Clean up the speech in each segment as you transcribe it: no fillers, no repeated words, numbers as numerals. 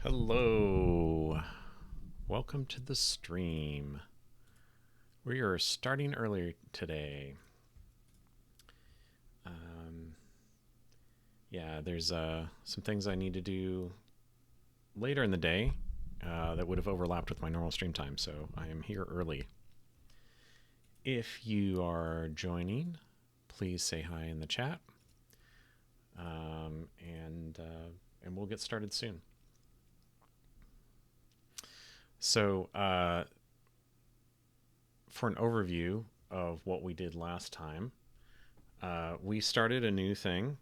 Hello, welcome to the stream. We are starting early today. Um, yeah, there's some things I need to do later in the day that would have overlapped with my normal stream time, so I am here early. If you are joining, please say hi in the chat, and we'll get started soon. So, for an overview of what we did last time, we started a new thing,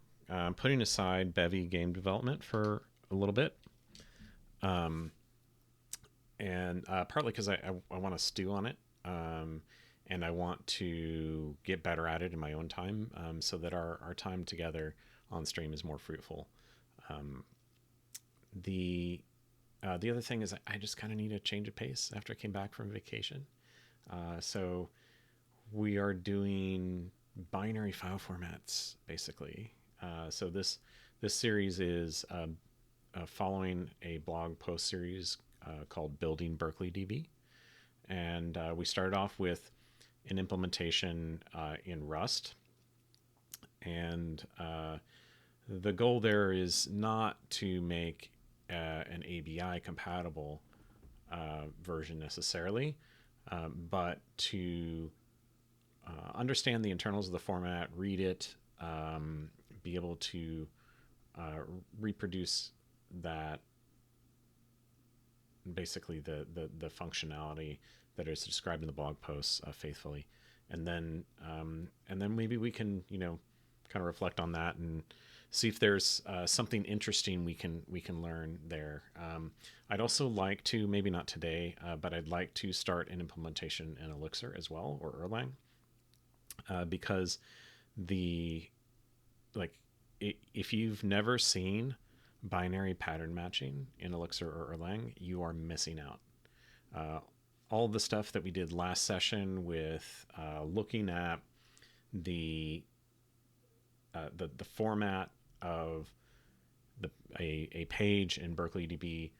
putting aside Bevy game development for a little bit. And partly because I want to stew on it. And I want to get better at it in my own time, so that our time together on stream is more fruitful. Um, the other thing is I just kind of need a change of pace after I came back from vacation. So we are doing binary file formats basically. So this series is following a blog post series called Building Berkeley DB, and we started off with an implementation in Rust, and the goal there is not to make an ABI compatible version necessarily, but to understand the internals of the format, read it, be able to reproduce that, basically the functionality that is described in the blog posts faithfully, and then maybe we can kind of reflect on that and see if there's something interesting we can learn there. I'd also like to, maybe not today, but I'd like to start an implementation in Elixir as well, or Erlang, because the like if you've never seen binary pattern matching in Elixir or Erlang, you are missing out. All the stuff that we did last session with looking at the format of a page in Berkeley DB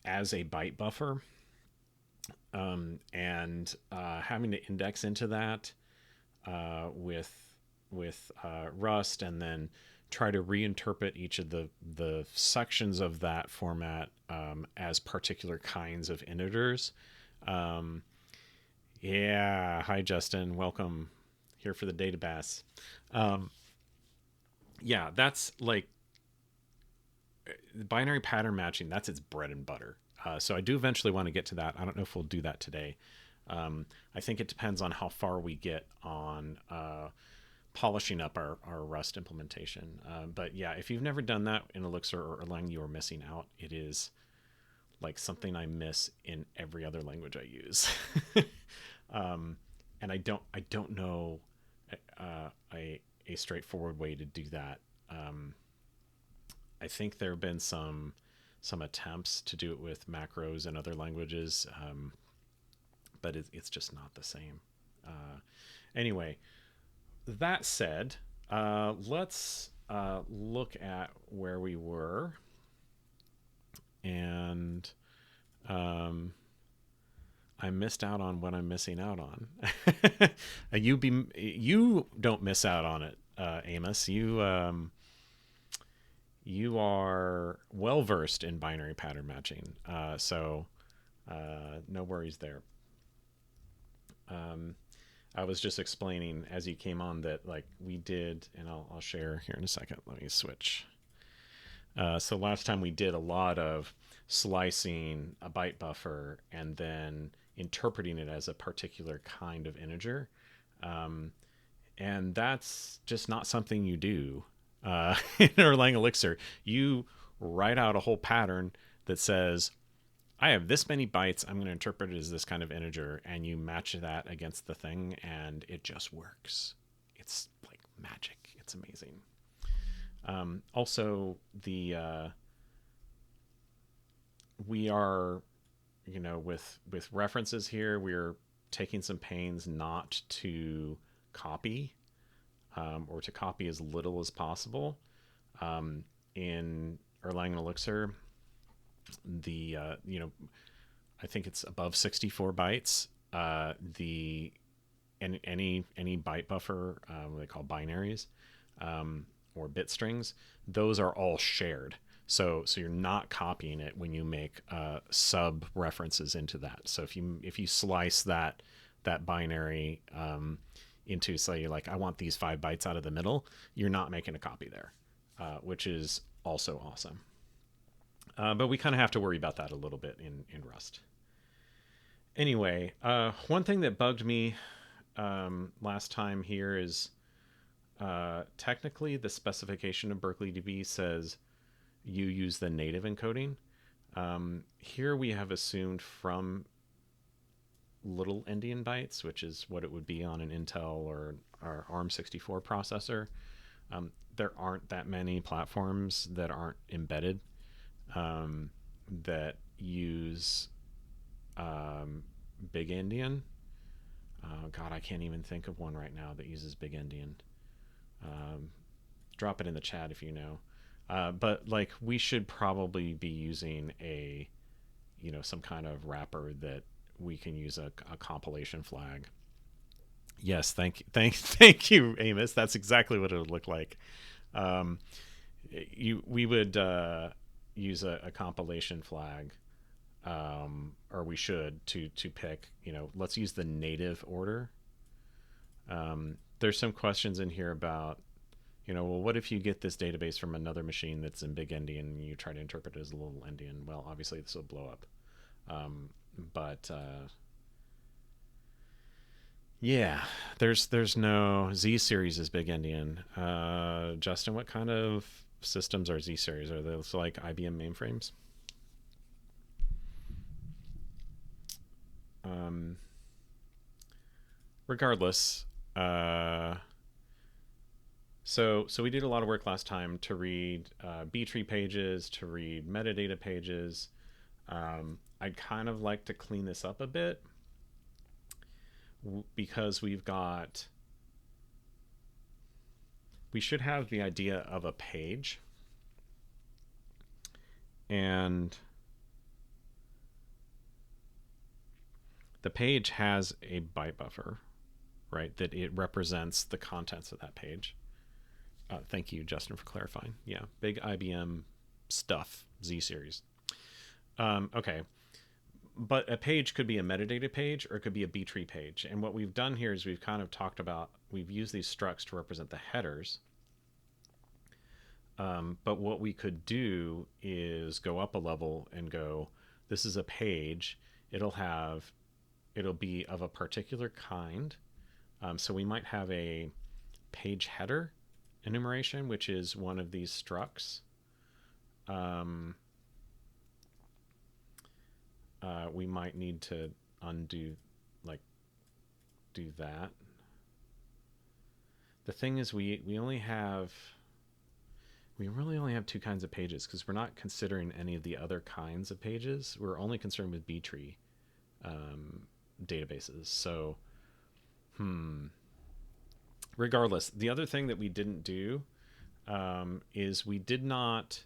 as a byte buffer, and having to index into that with Rust, and then try to reinterpret each of the sections of that format as particular kinds of integers. Yeah, hi Justin, welcome here for the data bass. Yeah, that's like binary pattern matching. That's its bread and butter. So I do eventually want to get to that. I don't know if we'll do that today. I think it depends on how far we get on polishing up our Rust implementation. But yeah, if you've never done that in Elixir or Erlang, you are missing out. It is like something I miss in every other language I use. And I don't know a straightforward way to do that. I think there have been some attempts to do it with macros in other languages, but it's just not the same. Anyway, that said, let's look at where we were, and I missed out on what I'm missing out on. You don't miss out on it, Amos. You are well versed in binary pattern matching, so no worries there. I was just explaining as you came on that like we did, and I'll share here in a second. Let me switch. So last time we did a lot of slicing a byte buffer and then interpreting it as a particular kind of integer. And that's just not something you do in Erlang Elixir. You write out a whole pattern that says, I have this many bytes, I'm going to interpret it as this kind of integer, and you match that against the thing, and it just works. It's like magic. It's amazing. Also, we are, with references here, we're taking some pains not to copy, or to copy as little as possible. In Erlang and Elixir, you know, I think it's above 64 bytes. The any byte buffer, what they call binaries, or bit strings, those are all shared. So you're not copying it when you make sub references into that. So if you slice that binary into, say, like, I want these 5 bytes out of the middle, you're not making a copy there, which is also awesome. But we kind of have to worry about that a little bit in Rust. Anyway, one thing that bugged me last time here is technically the specification of Berkeley DB says you use the native encoding. Here we have assumed from little endian bytes, which is what it would be on an Intel or ARM64 processor. There aren't that many platforms that aren't embedded that use big endian. God, I can't even think of one right now that uses big endian. Drop it in the chat if you know. But like, we should probably be using some kind of wrapper that we can use a compilation flag. Yes, thank you, Amos. That's exactly what it would look like. We would use a compilation flag, or we should to pick. Let's use the native order. There's some questions in here about, well, what if you get this database from another machine that's in big endian and you try to interpret it as a little endian? Well, obviously this will blow up. But yeah, there's no Z series is big endian. Justin, what kind of systems are Z series? Are those like IBM mainframes? Regardless, so we did a lot of work last time to read btree pages, to read metadata pages. I'd kind of like to clean this up a bit because we should have the idea of a page, and the page has a byte buffer, right? That it represents the contents of that page. Thank you, Justin, for clarifying. Yeah, big IBM stuff, Z series. Okay, but a page could be a metadata page or it could be a btree page. And what we've done here is we've kind of talked about, we've used these structs to represent the headers. But what we could do is go up a level and go, this is a page. It'll be of a particular kind. So we might have a page header enumeration, which is one of these structs. We might need to do that. The thing is, we really only have 2 kinds of pages because we're not considering any of the other kinds of pages. We're only concerned with btree databases. So, regardless, the other thing that we didn't do is we did not.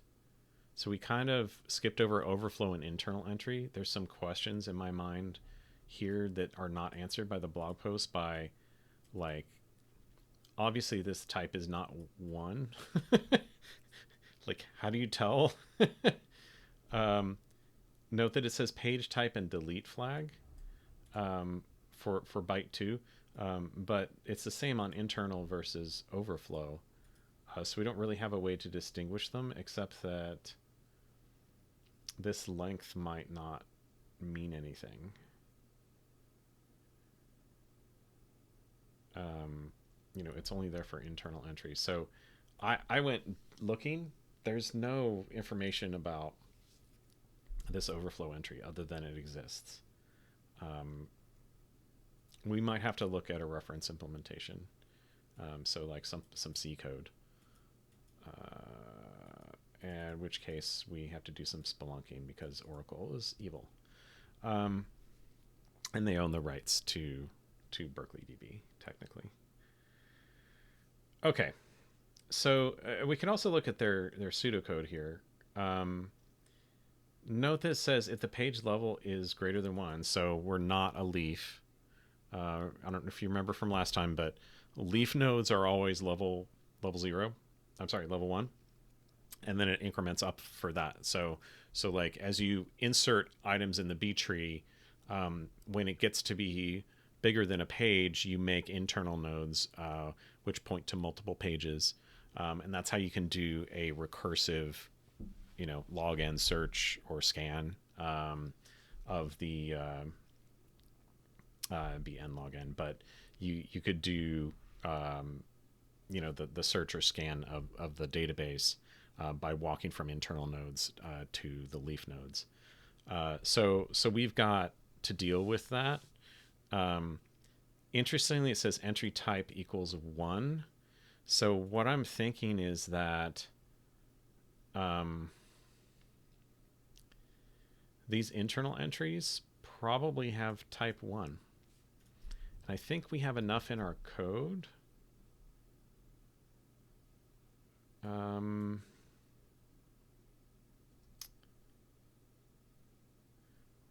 So we kind of skipped over overflow and internal entry. There's some questions in my mind here that are not answered by the blog post by, like, obviously this type is not 1. Like, how do you tell? Note that it says page type and delete flag for byte 2, but it's the same on internal versus overflow. So we don't really have a way to distinguish them, except that this length might not mean anything. It's only there for internal entry. So I went looking. There's no information about this overflow entry other than it exists. We might have to look at a reference implementation. So like some C code. In which case we have to do some spelunking because Oracle is evil. And they own the rights to Berkeley DB, technically. Okay, so we can also look at their pseudocode here. Note that says if the page level is greater than 1, so we're not a leaf. I don't know if you remember from last time, but leaf nodes are always level 0. I'm sorry, level 1, and then it increments up for that. So like as you insert items in the B tree, when it gets to be bigger than a page, you make internal nodes which point to multiple pages, and that's how you can do a recursive, log n search or scan of the be n log n, but you could do the search or scan of the database by walking from internal nodes to the leaf nodes. So we've got to deal with that. Interestingly, it says entry type equals 1. So what I'm thinking is that these internal entries probably have type 1. And I think we have enough in our code.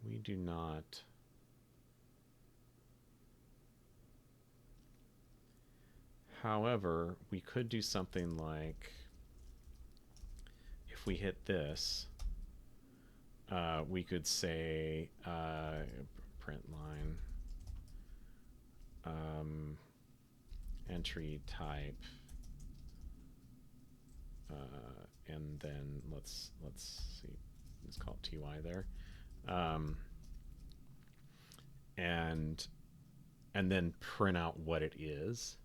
We do not. However, we could do something like, if we hit this, we could say print line entry type, and then let's see, let's call it ty there, and then print out what it is,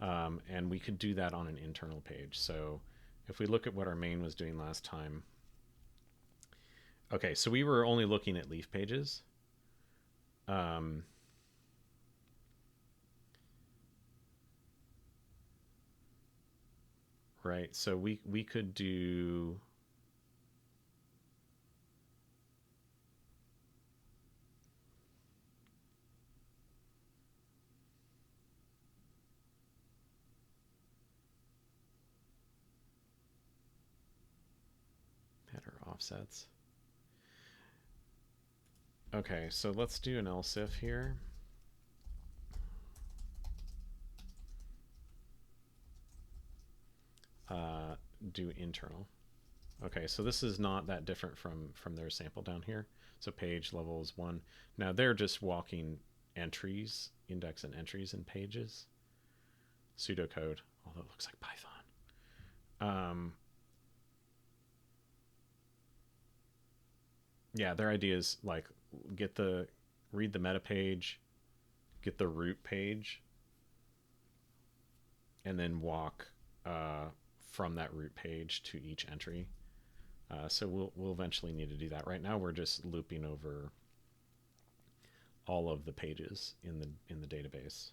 and we could do that on an internal page. So if we look at what our main was doing last time, okay, so we were only looking at leaf pages. Right, so we could do header offsets. Okay, so let's do an else if here. Do internal. Okay, so this is not that different from their sample down here. So page level is 1. Now they're just walking entries, index and entries in pages. Pseudocode, although it looks like Python. Yeah, their idea is like read the meta page, get the root page, and then walk from that root page to each entry. So we'll eventually need to do that. Right now we're just looping over all of the pages in the database.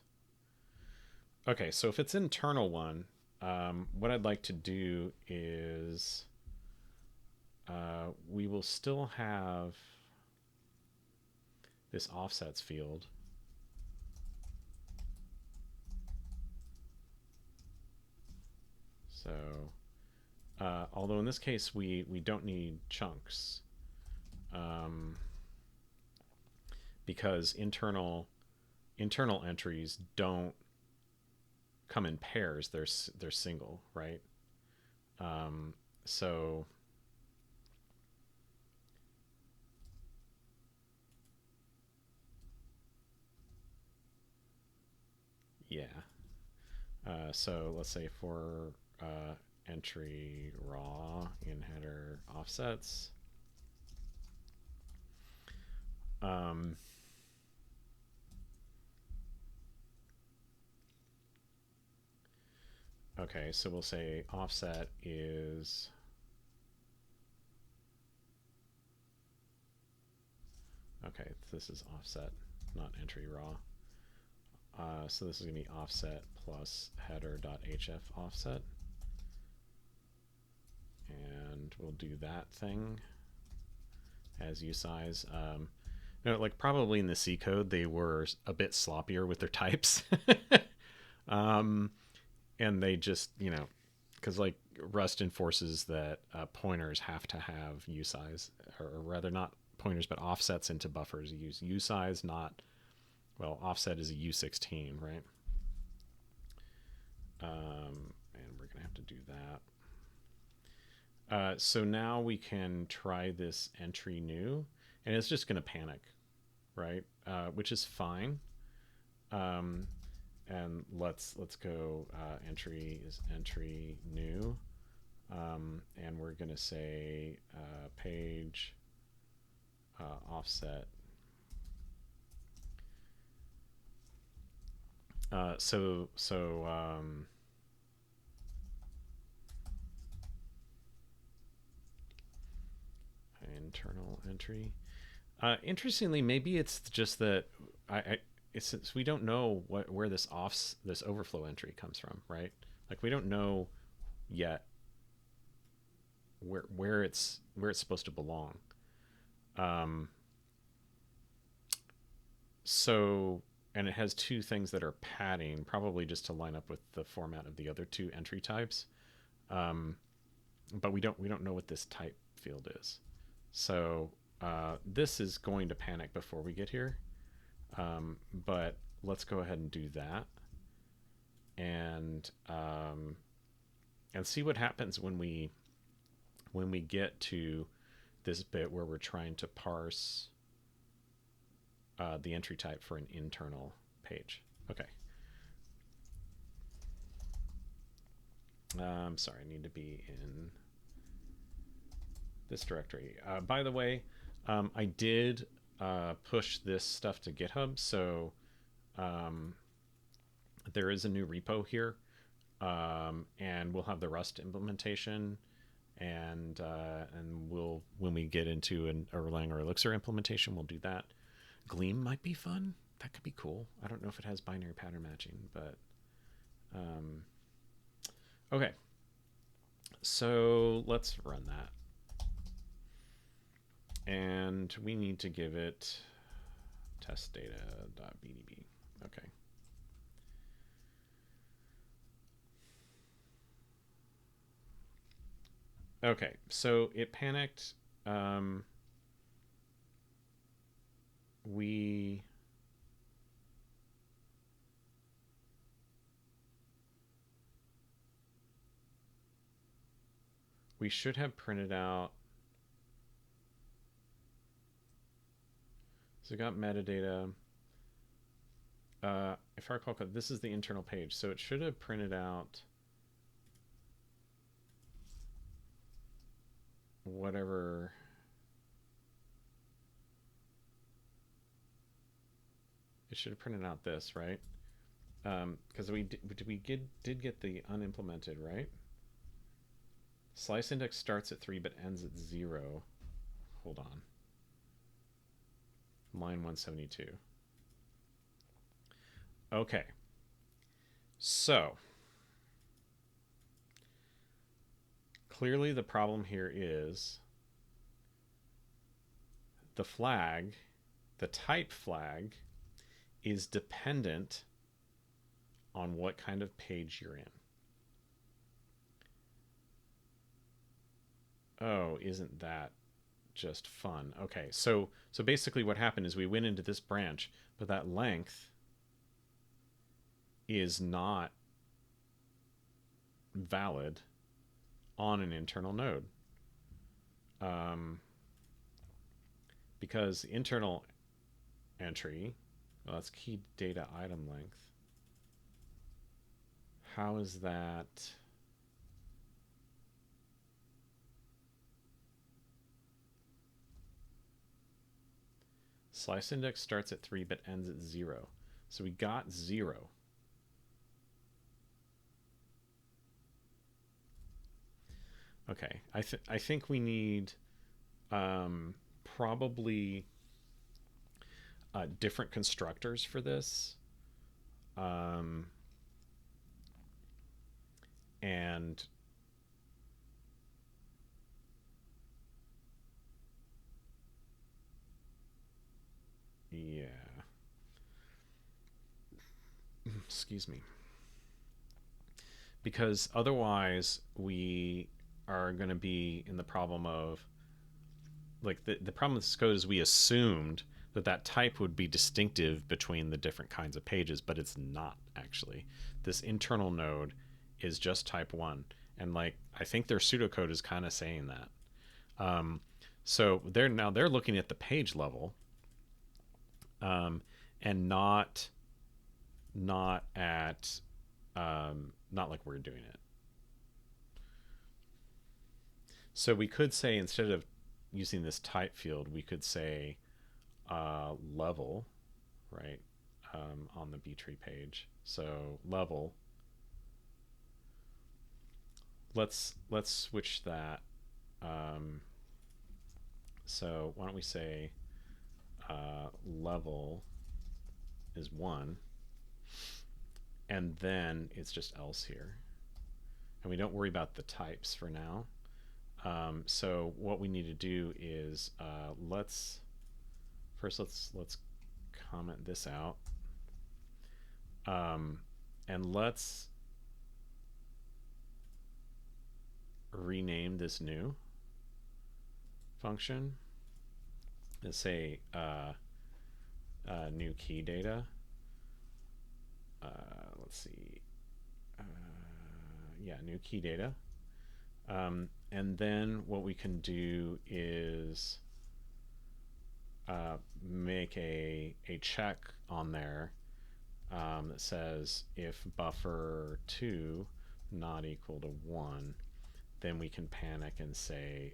Okay, so if it's internal one, what I'd like to do is we will still have this offsets field. So although in this case we don't need chunks, because internal entries don't come in pairs, they're single, right? So yeah, so let's say for entry raw in header offsets, okay, so we'll say offset is okay, this is offset, not entry raw. So this is going to be offset plus header.hf offset. And we'll do that thing as usize. Like probably in the C code, they were a bit sloppier with their types. And they just, because like Rust enforces that pointers have to have usize, or rather not pointers, but offsets into buffers use usize, not, well, offset is a U16, right? And we're gonna have to do that. So now we can try this entry new, and it's just gonna panic, right? Which is fine. And let's go, entry is entry new, and we're gonna say page offset. Internal entry. Interestingly, maybe it's just that it's we don't know where this overflow entry comes from, right? Like we don't know yet where it's supposed to belong. So, and it has two things that are padding, probably just to line up with the format of the other two entry types. But we don't know what this type field is. So this is going to panic before we get here. But let's go ahead and do that, and see what happens when we get to this bit where we're trying to parse the entry type for an internal page. Okay. Sorry, I need to be in this directory. By the way, I did push this stuff to GitHub, so there is a new repo here, and we'll have the Rust implementation, and we'll, when we get into an Erlang or Elixir implementation, we'll do that. Gleam might be fun. That could be cool. I don't know if it has binary pattern matching, but okay. So let's run that. And we need to give it testdata.bdb. Okay. Okay, so it panicked. We should have printed out. So we got metadata. If I recall, this is the internal page, so it should have printed out whatever. It should have printed out this, right? Because we did get the unimplemented, right? Slice index starts at 3 but ends at 0. Hold on. Line 172. Okay. So clearly the problem here is the flag, the type flag, is dependent on what kind of page you're in. Oh, isn't that just fun? Okay, so basically what happened is we went into this branch, but that length is not valid on an internal node. Because internal entry, well, that's key data item length. How is that? Slice index starts at 3 but ends at 0. So we got 0. Okay, I think we need probably different constructors for this, and yeah, excuse me, because otherwise we are going to be in the problem of, like, the problem with this code is we assumed that that type would be distinctive between the different kinds of pages, but it's not actually. This internal node is just type 1, and like I think their pseudocode is kind of saying that. So they're looking at the page level, and not at not like we're doing it. So we could say, instead of using this type field, we could say level, right, on the btree page. So level. Let's switch that. So why don't we say level is 1, and then it's just else here, and we don't worry about the types for now. So what we need to do is let's comment this out, and let's rename this new function. Let's say new key data. Let's see. Yeah, new key data. And then what we can do is make a check on there that says if buffer2 not equal to 1, then we can panic and say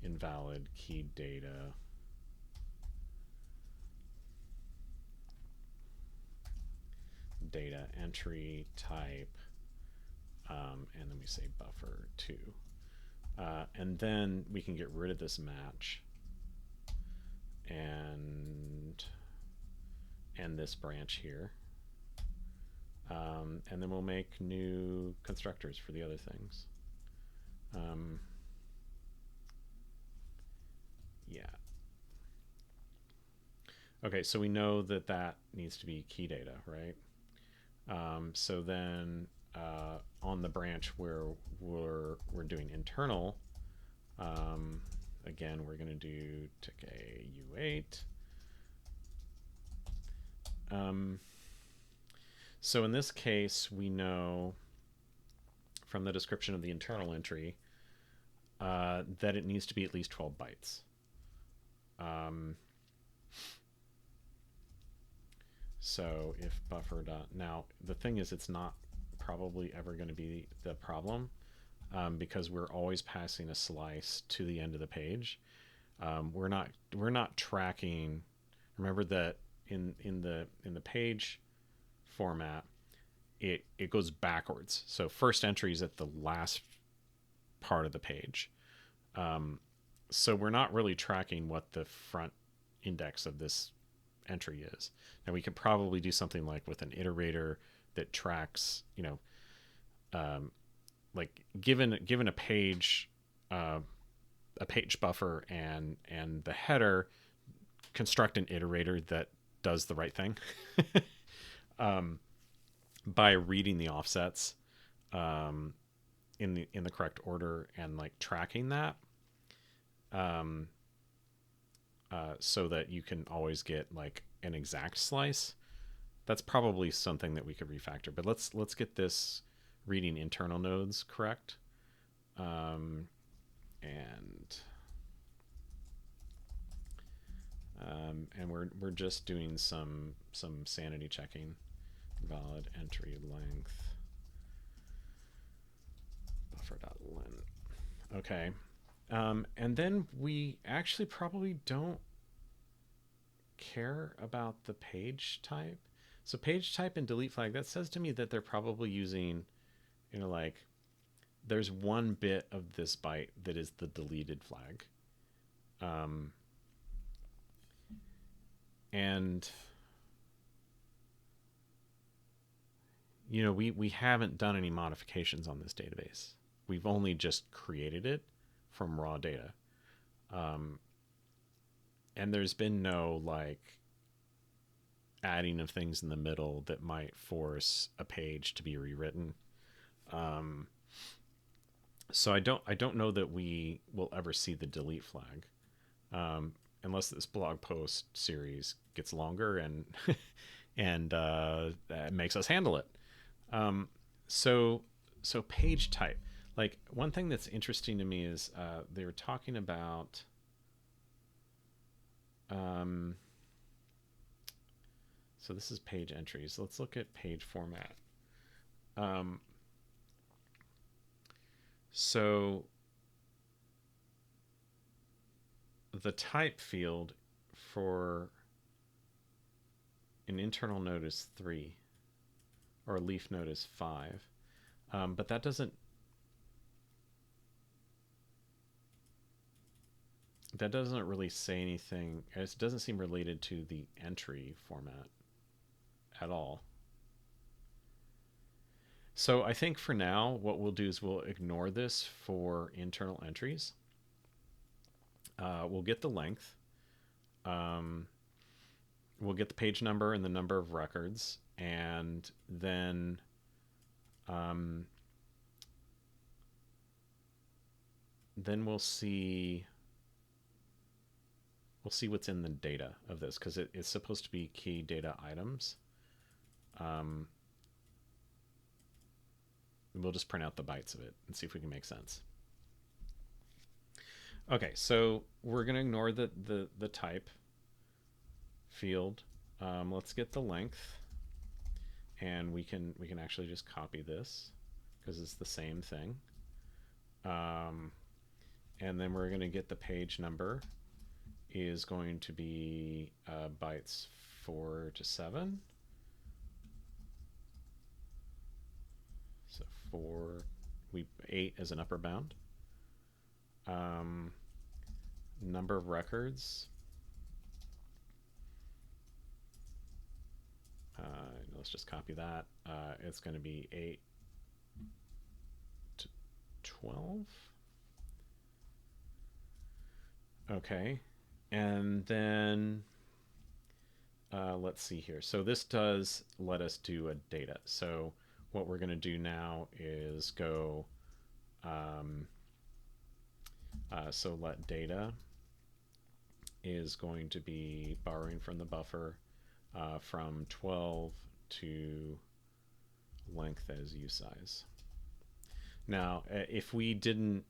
invalid key data entry type, and then we say buffer2, and then we can get rid of this match and this branch here, and then we'll make new constructors for the other things. Yeah. Okay, so we know that needs to be key data, right? So then on the branch where we're doing internal, again, we're going to do tick a U8. So in this case, we know from the description of the internal entry that it needs to be at least 12 bytes. So if buffer dot, now the thing is, it's not probably ever going to be the problem, because we're always passing a slice to the end of the page. We're not tracking. Remember that in the page format, it goes backwards. So first entry is at the last part of the page. So we're not really tracking what the front index of this entry is. Now we could probably do something like with an iterator that tracks, like given a page buffer and the header, construct an iterator that does the right thing by reading the offsets in the correct order and like tracking that, so that you can always get like an exact slice. That's probably something that we could refactor, but let's get this reading internal nodes correct. And we're just doing some sanity checking. Valid entry length buffer.len. Okay. And then we actually probably don't care about the page type. So page type and delete flag, that says to me that they're probably using, like there's one bit of this byte that is the deleted flag. And we haven't done any modifications on this database. We've only just created it from raw data. And there's been no like adding of things in the middle that might force a page to be rewritten. So I don't know that we will ever see the delete flag, unless this blog post series gets longer and and that makes us handle it. Um, so so page type. Like one thing that's interesting to me is they were talking about. Um, so this is page entries. Let's look at page format. Um, so the type field for an internal node is 3, or a leaf node is 5. But that doesn't really say anything. It doesn't seem related to the entry format at all. So I think for now, what we'll do is we'll ignore this for internal entries. We'll get the length. Um, we'll get the page number and the number of records, and um, then we'll see what's in the data of this, because it's supposed to be key data items. We'll just print out the bytes of it and see if we can make sense. Okay, so we're going to ignore the type field. Let's get the length, and we can actually just copy this because it's the same thing. And then we're going to get the page number is going to be bytes 4 to 7. So 8 as an upper bound. Number of records. Let's just copy that. It's going to be 8 to 12. Okay. And then let's see here. So this does let us do a data. So what we're going to do now is go, so let data is going to be borrowing from the buffer from 12 to length as usize. Now, if we didn't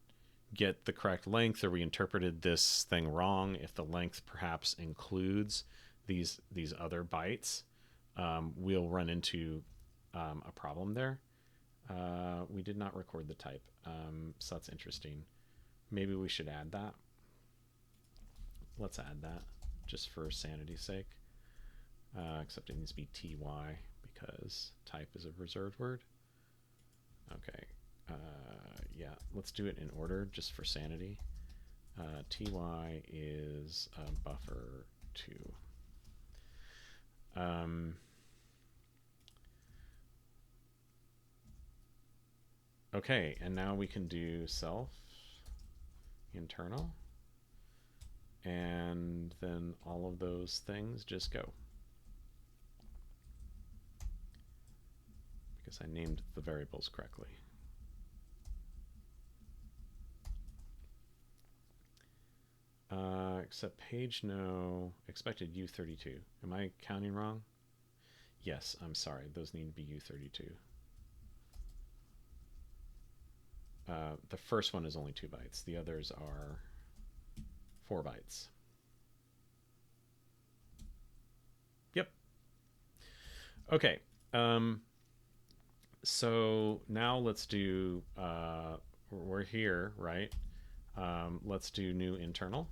get the correct length, or we interpreted this thing wrong, if the length perhaps includes these other bytes, we'll run into a problem there. We did not record the type, so that's interesting. Maybe we should add that. Let's add that just for sanity's sake. Except it needs to be ty, because type is a reserved word. Okay. Yeah, let's do it in order just for sanity. Ty is buffer 2. Okay, and now we can do self internal, and then all of those things just go, because I named the variables correctly. Except page no, expected U32. Am I counting wrong? Yes, I'm sorry. Those need to be U32. The first one is only 2 bytes. The others are 4 bytes. Yep. Okay. So now let's do, we're here, right? Let's do new internal.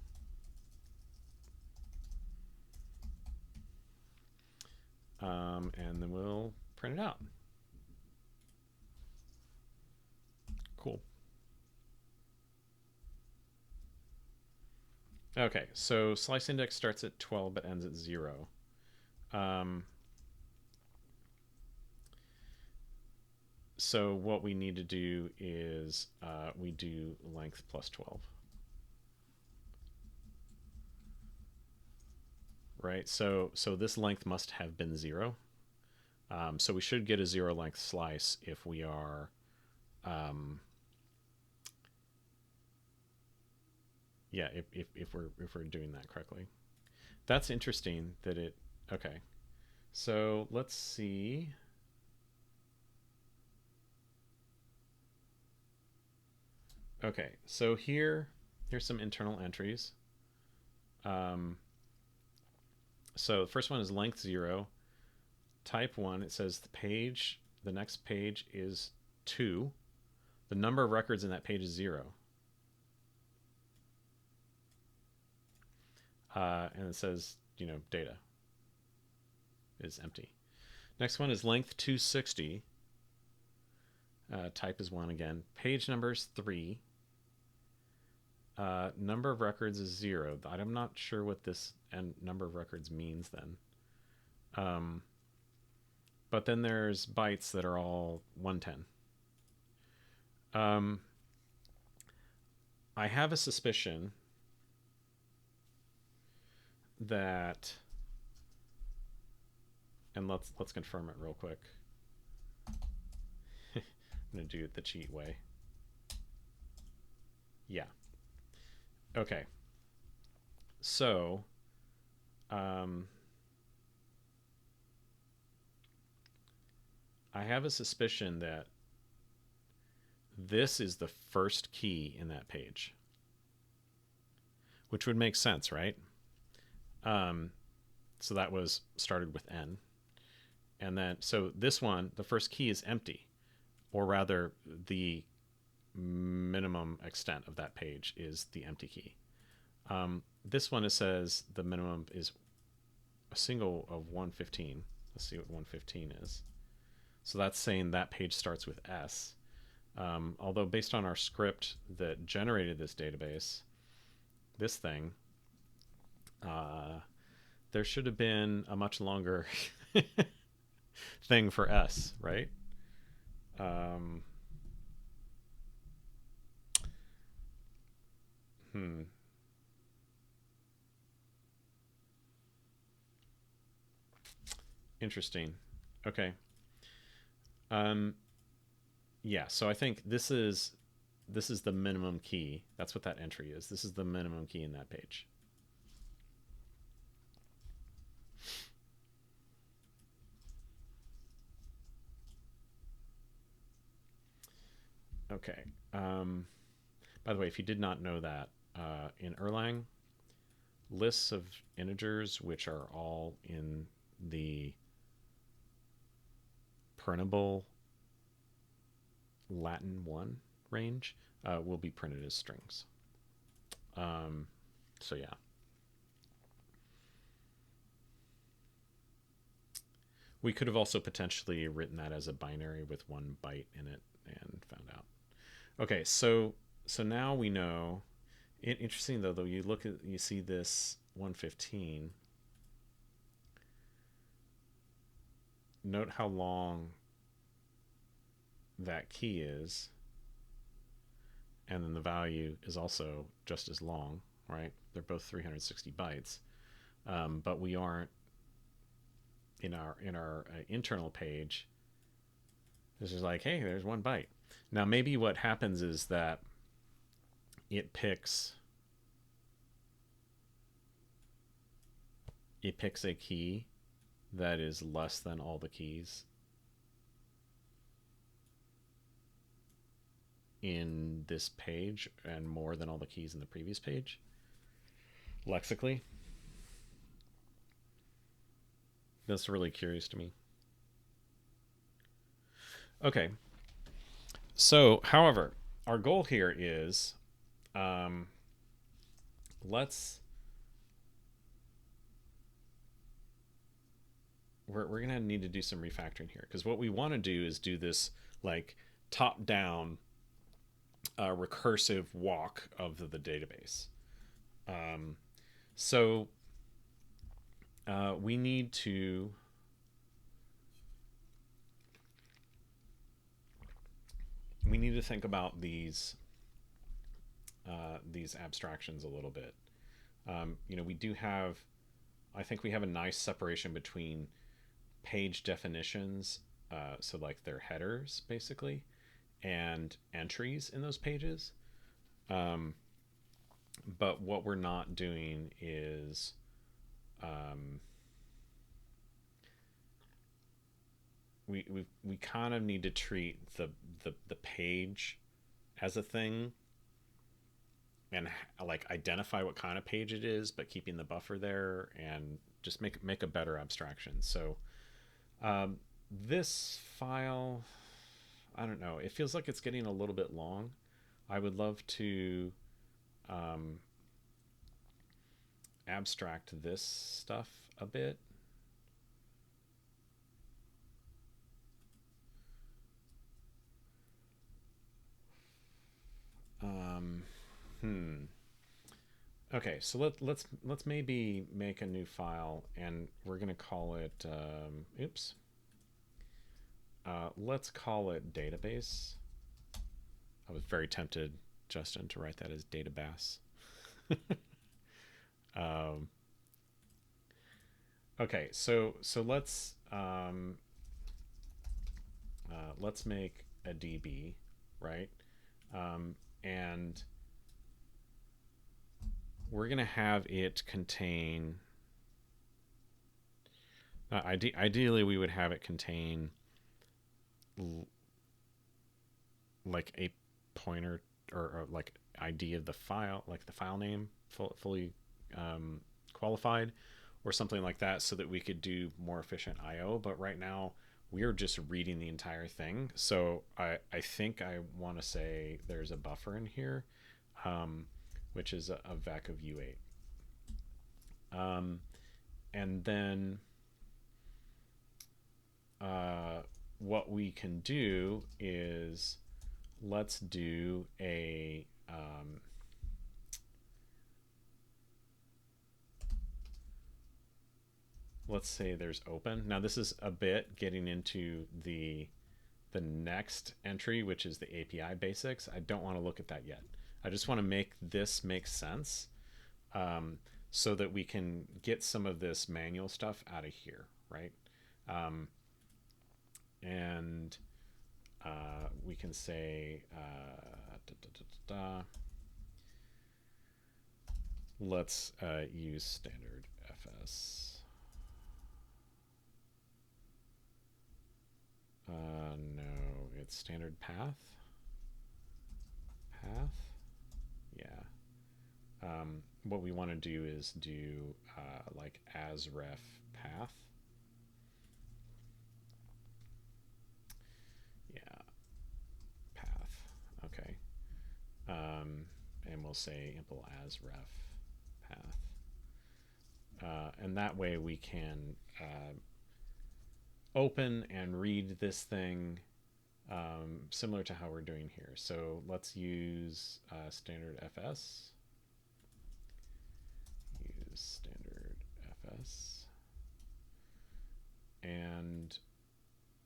And then we'll print it out. Cool. Okay, so slice index starts at 12 but ends at 0. So what we need to do is we do length plus 12. Right, so this length must have been 0. So we should get a 0 length slice if we are Yeah, if we're doing that correctly. That's interesting that it. Okay, so let's see. Okay, so here's some internal entries. Um, so the first one is length 0, type 1. It says the next page is 2. The number of records in that page is 0. And it says, data is empty. Next one is length 260. Type is 1 again. Page number is 3. Number of records is 0. I'm not sure what this number of records means then. But then there's bytes that are all 110. I have a suspicion that, and let's confirm it real quick. I'm going to do it the cheat way. Yeah. Okay. So, I have a suspicion that this is the first key in that page, which would make sense, right? So that was started with N. And then, so this one, the first key is empty, or rather the minimum extent of that page is the empty key. This one, it says the minimum is a single of 115. Let's see what 115 is. So that's saying that page starts with S. Although based on our script that generated this database, this thing, there should have been a much longer thing for S, right? Interesting. Okay. Yeah, so I think this is the minimum key. That's what that entry is. This is the minimum key in that page. Okay. By the way, if you did not know that, in Erlang, lists of integers which are all in the printable Latin 1 range will be printed as strings. So yeah. We could have also potentially written that as a binary with 1 byte in it and found out. Okay, so now we know. Interesting though, you see this 115. Note how long that key is, and then the value is also just as long, right? They're both 360 bytes, but we aren't in our internal page. This is like, hey, there's 1 byte. Now maybe what happens is that it picks a key that is less than all the keys in this page and more than all the keys in the previous page, lexically. That's really curious to me. Okay. So, however, our goal here is we're gonna need to do some refactoring here, because what we want to do is do this like top-down recursive walk of the database. So we need to think about these abstractions a little bit. We do have, I think we have a nice separation between page definitions, so like their headers basically, and entries in those pages. Um, but what we're not doing is we kind of need to treat the page as a thing, and like identify what kind of page it is, but keeping the buffer there, and just make a better abstraction. So this file, I don't know, it feels like it's getting a little bit long. I would love to um, abstract this stuff a bit. Um, Okay, so let's maybe make a new file, and we're gonna call it. Oops. Let's call it database. I was very tempted, Justin, to write that as database. um, okay, so let's make a DB, right? And we're gonna have it contain. Ideally, we would have it contain like a pointer, or like ID of the file, like the file name, fully qualified, or something like that, so that we could do more efficient IO. But right now we are just reading the entire thing. So I think I want to say there's a buffer in here, which is a vec of U8. And then what we can do is let's do a let's say there's open. Now this is a bit getting into the next entry, which is the API basics. I don't want to look at that yet. I just want to make this make sense, so that we can get some of this manual stuff out of here, right? And we can say let's use standard FS. No, it's standard path. Yeah. What we want to do is do like as ref path. Yeah, path. Okay. And we'll say impl as ref path. And that way we can open and read this thing, similar to how we're doing here. So let's use standard FS. Use standard FS. And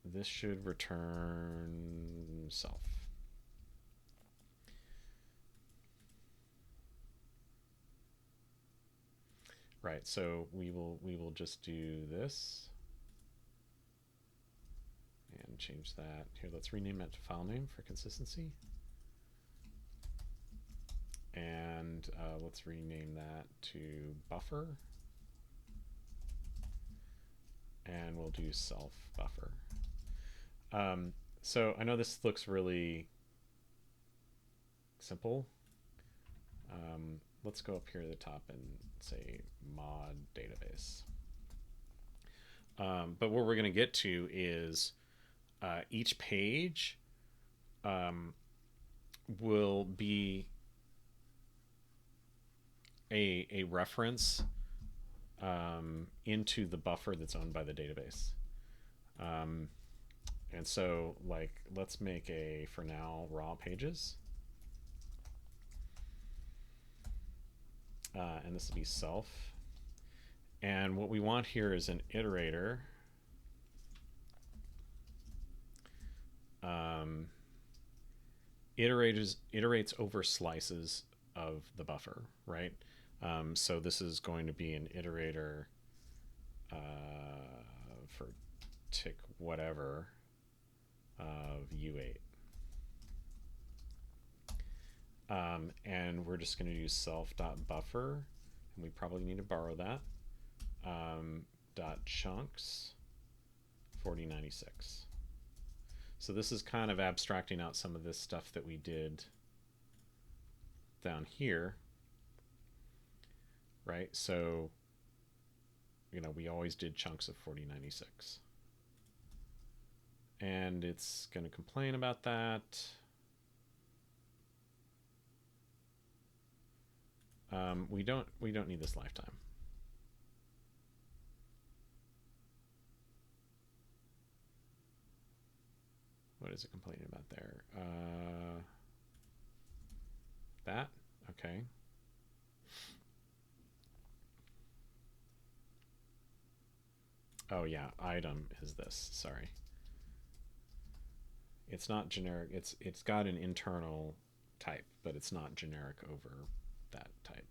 this should return self. Right, so we will just do this and change that. Here, let's rename it to file name for consistency. And let's rename that to buffer. And we'll do self buffer. So I know this looks really simple. Let's go up here to the top and say mod database. But what we're going to get to is each page will be a reference into the buffer that's owned by the database. And so, like, let's make a, for now, raw pages. And this will be self. And what we want here is an iterator. Iterates over slices of the buffer, right? So this is going to be an iterator for tick whatever of U8. And we're just going to do self.buffer, and we probably need to borrow that. Dot chunks 4096. So this is kind of abstracting out some of this stuff that we did down here, right? So, you know, we always did chunks of 4096. And it's going to complain about that. We don't need this lifetime. What is it complaining about there? That? Okay. Oh yeah, item is this. Sorry. It's not generic. It's got an internal type, but it's not generic over that type.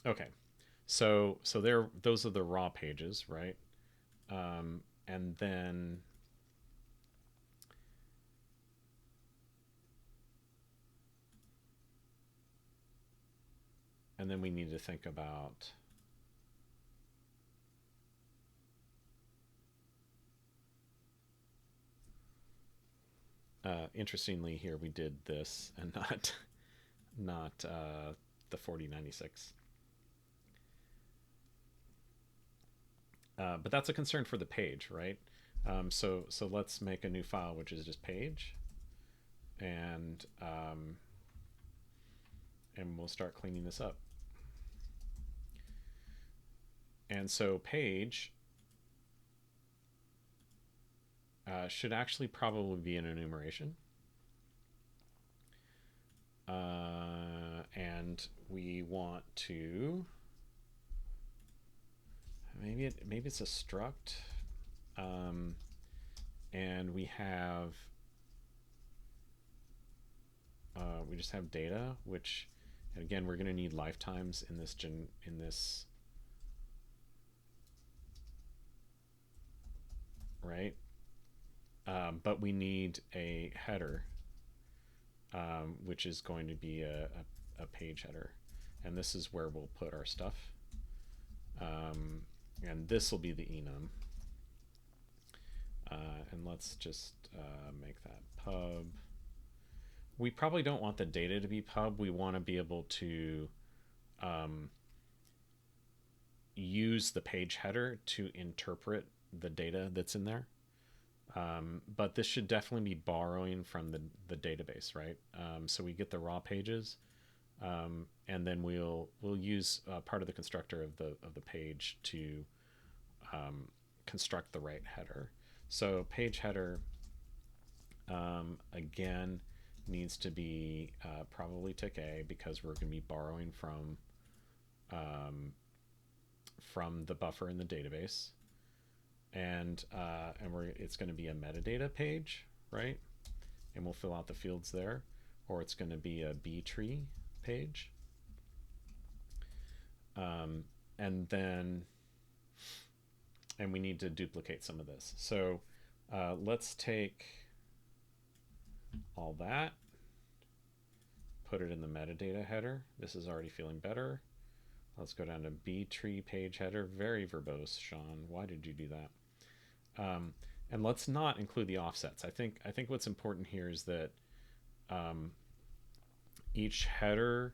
Okay. So there, those are the raw pages, right? And then we need to think about interestingly here we did this and not the 4096. But that's a concern for the page, right? So let's make a new file which is just page, and we'll start cleaning this up. And so page should actually probably be an enumeration. And we want to maybe it's a struct, and we have we just have data, which, and again, we're going to need lifetimes in this right? But we need a header, which is going to be a page header, and this is where we'll put our stuff. And this will be the enum. And let's just make that pub. We probably don't want the data to be pub. We want to be able to use the page header to interpret the data that's in there. But this should definitely be borrowing from the database, right? So we get the raw pages, and then we'll use part of the constructor of the page to construct the right header. So page header again needs to be probably tick A, because we're going to be borrowing from the buffer in the database. And it's going to be a metadata page, right? And we'll fill out the fields there, or it's going to be a btree page. And we need to duplicate some of this. So let's take all that, put it in the metadata header. This is already feeling better. Let's go down to btree page header. Very verbose, Sean. Why did you do that? And let's not include the offsets. I think what's important here is that each header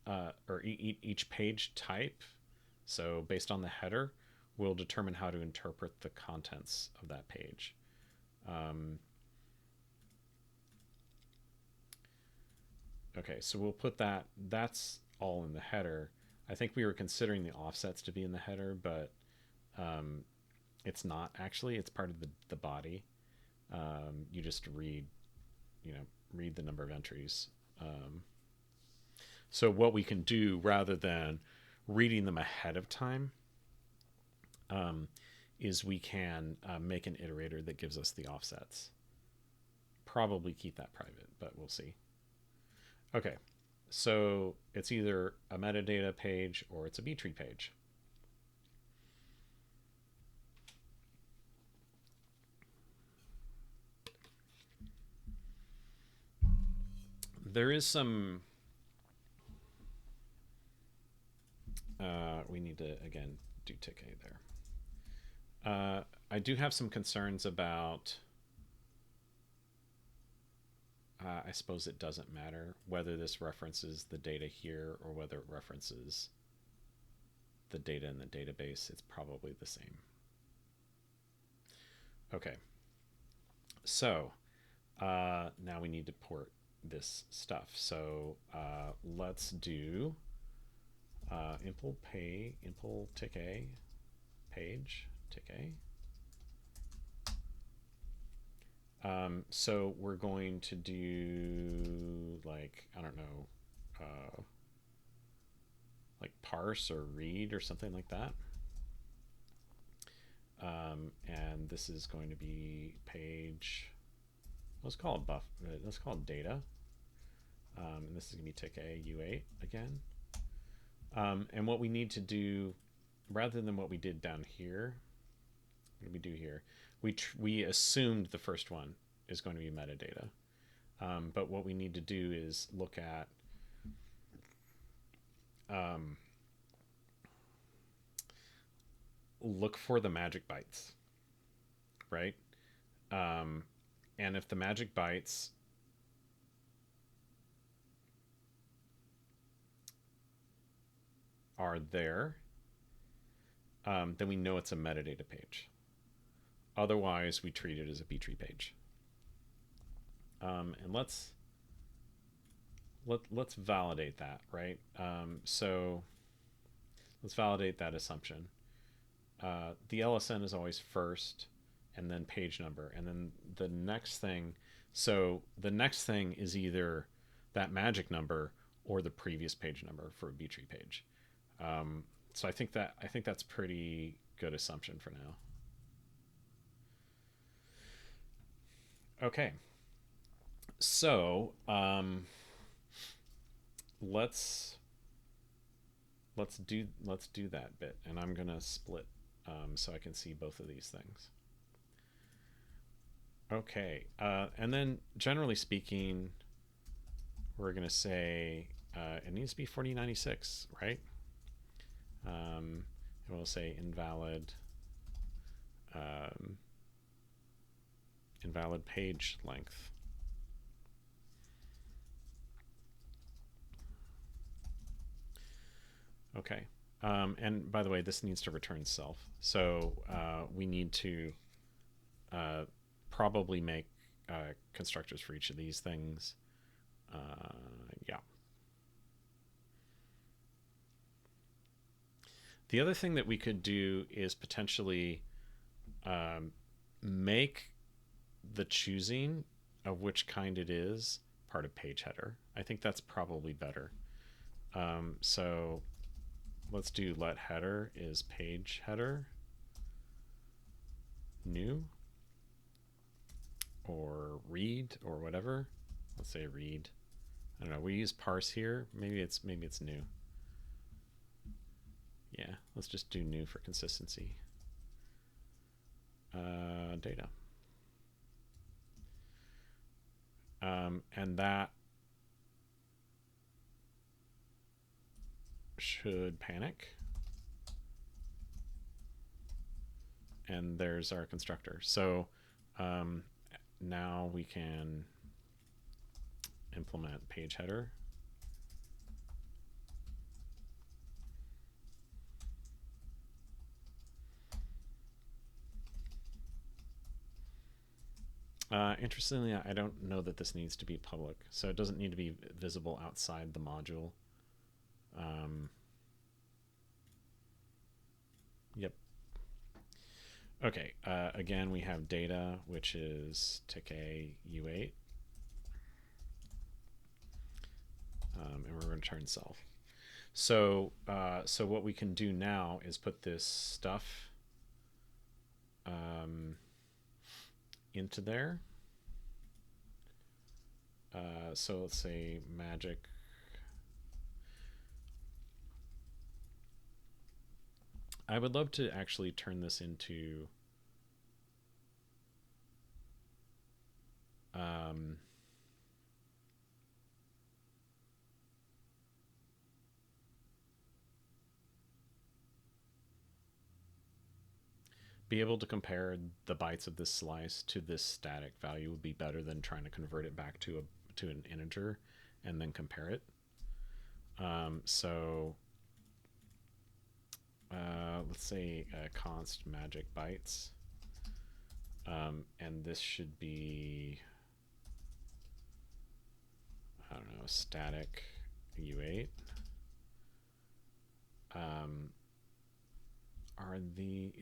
or each page type, so based on the header, will determine how to interpret the contents of that page. Okay, so we'll put that's all in the header. I think we were considering the offsets to be in the header, but it's not actually. It's part of the body. You just read the number of entries. So what we can do, rather than reading them ahead of time, is we can make an iterator that gives us the offsets. Probably keep that private, but we'll see. Okay, so it's either a metadata page or it's a btree page. There is some, we need to, again, do tick A there. I do have some concerns about, I suppose it doesn't matter whether this references the data here or whether it references the data in the database. It's probably the same. Okay. So now we need to port this stuff. So let's do impl tick A, page tick A. So we're going to do like, I don't know, like parse or read or something like that. And this is going to be page, let's call it buff, let's call it data. And this is going to be tick A U8 again. And what we need to do, rather than what we did down here, what do we do here? We assumed the first one is going to be metadata. But what we need to do is look at look for the magic bytes, right? And if the magic bytes are there, then we know it's a metadata page. Otherwise, we treat it as a btree page. And let's validate that, right? So let's validate that assumption. The LSN is always first, and then page number, and then the next thing. So the next thing is either that magic number or the previous page number for a btree page. So I think that's pretty good assumption for now. Okay. So let's do that bit, and I'm gonna split so I can see both of these things. Okay, and then generally speaking, we're gonna say it needs to be 4096, right? And we'll say invalid invalid page length. Okay. And by the way, this needs to return self. So we need to probably make constructors for each of these things. Yeah. The other thing that we could do is potentially make the choosing of which kind it is part of page header. I think that's probably better. So let's do let header is page header new, or read, or whatever. Let's say read. I don't know, we use parse here. Maybe it's new. Yeah, let's just do new for consistency. Data. And that should panic. And there's our constructor. So now we can implement page header. Interestingly, I don't know that this needs to be public, so it doesn't need to be visible outside the module. Yep. Okay, again, we have data, which is tick A U8. And we're going to return self. So, so what we can do now is put this stuff into there. So let's say magic. I would love to actually turn this into be able to compare the bytes of this slice to this static value would be better than trying to convert it back to an integer and then compare it. So let's say const magic bytes, and this should be, I don't know, static u8.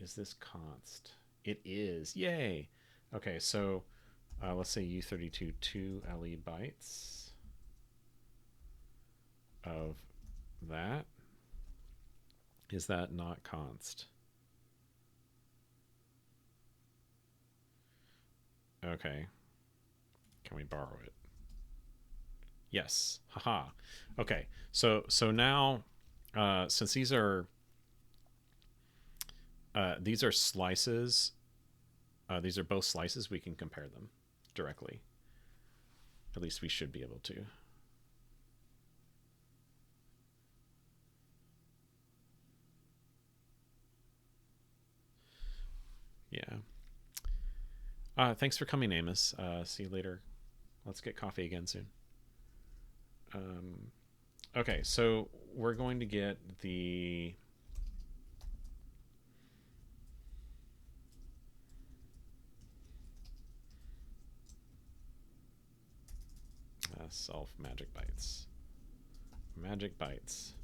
Is this const? It is. Yay. Okay, so let's say u32 2 le bytes of that. Is that not const? Okay. Can we borrow it? Yes. Haha. Okay. So now, since these are slices, these are both slices, we can compare them directly. At least we should be able to. Yeah. Thanks for coming, Amos. See you later. Let's get coffee again soon. Okay, so we're going to get the self magic bytes. Magic bytes.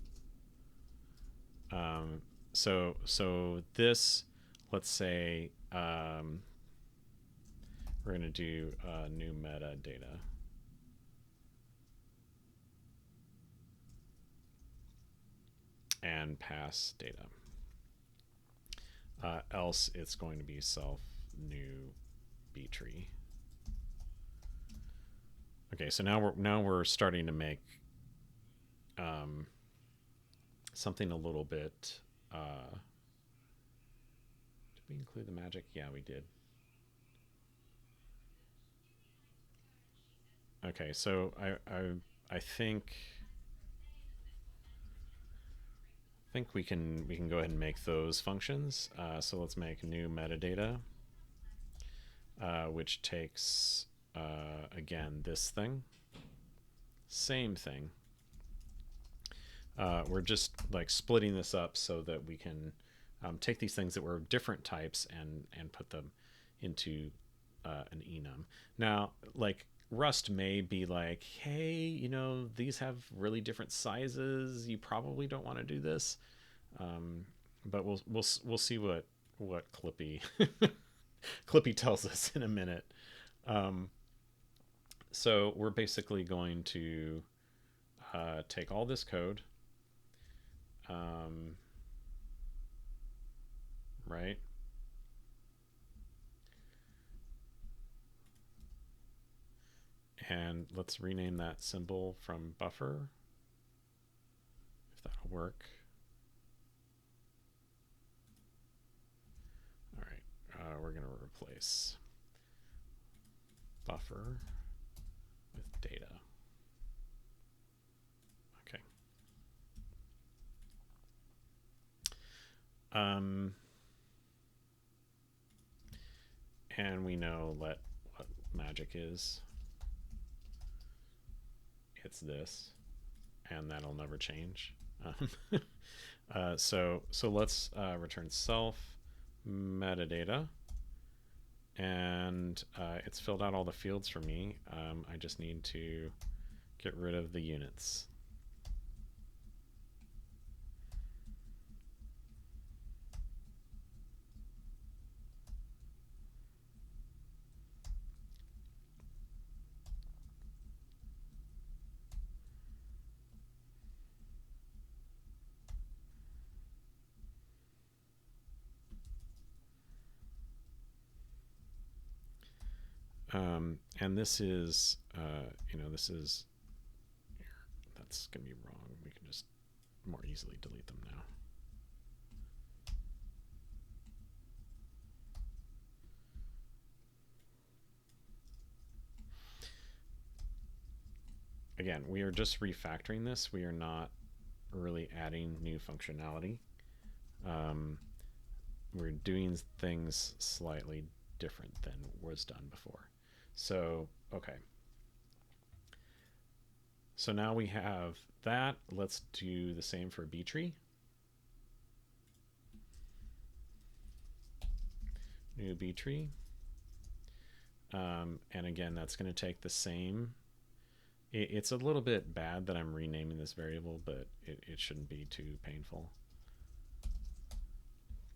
So this, let's say, we're going to do new metadata. And pass data. Else it's going to be self new btree. Okay, so now we're starting to make something a little bit. Did we include the magic? Yeah, we did. Okay, so I think we can go ahead and make those functions. So let's make new metadata, which takes again this thing, same thing. We're just like splitting this up so that we can take these things that were different types and put them into an enum. Now, like Rust may be like, hey, you know, these have really different sizes. You probably don't want to do this, but we'll see what Clippy Clippy tells us in a minute. So we're basically going to take all this code, right? And let's rename that symbol from buffer, if that'll work. All right, we're going to replace buffer with data. Okay. And we know what magic is. It's this, and that'll never change. So let's return self metadata, and it's filled out all the fields for me. I just need to get rid of the units. And this is, this is, that's going to be wrong. We can just more easily delete them now. Again, we are just refactoring this. We are not really adding new functionality. we're doing things slightly different than was done before. So, okay. So now we have that. Let's do the same for btree. New btree. And again, that's going to take the same. It's a little bit bad that I'm renaming this variable, but it shouldn't be too painful.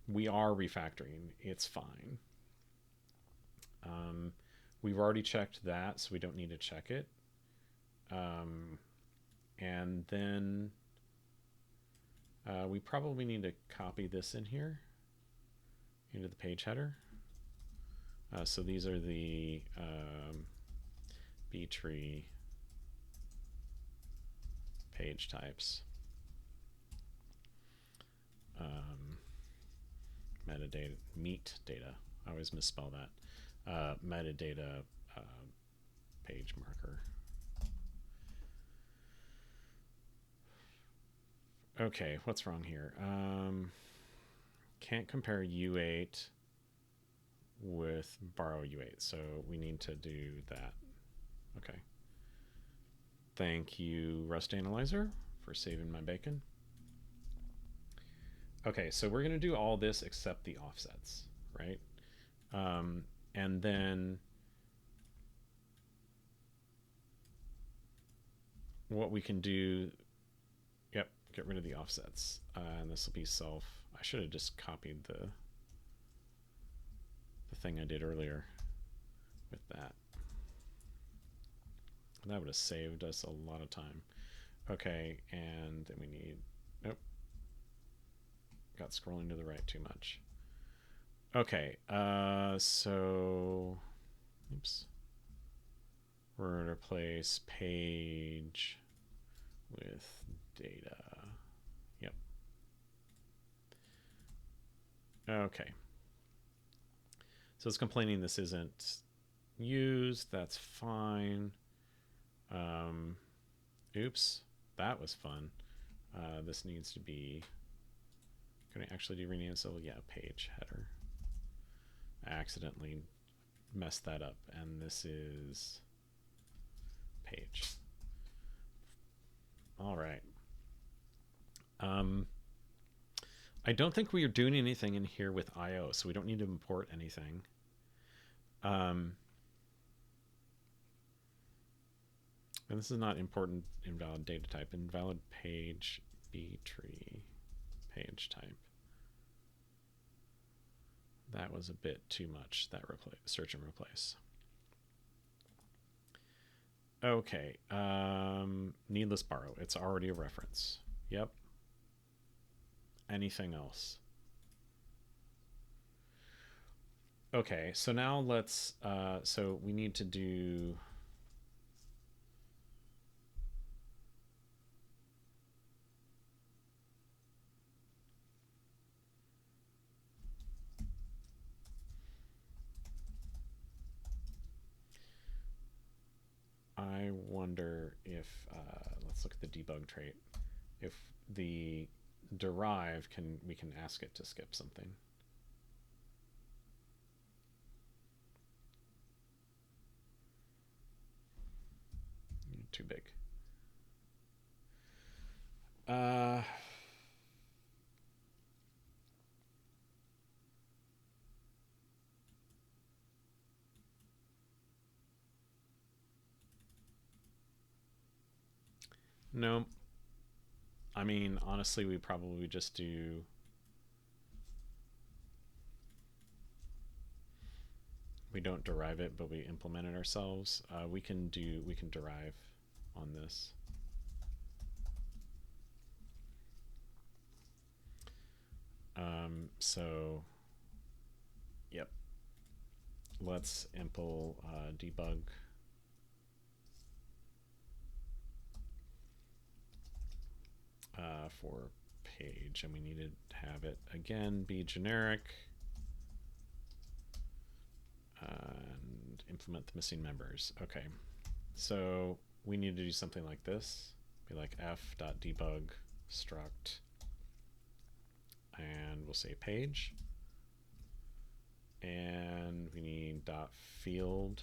We are refactoring. It's fine. We've already checked that, so we don't need to check it. And then we probably need to copy this in here into the page header. So these are the btree page types. Metadata, meet data. I always misspell that. Metadata page marker. Okay, what's wrong here? Can't compare U8 with borrow U8, so we need to do that. Okay. Thank you, Rust Analyzer, for saving my bacon. Okay, so we're going to do all this except the offsets, right? And then what we can do, yep, get rid of the offsets. And this will be self. I should have just copied the thing I did earlier with that. That would have saved us a lot of time. Okay, and then we need, nope, got scrolling to the right too much. Okay, so, oops, we're going to replace page with data. Yep. Okay. So it's complaining this isn't used. That's fine. Oops, that was fun. This needs to be, can I actually do rename? So yeah, page header. I accidentally messed that up, and this is page. All right. I don't think we are doing anything in here with IO, so we don't need to import anything. And this is not important invalid data type. Invalid page btree page type. That was a bit too much, that search and replace. Okay, needless borrow. It's already a reference. Yep. Anything else? Okay, so now let's, so we need to do, I wonder if, let's look at the debug trait. If the derive we can ask it to skip something. Too big. No. I mean, honestly, we probably just do, we don't derive it, but we implement it ourselves. We can derive on this. So, yep. Let's impl debug. For page, and we need to have it again be generic and implement the missing members. Okay, so we need to do something like this. Be like f.debug struct, and we'll say page. and we need dot field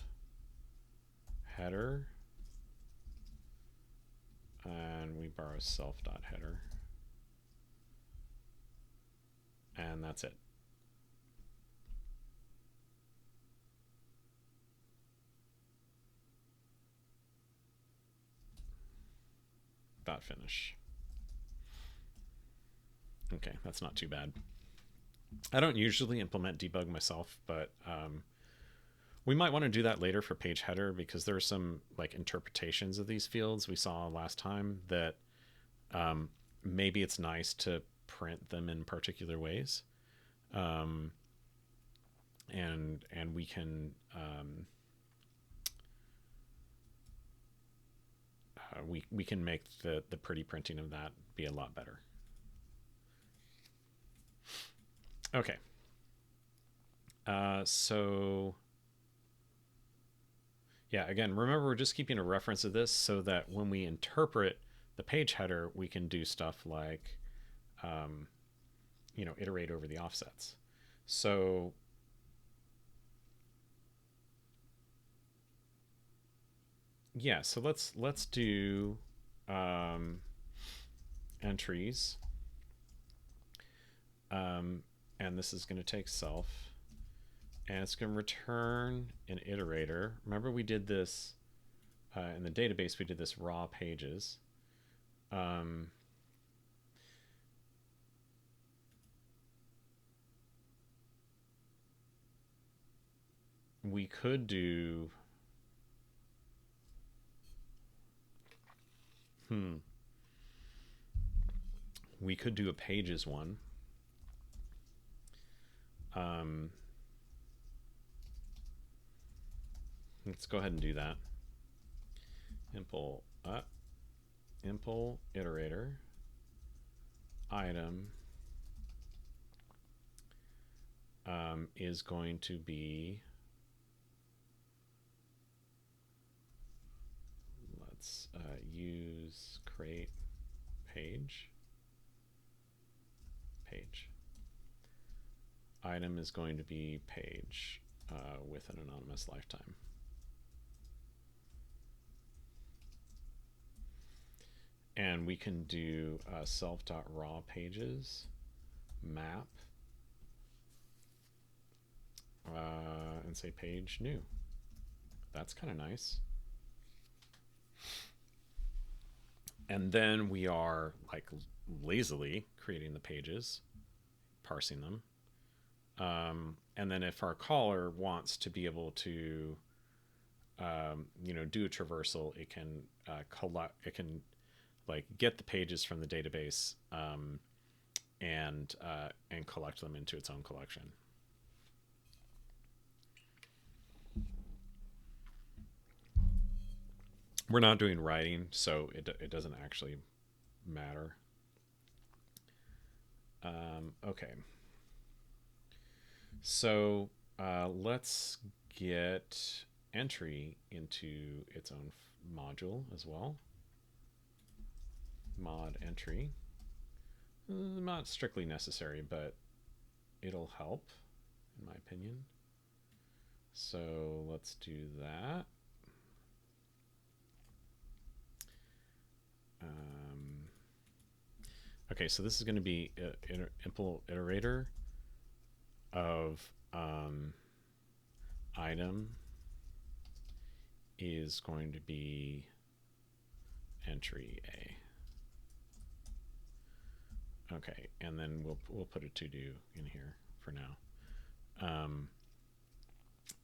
header, and we borrow self dot header, and that's it. Dot finish. Okay, that's not too bad. I don't usually implement debug myself, but we might want to do that later for page header, because there are some like interpretations of these fields we saw last time that maybe it's nice to print them in particular ways, and we can we can make the pretty printing of that be a lot better. Okay. So yeah, again, remember we're just keeping a reference of this so that when we interpret the page header, we can do stuff like, iterate over the offsets. So yeah, so let's do entries, and this is going to take self, and it's going to return an iterator. Remember we did this in the database, we did this raw pages. We could do we could do a pages one. Let's go ahead and do that. Impl iterator item is going to be, let's use create page. Item is going to be page with an anonymous lifetime. And we can do self.raw pages map and say page new. That's kind of nice. And then we are like lazily creating the pages, parsing them. And then if our caller wants to be able to, do a traversal, it can like get the pages from the database and collect them into its own collection. We're not doing writing, so it doesn't actually matter. Okay. So let's get entry into its own module as well. Mod entry. Not strictly necessary, but it'll help, in my opinion. So let's do that. Okay, so this is going to be impl iterator of item is going to be entry A. Okay, and then we'll put a to do in here for now.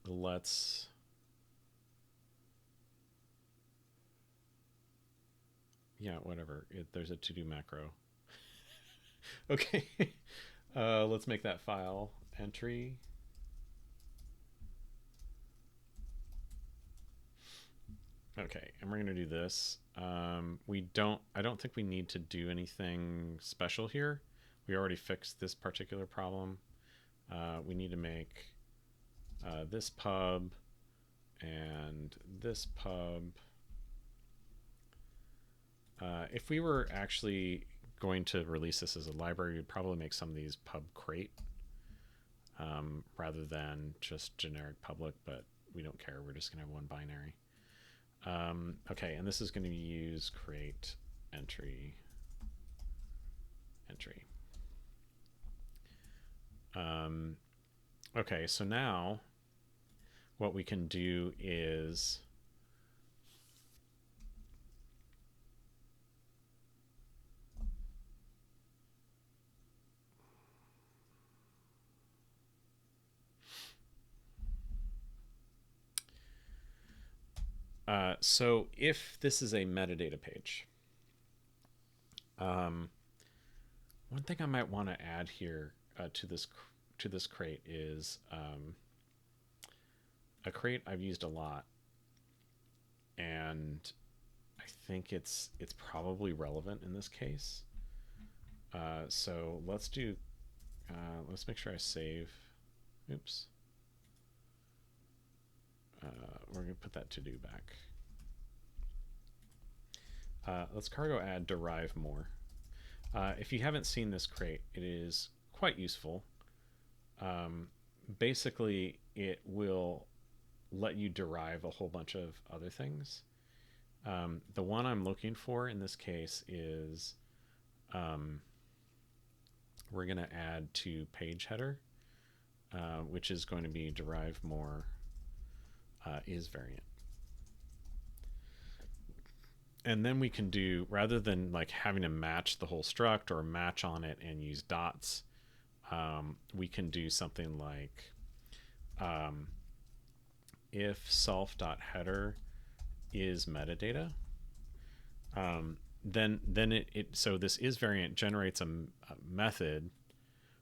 Let's whatever. There's a to do macro. Okay, let's make that file entry. Okay, and we're going to do this. I don't think we need to do anything special here. We already fixed this particular problem. We need to make this pub and this pub. If we were actually going to release this as a library, we'd probably make some of these pub crate. rather than just generic public, but we don't care. We're just going to have one binary. Okay, and this is going to use create entry. Okay, so now what we can do is so if this is a metadata page, one thing I might want to add here to this crate is a crate I've used a lot, and I think it's probably relevant in this case. So let's do let's make sure I save. Oops. We're going to put that to do back. Let's cargo add derive more. If you haven't seen this crate, it is quite useful. Basically, it will let you derive a whole bunch of other things. The one I'm looking for in this case is we're going to add to page header, which is going to be derive more is variant. And then we can do, rather than like having to match the whole struct or match on it and use dots, we can do something like if self.header is metadata, then it so this is variant generates a method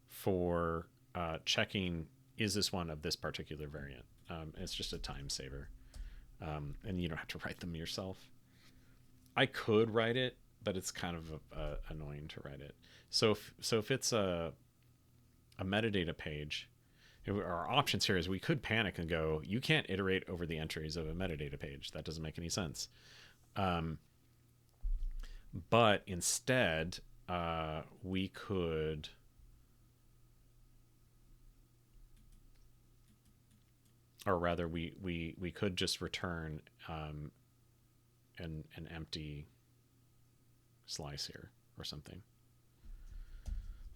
for checking, is this one of this particular variant. It's just a time saver, and you don't have to write them yourself. I could write it, but it's kind of annoying to write it. So if it's a metadata page, our options here is we could panic and go, you can't iterate over the entries of a metadata page. That doesn't make any sense. But instead, we could or rather we could just return an empty slice here or something.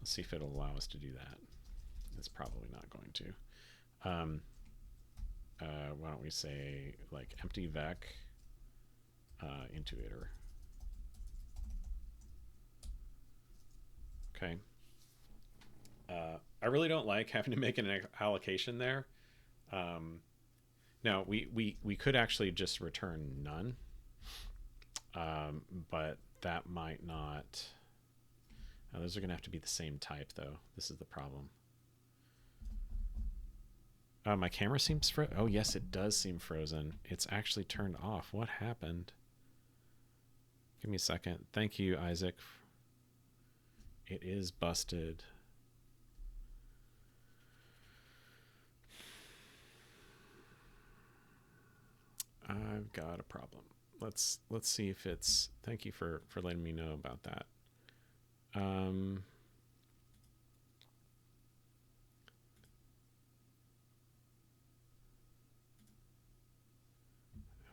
Let's see if it'll allow us to do that. It's probably not going to. Why don't we say like empty vec into iter. Okay. I really don't like having to make an allocation there. Now we could actually just return none, but that might not. Those are going to have to be the same type, though. This is the problem. My camera seems frozen. Oh, yes, it does seem frozen. It's actually turned off. What happened? Give me a second. Thank you, Isaac. It is busted. I've got a problem. Let's see if it's. Thank you for letting me know about that.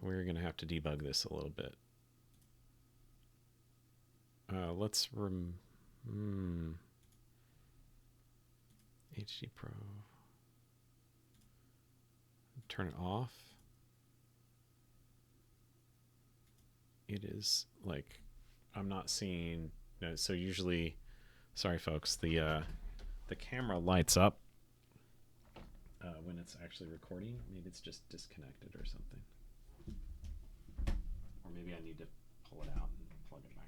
We're gonna have to debug this a little bit. Let's HD Pro. Turn it off. It is like I'm not seeing. No, so usually, sorry folks, the camera lights up when it's actually recording. Maybe it's just disconnected or something. Or maybe I need to pull it out and plug it back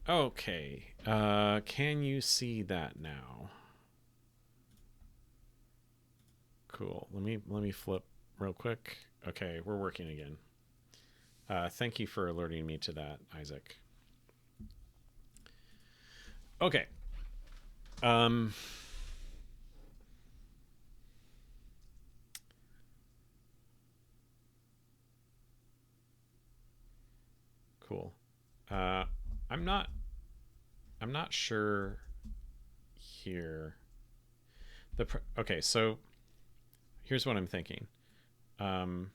in. Okay, can you see that now? Cool. Let me flip real quick. Okay, we're working again. Thank you for alerting me to that, Isaac. Okay. Cool. I'm not. I'm not sure here. Okay, so here's what I'm thinking. Um,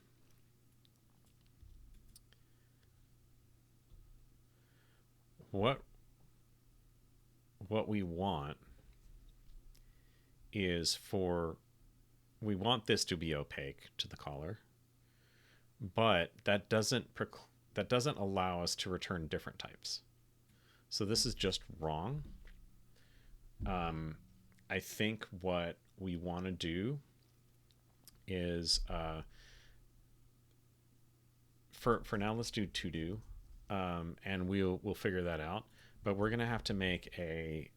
what what we want is for we want this to be opaque to the caller, but that doesn't allow us to return different types. So this is just wrong. Um, I think what we want to do is for now let's do to do, and we'll figure that out. But we're gonna have to make a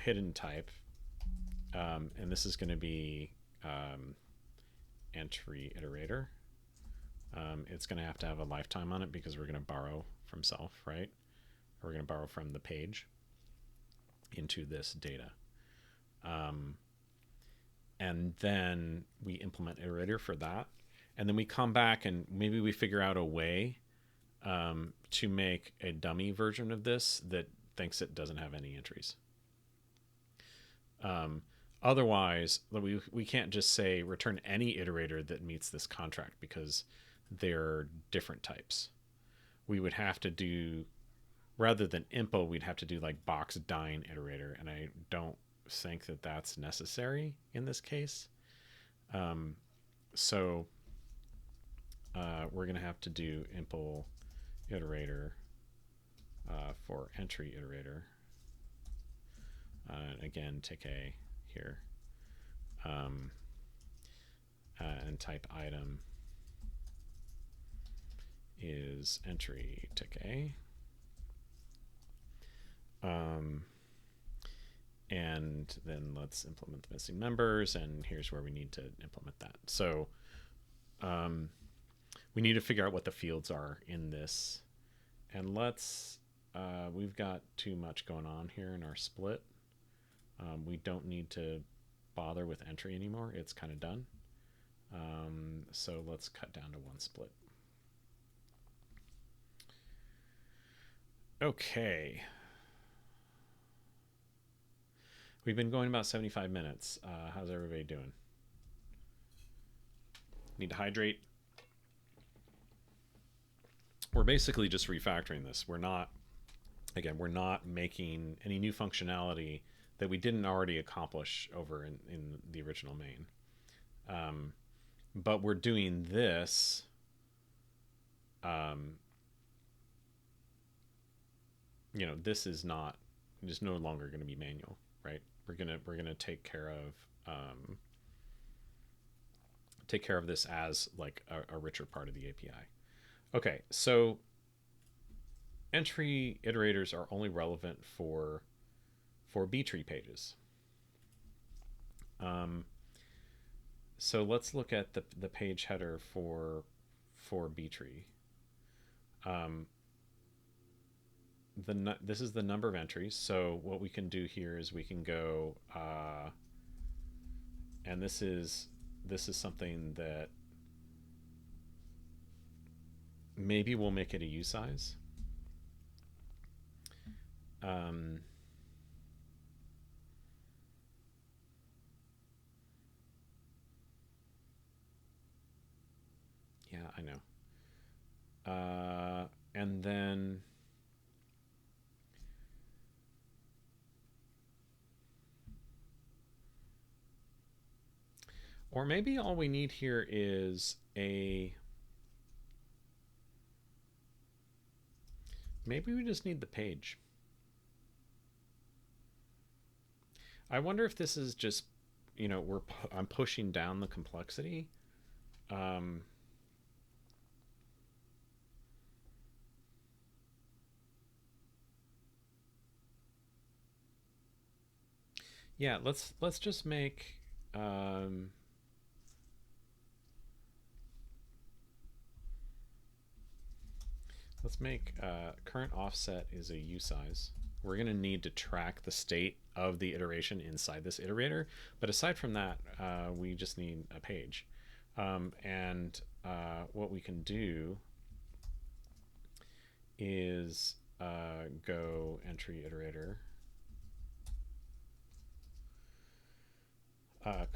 hidden type, and this is going to be entry iterator. It's going to have a lifetime on it because we're going to borrow from self, right? Or we're going to borrow from the page into this data. And then we implement iterator for that. And then we come back and maybe we figure out a way to make a dummy version of this that thinks it doesn't have any entries. Otherwise, we can't just say return any iterator that meets this contract because they're different types. We would have to do, rather than impl, we'd have to do like box dyn iterator, and I don't think that that's necessary in this case. So we're going to have to do impl iterator for entry iterator. Again, tick A here. And type item is entry tick A. And then let's implement the missing members, and here's where we need to implement that. So we need to figure out what the fields are in this. And we've got too much going on here in our split. We don't need to bother with entry anymore. It's kind of done. So let's cut down to one split. Okay. We've been going about 75 minutes. How's everybody doing? Need to hydrate? We're basically just refactoring this. We're not making any new functionality that we didn't already accomplish over in the original main. But we're doing this this is no longer going to be manual, right? We're gonna take care of this as like a richer part of the API. Okay, so entry iterators are only relevant for btree pages. So let's look at the page header for btree. This is the number of entries. So what we can do here is we can go, and this is something that maybe we'll make it a usize. Yeah, I know. And then or maybe all we need here is maybe we just need the page. I wonder if this is just, I'm pushing down the complexity. Yeah, let's just make current offset is a usize. We're going to need to track the state of the iteration inside this iterator, but aside from that, we just need a page. And what we can do is go entry iterator.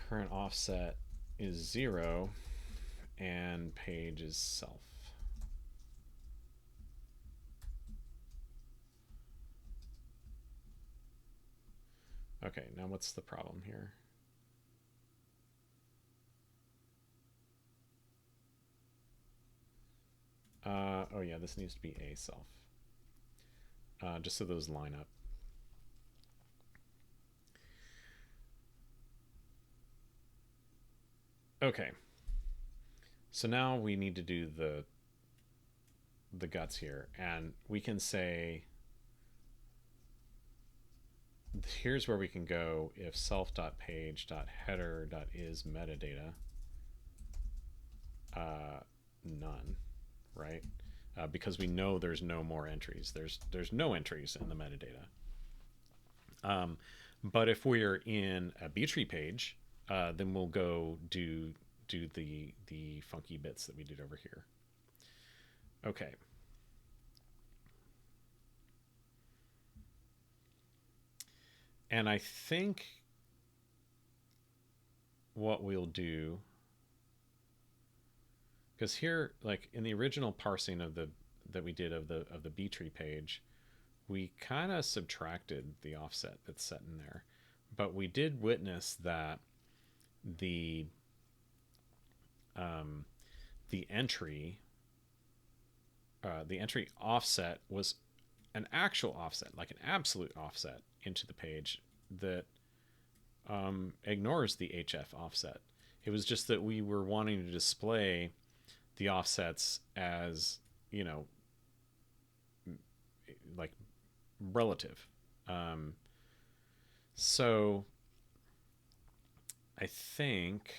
Current offset is 0 and page is self. Okay, now what's the problem here? Oh yeah, this needs to be a self. Just so those line up. Okay. So now we need to do the guts here, and we can say here's where we can go if self.page.header.is metadata none, right? Because we know there's no more entries. There's no entries in the metadata. But if we're in a btree page, then we'll go do the funky bits that we did over here. Okay. And I think what we'll do, because here, like in the original parsing of that we did of the btree page, we kind of subtracted the offset that's set in there, but we did witness that the entry offset was an actual offset, like an absolute offset into the page that ignores the HF offset. It was just that we were wanting to display the offsets as, you know, like relative. So I think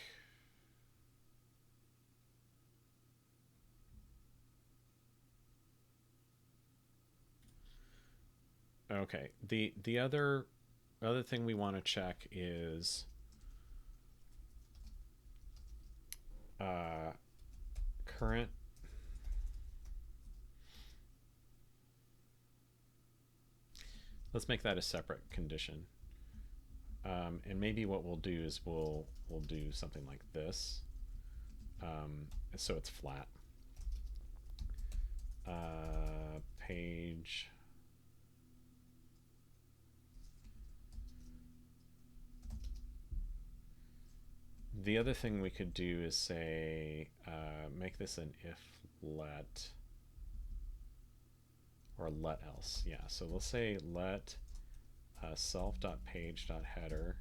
okay. The other thing we want to check is current. Let's make that a separate condition. And maybe what we'll do is we'll do something like this. So it's flat. Page. The other thing we could do is say, make this an if let or let else. Yeah, so we'll say let self.page.header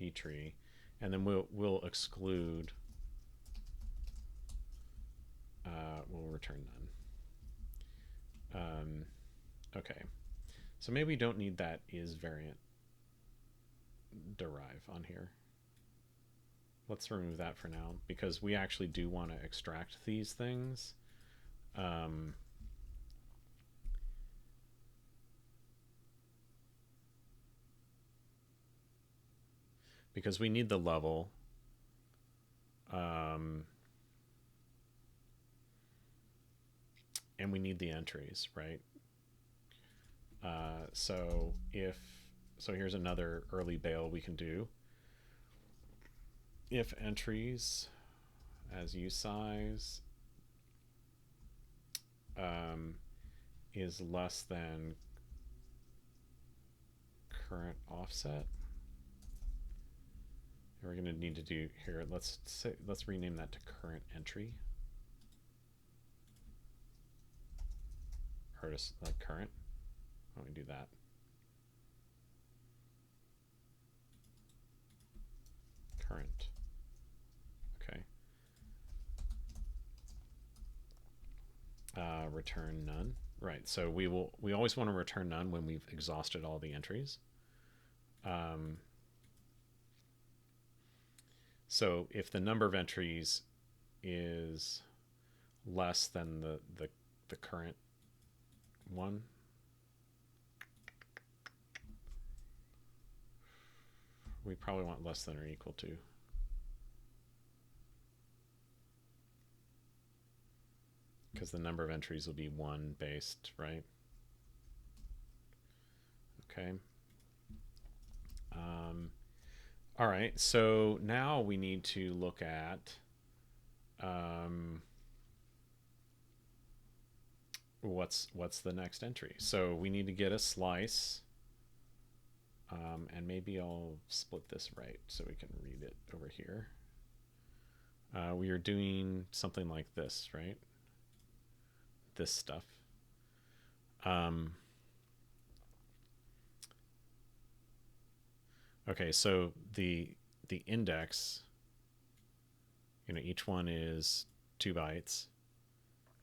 btree, and then we'll exclude. We'll return none. Okay, so maybe we don't need that is variant derive on here. Let's remove that for now because we actually do want to extract these things. Because we need the level. And we need the entries, right? So here's another early bail we can do. If entries as usize is less than current offset, we're going to need to do here. Let's rename that to current entry, or just like current. Why don't we do that? Current. Okay. Return none. Right. So we always want to return none when we've exhausted all the entries. So if the number of entries is less than the current one. We probably want less than or equal to. Because the number of entries will be 1 based, right? Okay. All right, so now we need to look at what's the next entry. So we need to get a slice, and maybe I'll split this right so we can read it over here. We are doing something like this, right? This stuff. Okay, so the index, each one is 2 bytes.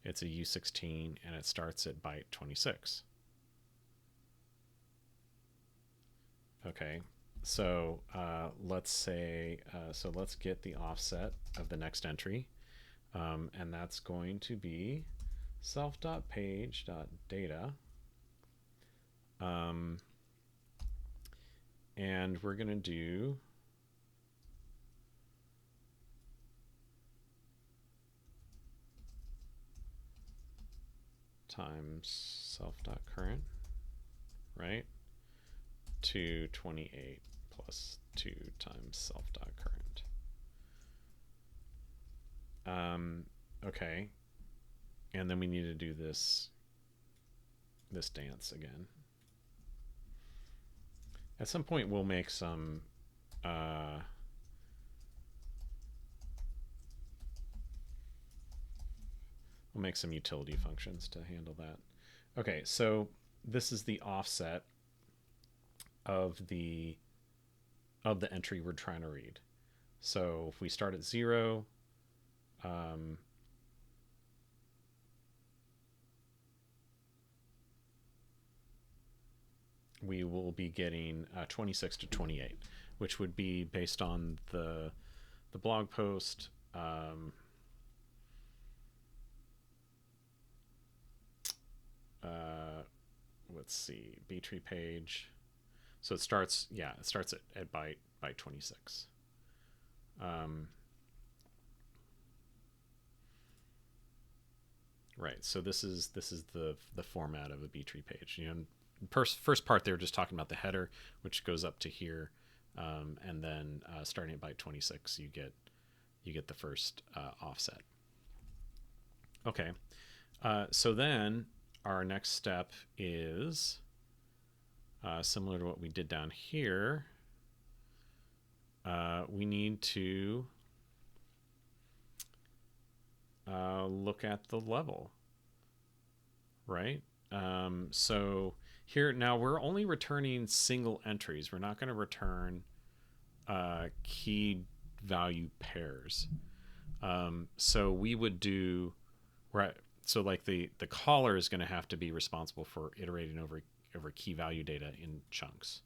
It's a U16 and it starts at byte 26. Okay, so let's say, so let's get the offset of the next entry, and that's going to be self.page.data. And we're going to do times self.current, right? 228 plus 2 times self.current. Okay. And then we need to do this dance again. At some point, we'll make some utility functions to handle that. Okay, so this is the offset of the entry we're trying to read. So if we start at 0, we will be getting 26 to 28, which would be based on the blog post. Let's see, btree page. So it starts, it starts at byte 26. Right. So this is the format of a btree page. First part they were just talking about the header, which goes up to here, and then starting at byte 26, you get the first offset. Okay. So then our next step is similar to what we did down here. We need to look at the level, right? So here now we're only returning single entries. We're not going to return key value pairs. So we would do, right? So like the caller is going to have to be responsible for iterating over key value data in chunks.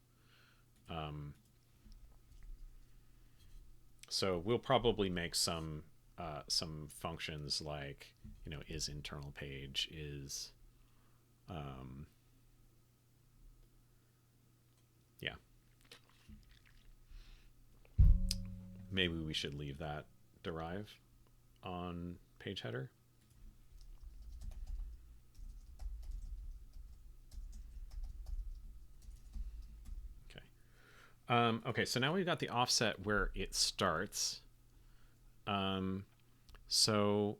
So we'll probably make some functions like, is internal page, is yeah. Maybe we should leave that derive on page header. Okay, so now we've got the offset where it starts. So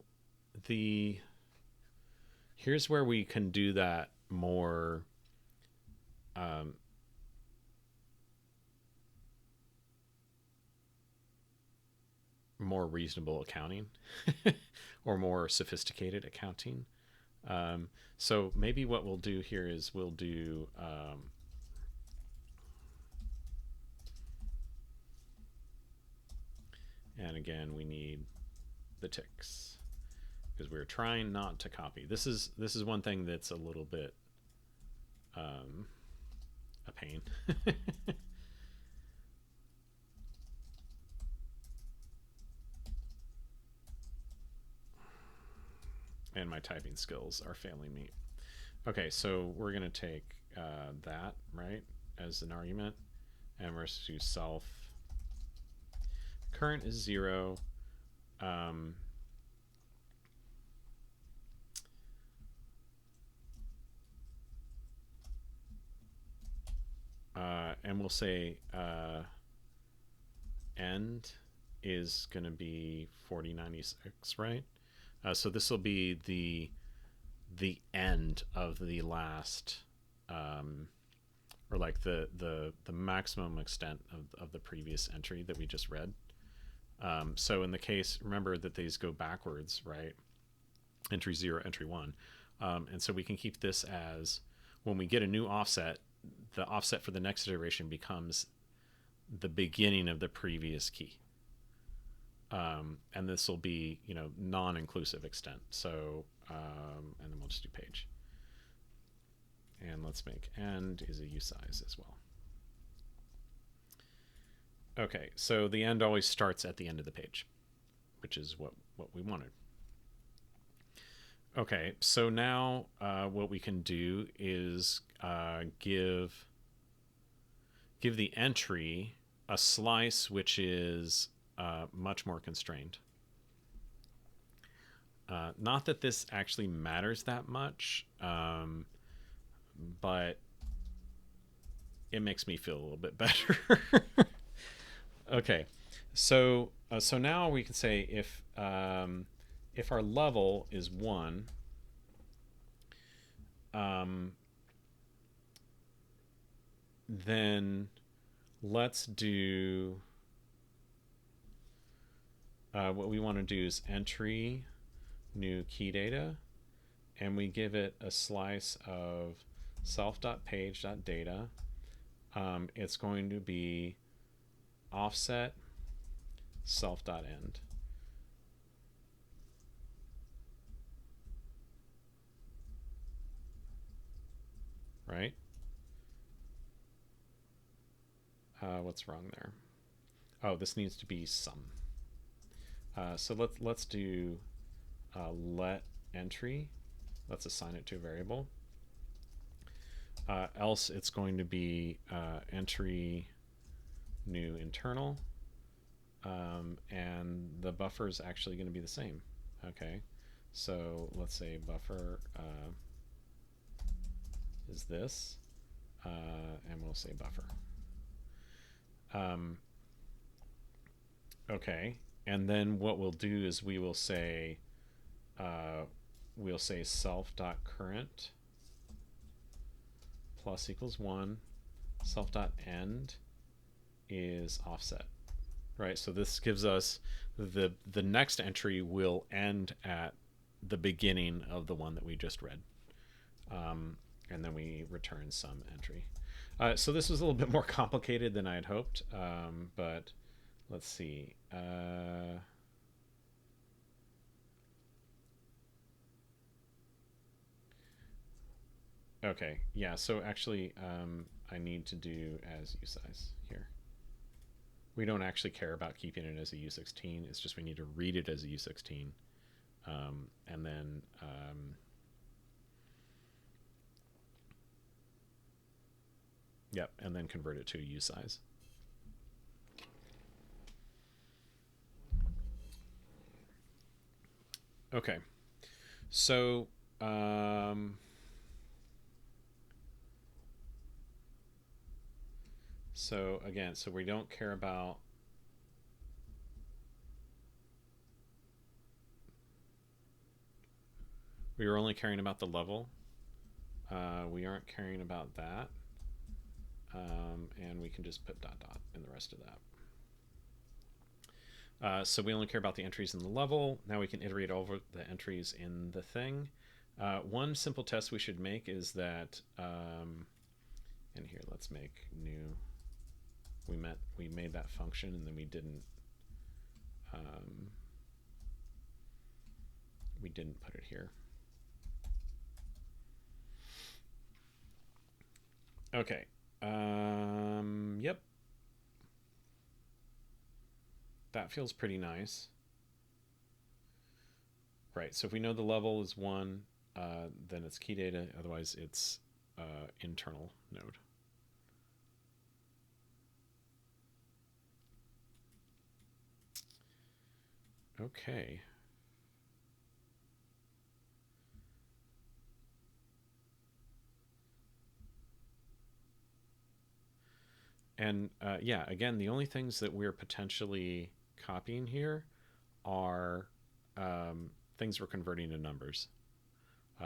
here's where we can do that more more reasonable accounting or more sophisticated accounting. So maybe what we'll do here is we'll do and again we need the ticks because we're trying not to copy. This is one thing that's a little bit a pain. and my typing skills are failing me. Okay, so we're going to take that, right, as an argument, and we're going to do self. Current is 0. And we'll say end is going to be 4096, right? So this will be the end of the last, or like the maximum extent of the previous entry that we just read. So in the case, remember that these go backwards, right? Entry 0, entry 1. And so we can keep this as, when we get a new offset, the offset for the next iteration becomes the beginning of the previous key. And this will be, non-inclusive extent. So, and then we'll just do page. And let's make end is a usize as well. Okay, so the end always starts at the end of the page, which is what we wanted. Okay, so now what we can do is give the entry a slice which is much more constrained. Not that this actually matters that much, but it makes me feel a little bit better. Okay, so now we can say if our level is 1, then let's do what we want to do is entry new key data, and we give it a slice of self.page.data. It's going to be offset self.end. Right? What's wrong there? Oh, this needs to be sum. So let's do let entry. Let's assign it to a variable. Else it's going to be entry new internal, and the buffer is actually going to be the same. Okay, so let's say buffer is this, and we'll say buffer. Okay, and then what we'll do is we will say self.current plus equals 1, self.end is offset, right? So this gives us the next entry will end at the beginning of the one that we just read, and then we return some entry. So this was a little bit more complicated than I had hoped, but let's see. Okay, yeah, so actually I need to do as usize here. We don't actually care about keeping it as a U16, it's just we need to read it as a U16, and then yep, and then convert it to a usize. Okay, so so again, so we don't care about we were only caring about the level. We aren't caring about that, and we can just put dot dot in the rest of that. So we only care about the entries in the level. Now we can iterate over the entries in the thing. One simple test we should make is that, and here let's make new. We made that function and then we didn't put it here. Okay. Yep. That feels pretty nice. Right. So if we know the level is 1, then it's key data. Otherwise, it's internal node. Okay. And yeah, again, the only things that we're potentially copying here are things we're converting to numbers.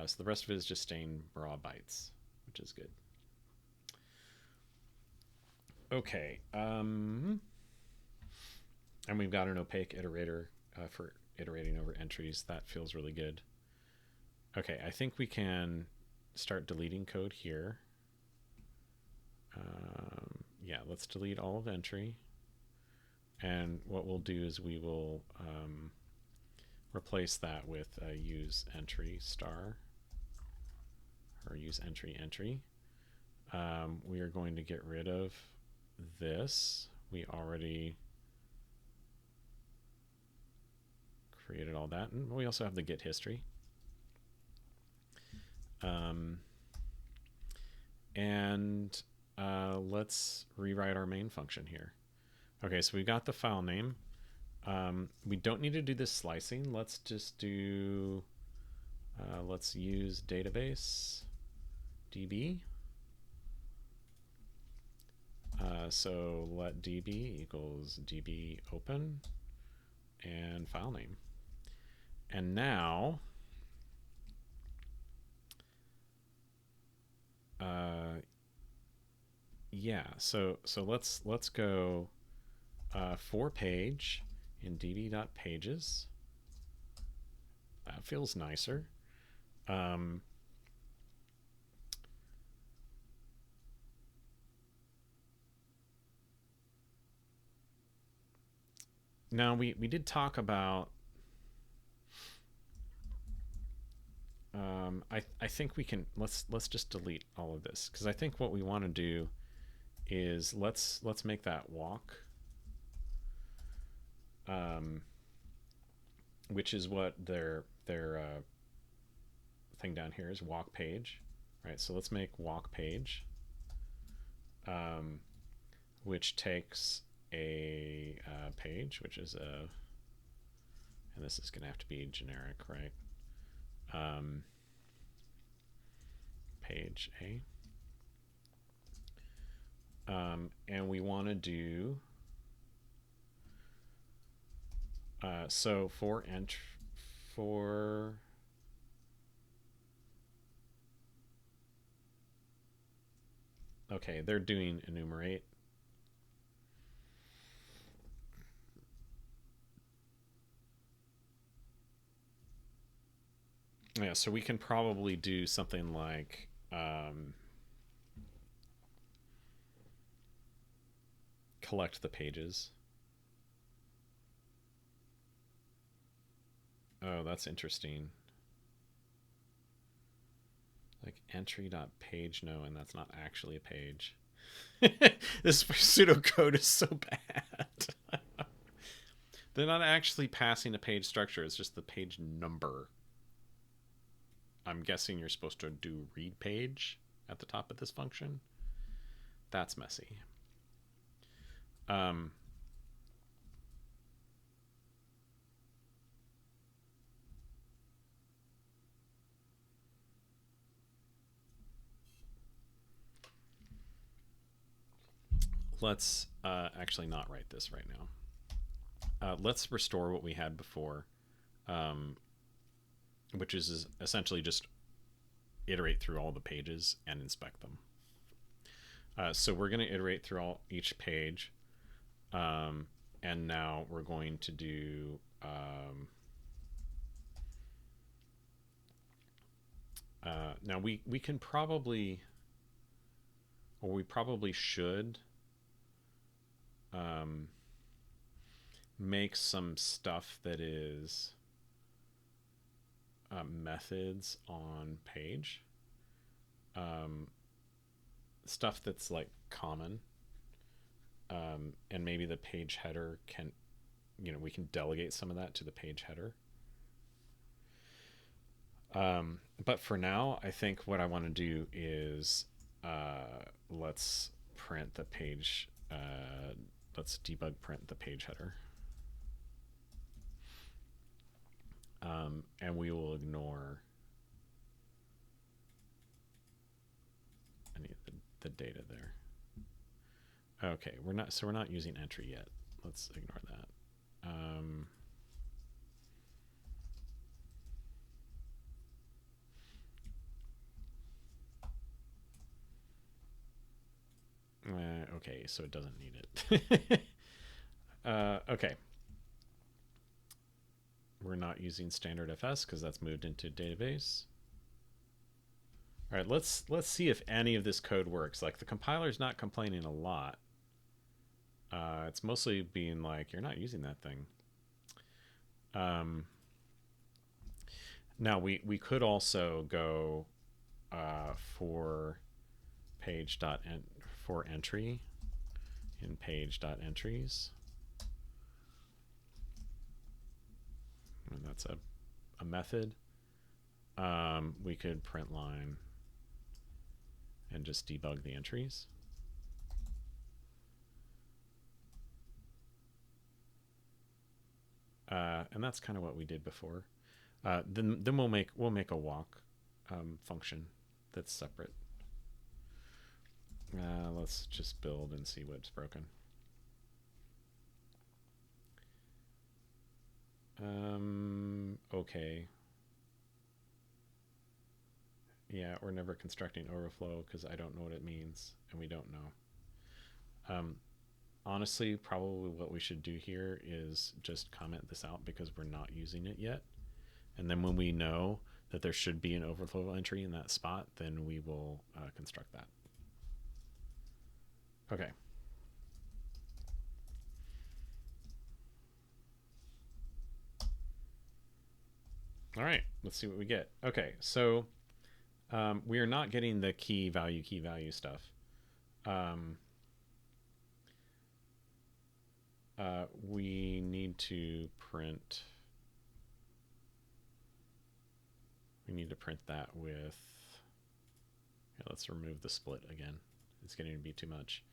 So the rest of it is just staying raw bytes, which is good. Okay. And we've got an opaque iterator for iterating over entries. That feels really good. Okay, I think we can start deleting code here. Yeah, let's delete all of entry. And what we'll do is we will replace that with use entry star, or use entry. We are going to get rid of this. We already created all that, and we also have the git history. And let's rewrite our main function here. Okay, so we've got the file name. We don't need to do this slicing. Let's just do, let's use database DB. So let DB equals DB open and file name. And now, yeah, so let's go for page in db.pages. That feels nicer. Now we did talk about I think we can let's just delete all of this, because I think what we want to do is let's make that walk, which is what their thing down here is, walk page, right? So let's make walk page, which takes a page, which is a, and this is going to have to be generic, right? Page A. And we want to do so for okay, they're doing enumerate. Yeah, so we can probably do something like collect the pages. Oh, that's interesting. Like entry.page, no, and that's not actually a page. This pseudocode is so bad. They're not actually passing a page structure, it's just the page number. I'm guessing you're supposed to do read page at the top of this function. That's messy. Let's actually not write this right now. Let's restore what we had before, which is essentially just iterate through all the pages and inspect them. So we're going to iterate through each page, and now we're going to do now we can probably, or we probably should make some stuff that is methods on page, stuff that's like common, and maybe the page header can, we can delegate some of that to the page header. But for now, I think what I want to do is let's print the page. Let's debug print the page header. And we will ignore any of the data there. Okay, we're not using entry yet. Let's ignore that. Okay, so it doesn't need it. Okay. We're not using standard FS because that's moved into database. All right, let's see if any of this code works. Like the compiler's not complaining a lot. It's mostly being like, you're not using that thing. Now we could also go for for entry in page.entries. And that's a method. We could print line and just debug the entries. And that's kind of what we did before. Then we'll make a walk function that's separate. Let's just build and see what's broken. Okay. Yeah, we're never constructing overflow because I don't know what it means, and we don't know. Honestly, probably what we should do here is just comment this out because we're not using it yet. And then when we know that there should be an overflow entry in that spot, then we will construct that. Okay. All right, let's see what we get. Okay, so we are not getting the key value stuff. We need to print. We need to print that with. Yeah, let's remove the split again. It's getting to be too much.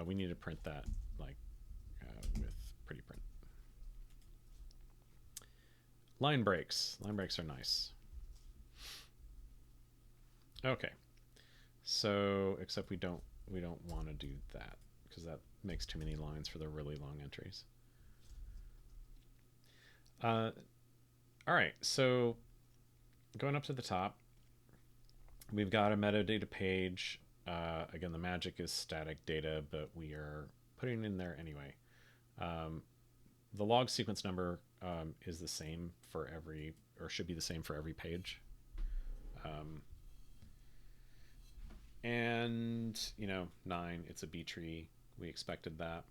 We need to print that like with pretty print. Line breaks. Line breaks are nice. Okay. So except we don't want to do that because that makes too many lines for the really long entries. All right, so going up to the top, we've got a metadata page. Again, the magic is static data, but we are putting it in there anyway. The log sequence number is the same for every, or should be the same for every page. And, 9, it's a btree. We expected that.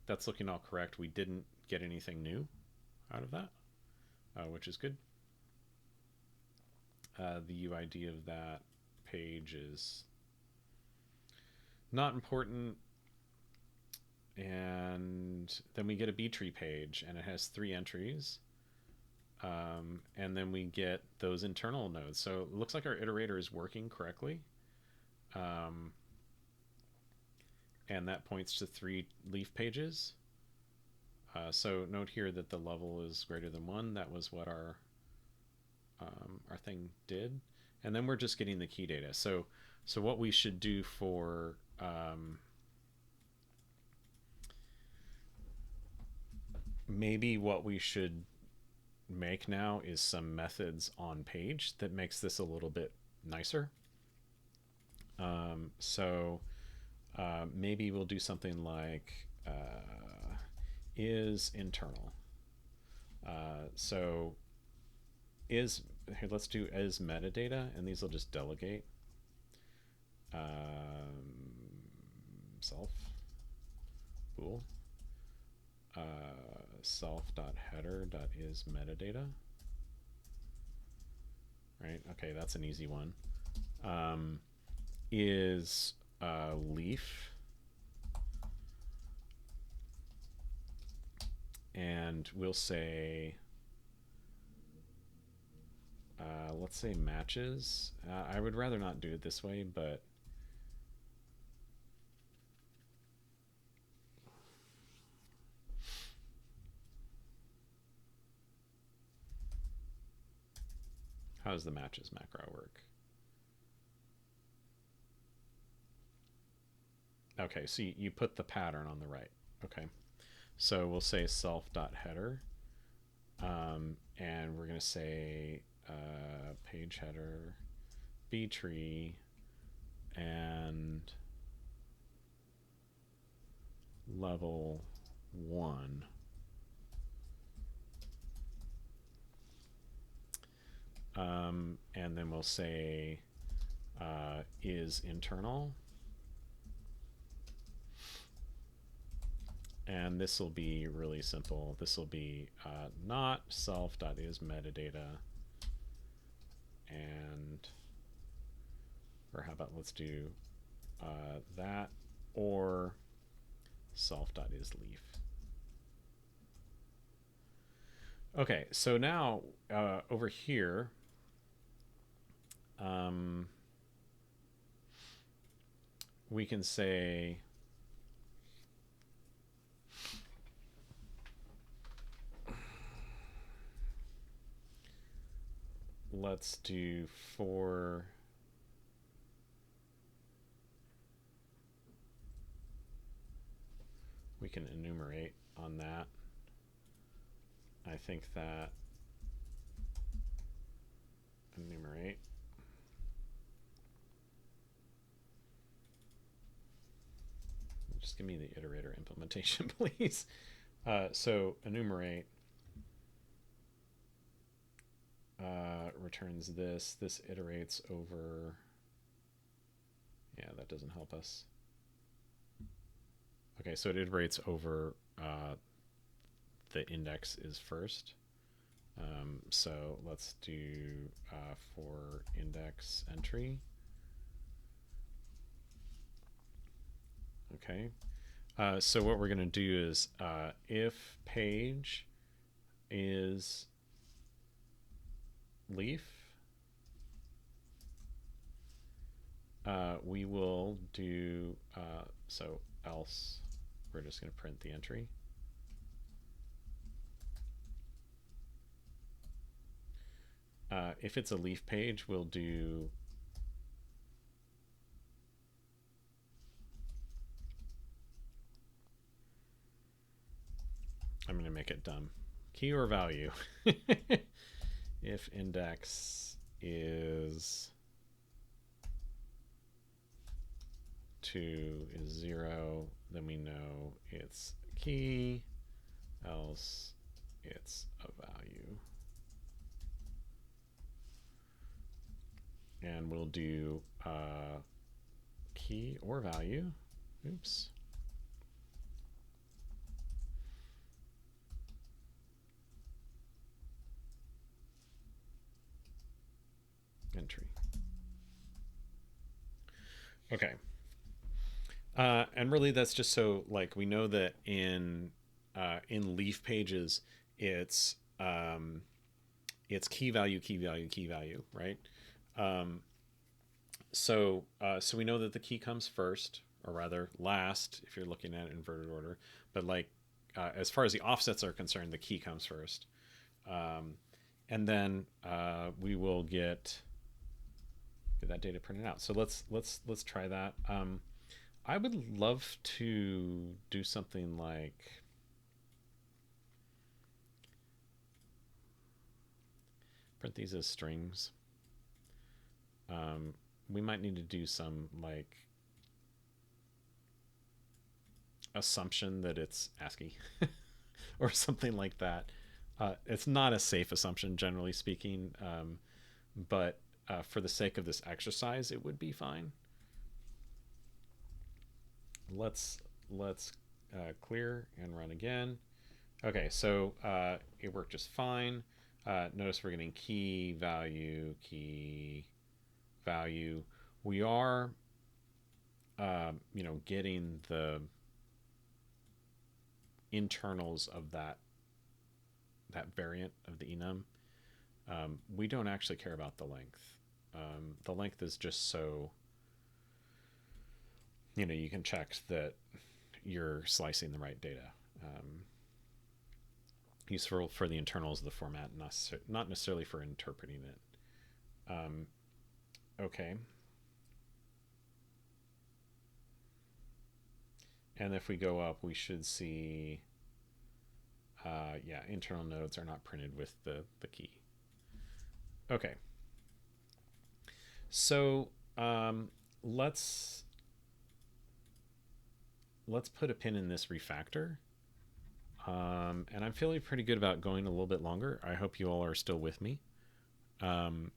That's looking all correct. We didn't get anything new out of that, which is good. The UID of that page is not important. And then we get a btree page, and it has 3 entries. And then we get those internal nodes. So it looks like our iterator is working correctly. And that points to 3 leaf pages. So note here that the level is greater than 1. That was what our thing did. And then we're just getting the key data. So what we should do for maybe what we should make now is some methods on page that makes this a little bit nicer. Maybe we'll do something like is internal. Here, let's do is metadata, and these will just delegate. Self bool self.header.is metadata. Right, okay, that's an easy one. Is leaf, and we'll say let's say matches. I would rather not do it this way, but how does the matches macro work? Okay, so you put the pattern on the right. Okay, so we'll say self.header, and we're going to say page header, btree, and level 1. And then we'll say is internal. And this will be really simple. This will be not self.is metadata. And, or how about let's do that, or self.is leaf. Okay, so now over here, we can say let's do for we can enumerate on that. I think that enumerate just give me the iterator implementation, please. So enumerate returns this. This iterates over. Yeah, that doesn't help us. Okay, so it iterates over the index is first. So let's do for index entry. Okay. So what we're going to do is if page is leaf, we will do so else we're just going to print the entry. If it's a leaf page, we'll do I'm going to make it dumb. Key or value. If index is 2 is 0, then we know it's key, else it's a value. And we'll do key or value. Oops. Entry. Okay. And really that's just so like we know that in leaf pages it's key value, key value, key value, right? So we know that the key comes first, or rather last if you're looking at inverted order, but like as far as the offsets are concerned, the key comes first. And then we will get that data printed out. So let's try that. I would love to do something like print these as strings. We might need to do some like assumption that it's ASCII or something like that. It's not a safe assumption, generally speaking, but for the sake of this exercise, it would be fine. Let's clear and run again. Okay, so it worked just fine. Notice we're getting key value, key value. We are, getting the internals of that variant of the enum. We don't actually care about the length. The length is just so, you can check that you're slicing the right data. Useful for the internals of the format, not necessarily for interpreting it. Okay. And if we go up, we should see, yeah, internal nodes are not printed with the key. Okay. So let's put a pin in this refactor. And I'm feeling pretty good about going a little bit longer. I hope you all are still with me. And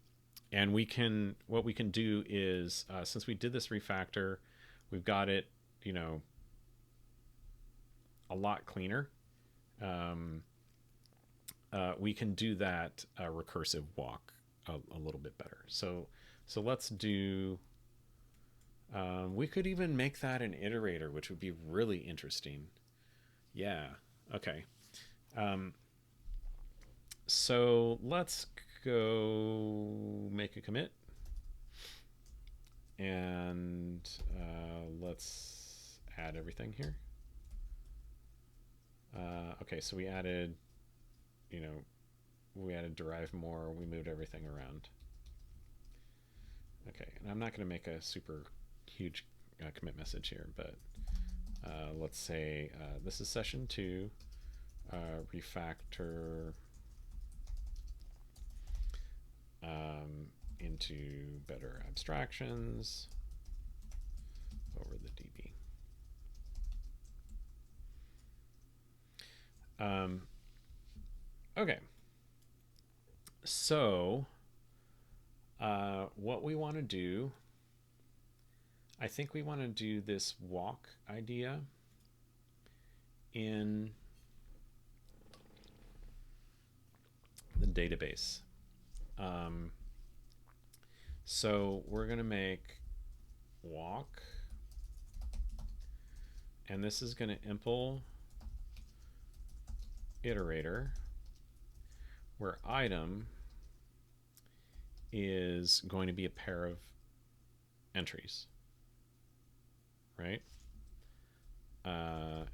what we can do is, since we did this refactor, we've got it, a lot cleaner. We can do that recursive walk a little bit better. So let's do, we could even make that an iterator, which would be really interesting. Yeah. Okay. So let's go make a commit, and let's add everything here. Okay, so we added, we added derive more, we moved everything around. Okay, and I'm not going to make a super huge commit message here, but let's say this is session 2, refactor into better abstractions over the DB. Okay, so what we want to do, I think we want to do this walk idea in the database. So we're going to make walk, and this is going to impl iterator, where item is going to be a pair of entries, right?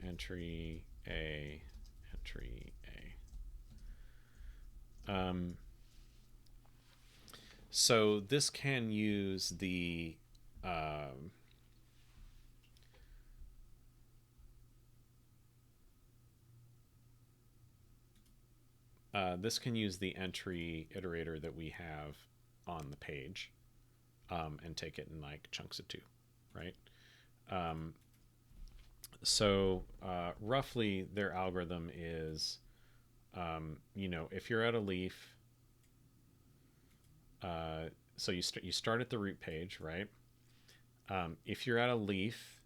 Entry A, entry A. So this can use the this can use the entry iterator that we have on the page, and take it in like chunks of 2, right? So roughly their algorithm is, if you're at a leaf, so you start at the root page, right? If you're at a leaf,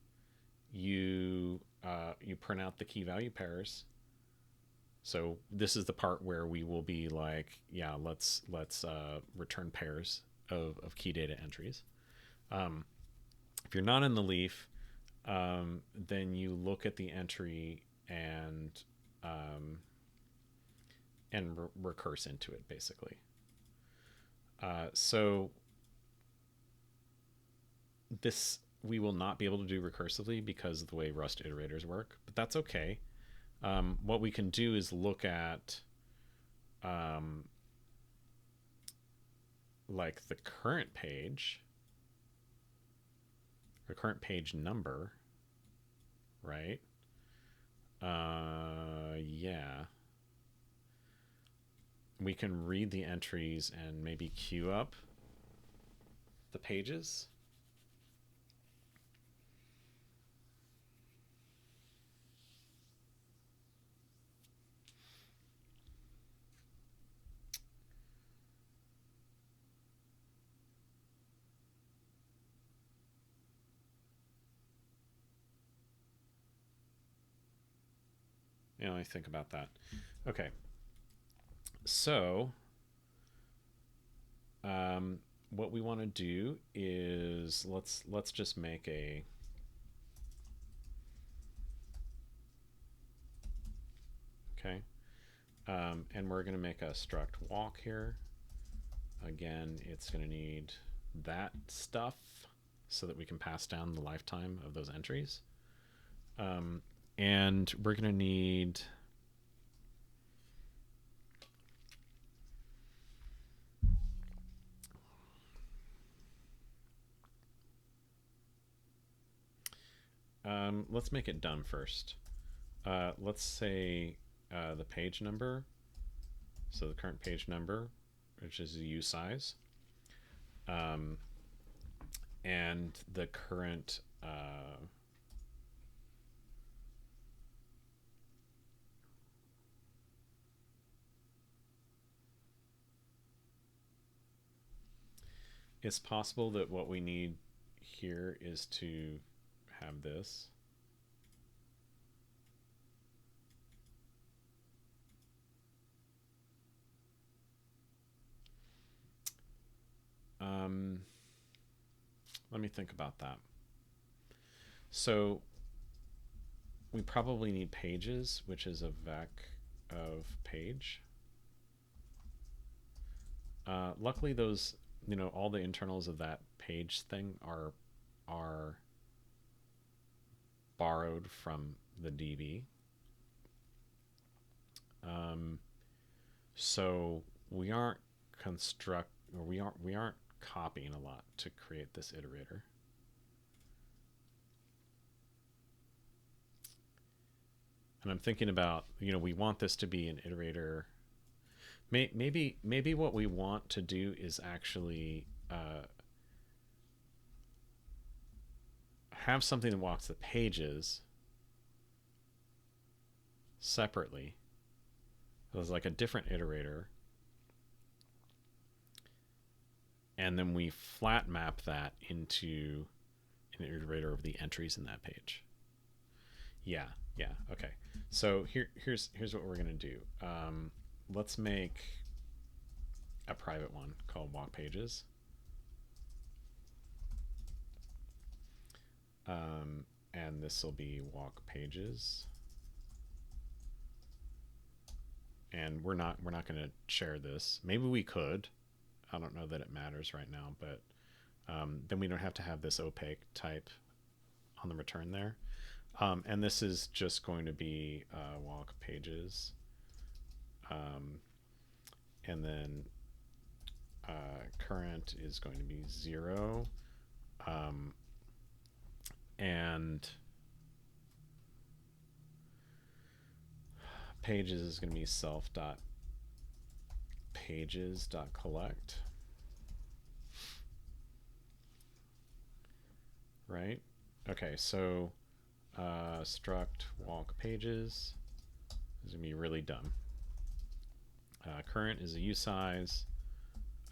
you print out the key value pairs. So this is the part where we will be like, yeah, let's return pairs of key data entries. If you're not in the leaf, then you look at the entry and recurse into it, basically. So this we will not be able to do recursively because of the way Rust iterators work, but that's okay. What we can do is look at like the current page, or current page number, right? Yeah. We can read the entries and maybe queue up the pages. Let me think about that. Okay. So what we want to do is let's just make a okay, and we're going to make a struct walk here. again, it's going to need that stuff so that we can pass down the lifetime of those entries. And we're going to need let's make it dumb first. Let's say the page number, so the current page number, which is the U size, and the current it's possible that what we need here is to have this. Let me think about that. So we probably need pages, which is a vec of page. Luckily, those, all the internals of that page thing are borrowed from the DB. So we aren't we aren't copying a lot to create this iterator. And I'm thinking about, we want this to be an iterator. Maybe what we want to do is actually have something that walks the pages separately. So it's like a different iterator. And then we flat map that into an iterator of the entries in that page. Yeah, okay. So here's what we're gonna do. Let's make a private one called walk pages. And this will be walk pages. And we're not going to share this. Maybe we could. I don't know that it matters right now, but then we don't have to have this opaque type on the return there. And this is just going to be walk pages. And then current is going to be 0. And pages is going to be self.pages.collect. Right? Okay, so struct walk pages is going to be really dumb. Current is a usize,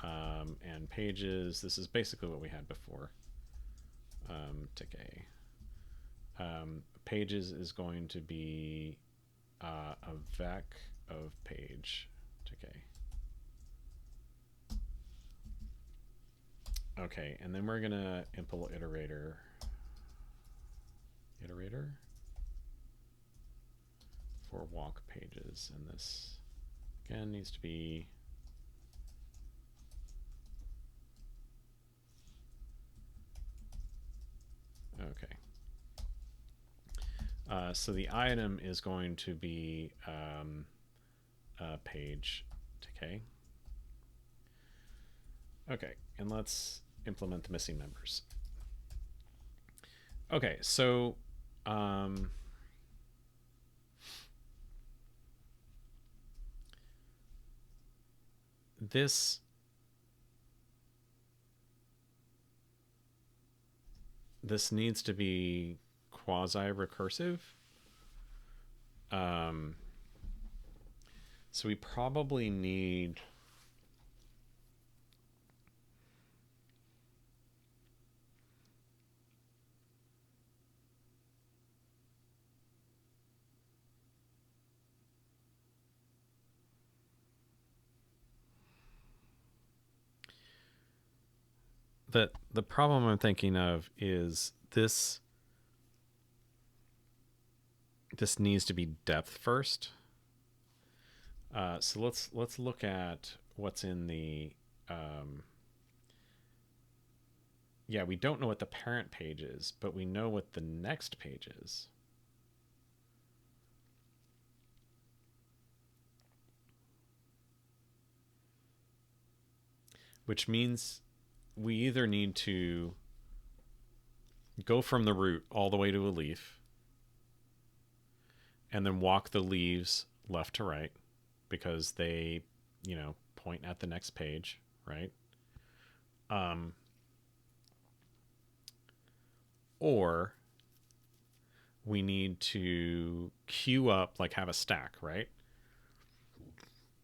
and pages, this is basically what we had before. Tick A. Pages is going to be a vec of page. Tick A. Okay, and then we're gonna implement iterator for walk pages, and this again needs to be okay. So the item is going to be page decay. Okay, and let's implement the missing members. Okay, so this needs to be quasi-recursive. So we probably need the problem I'm thinking of is this needs to be depth first. So let's look at what's in the yeah, we don't know what the parent page is, but we know what the next page is. Which means we either need to go from the root all the way to a leaf and then walk the leaves left to right because they, point at the next page, right? Or we need to queue up, like have a stack, right?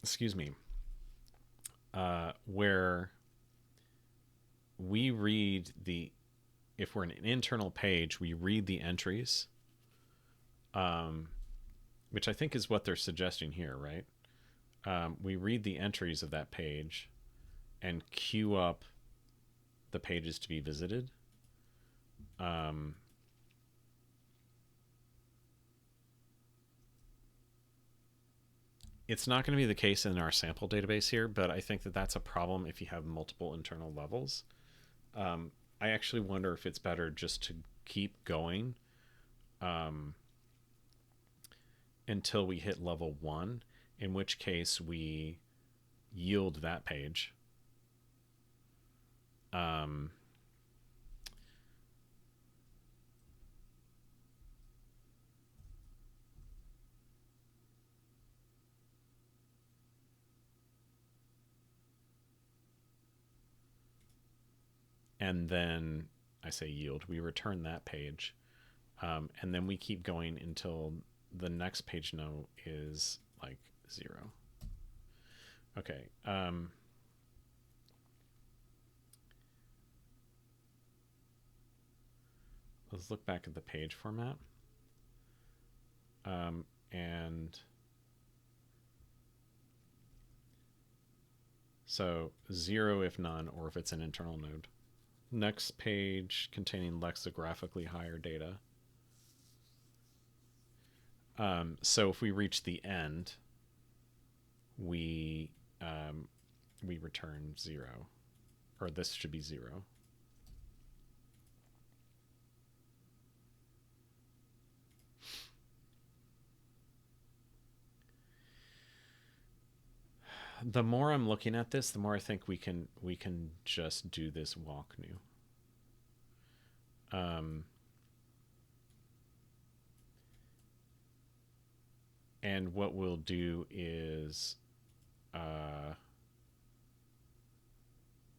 Excuse me. Where we read if we're in an internal page, we read the entries, which I think is what they're suggesting here, right? We read the entries of that page and queue up the pages to be visited. It's not going to be the case in our sample database here, but I think that that's a problem if you have multiple internal levels. I actually wonder if it's better just to keep going until we hit level 1, in which case we yield that page. And then I say yield, we return that page. And then we keep going until the next page no is like 0. Okay. Let's look back at the page format. And so 0 if none, or if it's an internal node. Next page containing lexicographically higher data. So if we reach the end, we return 0, or this should be 0. The more I'm looking at this, the more I think we can just do this walk new. And what we'll do is,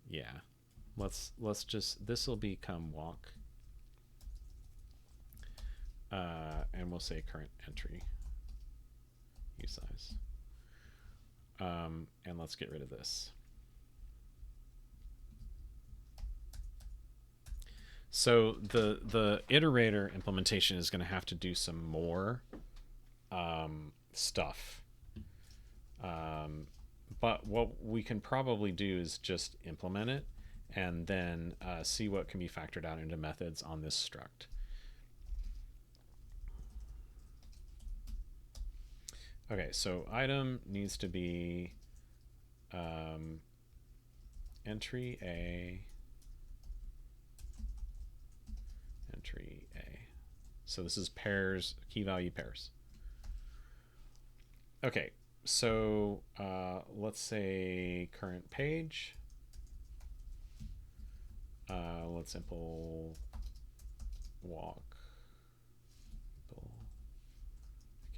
yeah, let's just, this will become walk, and we'll say current entry usize. And let's get rid of this. So the iterator implementation is going to have to do some more stuff. But what we can probably do is just implement it and then see what can be factored out into methods on this struct. Okay, so item needs to be entry A. So this is pairs, key value pairs. Okay, so let's say current page. Let's impl walk.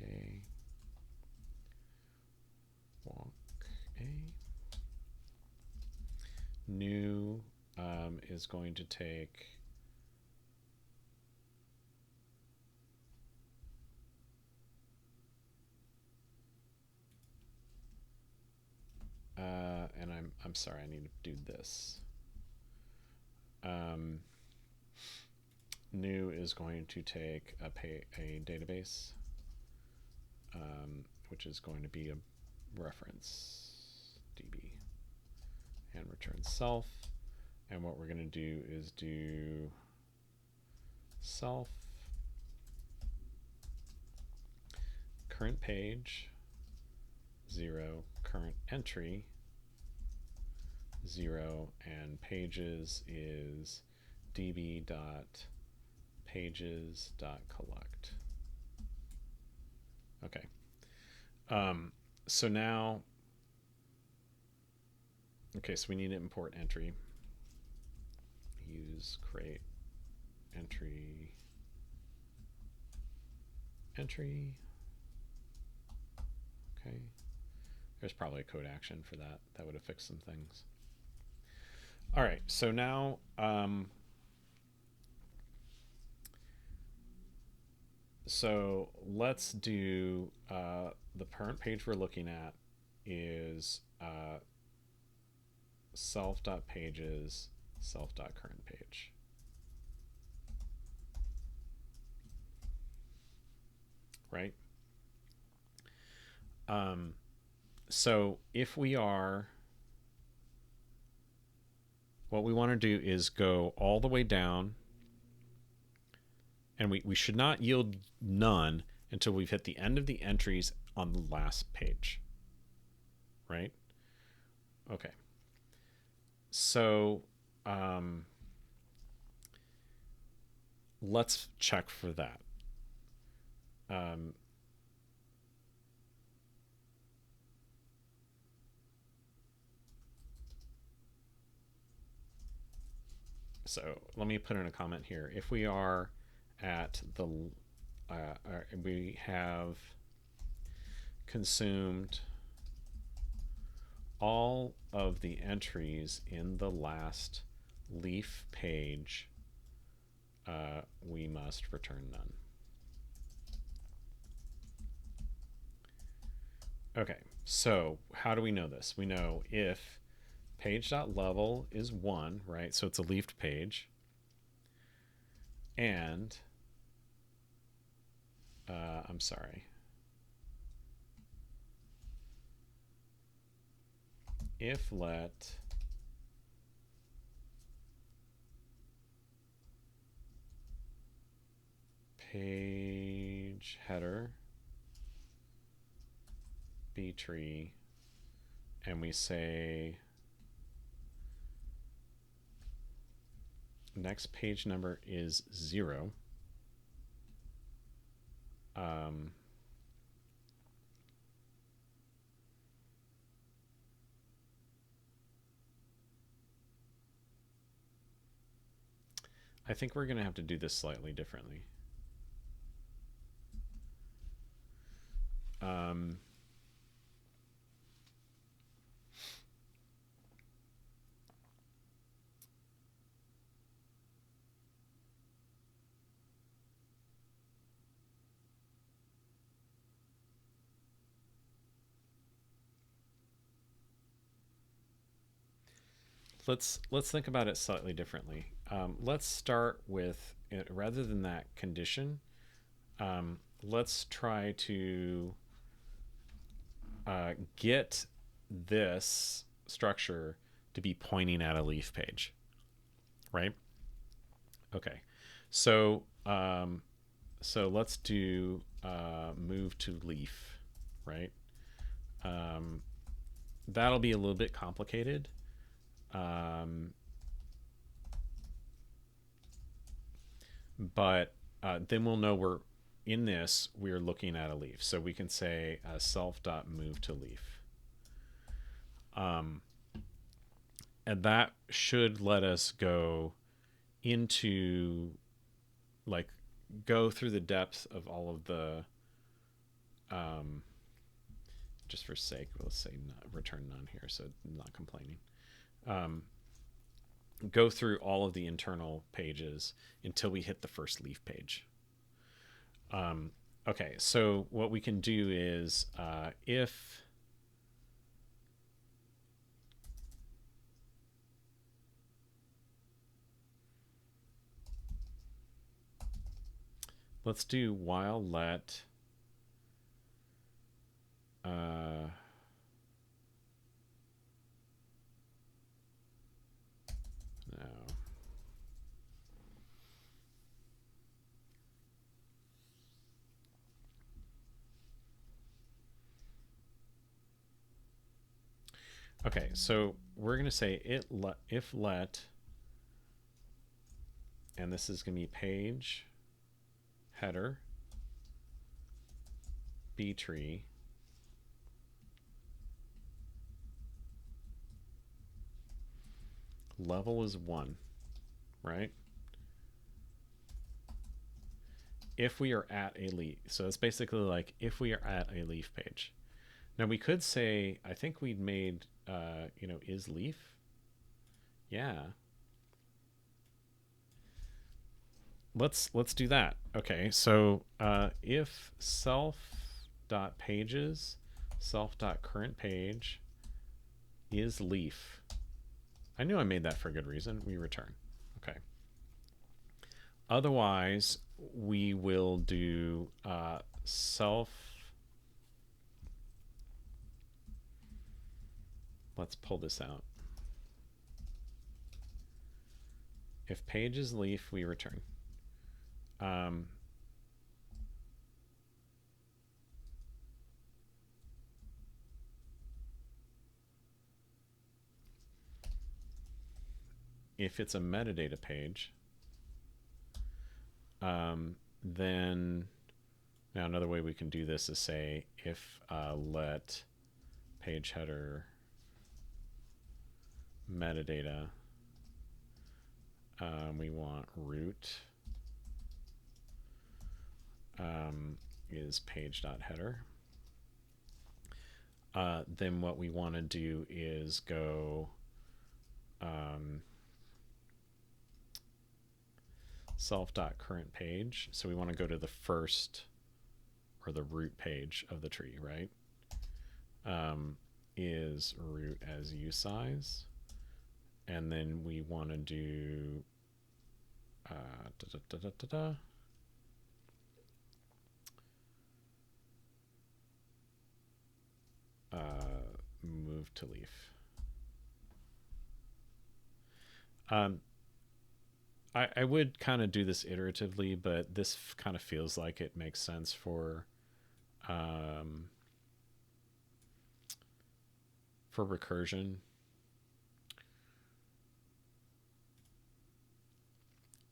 Okay. Walk A. New is going to take and I'm sorry, I need to do this. New is going to take a database, which is going to be a reference DB, and return self. And what we're going to do is do self current page 0, current entry 0, and pages is db dot pages dot collect. Okay. So now, okay, so we need to import entry. Use create entry. Okay. There's probably a code action for that. That would have fixed some things. All right, so now so let's do the current page we're looking at is self.pages self.current page. Right? So if we are, what we want to do is go all the way down, and we should not yield none until we've hit the end of the entries on the last page. Right? Okay. So let's check for that. So let me put in a comment here. If we are at the, we have consumed all of the entries in the last leaf page, we must return none. Okay, so how do we know this? We know if page.level is 1, right? So it's a leafed page. And, I'm sorry. If let page header btree, and we say next page number is 0, I think we're going to have to do this slightly differently. Let's think about it slightly differently. Let's start with, rather than that condition, let's try to get this structure to be pointing at a leaf page, right? Okay, so so let's do move to leaf, right? That'll be a little bit complicated. But then we'll know we're in this, we're looking at a leaf. So we can say self.move to leaf. And that should let us go into, like, go through the depth of all of the, just for sake, let's say return none here, so I'm not complaining. Go through all of the internal pages until we hit the first leaf page. Okay, so what we can do is if let's do while let no. Okay, so we're going to say if let and this is going to be page header btree level is 1, right? If we are at a leaf. So it's basically like if we are at a leaf page. Now we could say, I think we'd made, is leaf? Yeah. Let's do that. Okay, so if self.pages, self.current page is leaf. I knew I made that for a good reason. We return. Okay. Otherwise, we will do self. Let's pull this out. If page is leaf, we return. If it's a metadata page, then now another way we can do this is say if let page header metadata, we want root is page.header. Then what we want to do is go self.current page. So we want to go to the first or the root page of the tree, right? Is root as usize. And then we want to do move to leaf. I would kind of do this iteratively, but this kind of feels like it makes sense for recursion.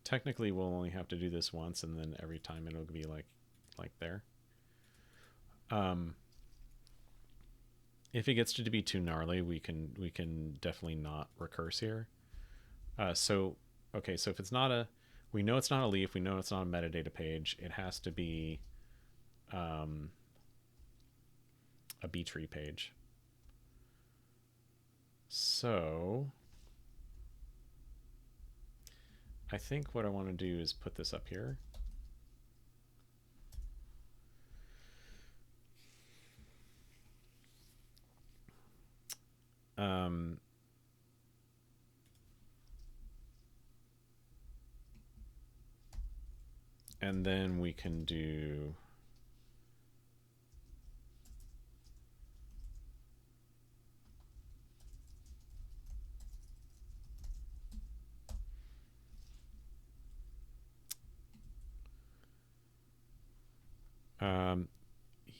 Technically, we'll only have to do this once, and then every time it'll be like there. If it gets to be too gnarly, we can definitely not recurse here. So if it's not a, we know it's not a leaf, we know it's not a metadata page, it has to be a btree page. So I think what I want to do is put this up here. And then we can do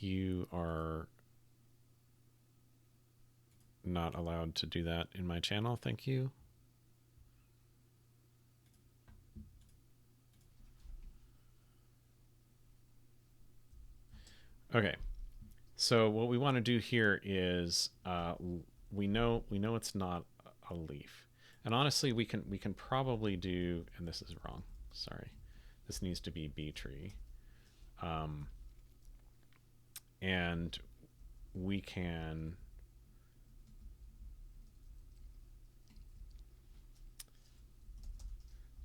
you are not allowed to do that in my channel, thank you. Okay, so what we want to do here is we know it's not a leaf, and honestly we can probably do, and this is wrong, sorry, this needs to be btree, and we can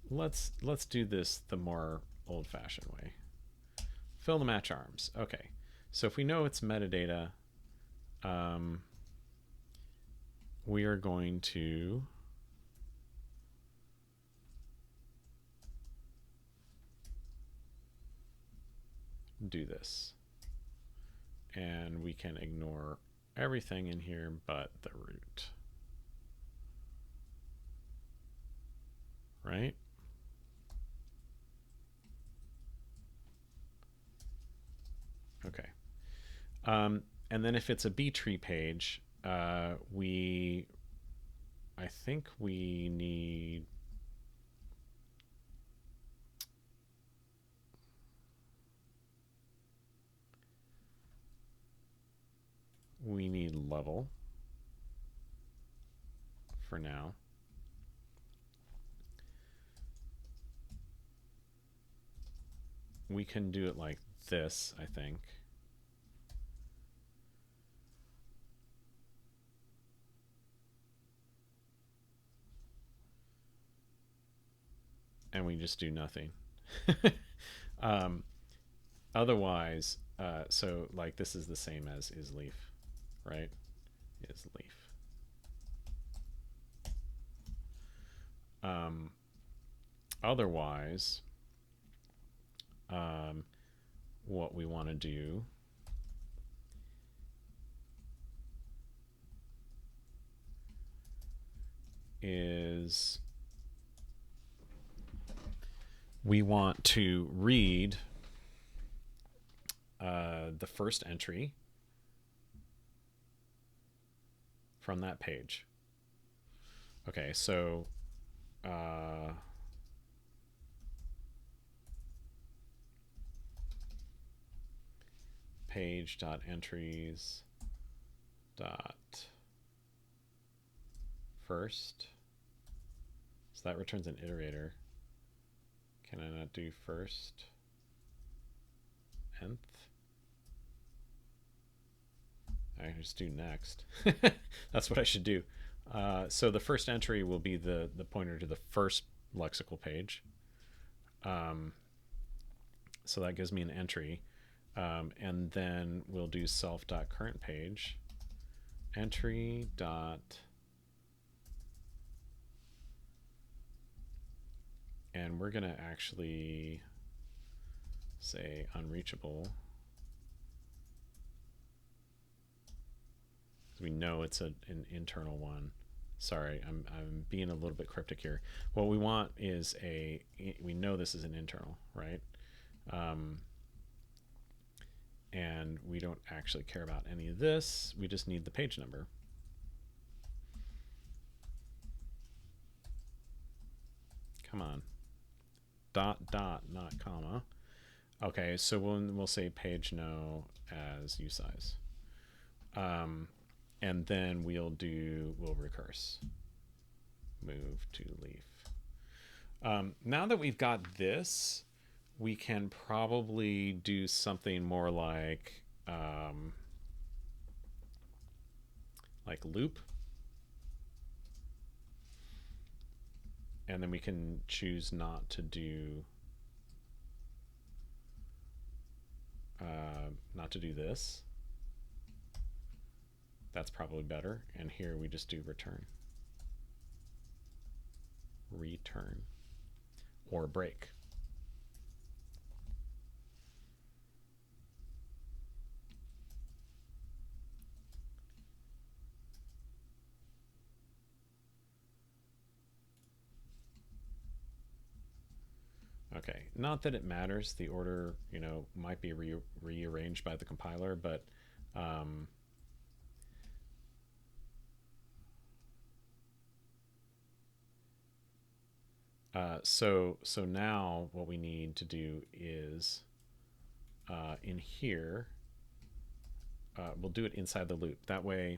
let's do this the more old-fashioned way. Fill the match arms. Okay, so if we know it's metadata, we are going to do this, and we can ignore everything in here but the root, right? Okay. And then if it's a btree page, I think we need level for now. We can do it like this, I think. And we just do nothing. Otherwise, so like this is the same as is leaf, right? Is leaf. Otherwise, what we want to do is we want to read the first entry from that page. Okay, so page.entries dot first. So that returns an iterator. Can I not do first? Nth? I just do next. That's what I should do. So the first entry will be the pointer to the first lexical page. So that gives me an entry. And then we'll do self.currentPage entry dot, and we're gonna actually say unreachable, because we know it's an internal one. Sorry, I'm being a little bit cryptic here. What we want is we know this is an internal, right? And we don't actually care about any of this. We just need the page number. Come on. Dot, not comma. Okay, so we'll say page no as usize. And then we'll recurse. Move to leaf. Now that we've got this, we can probably do something more like loop. And then we can choose not to do this. That's probably better. And here we just do return or break. Okay, not that it matters. The order, might be rearranged by the compiler, but so now what we need to do is in here, we'll do it inside the loop. That way,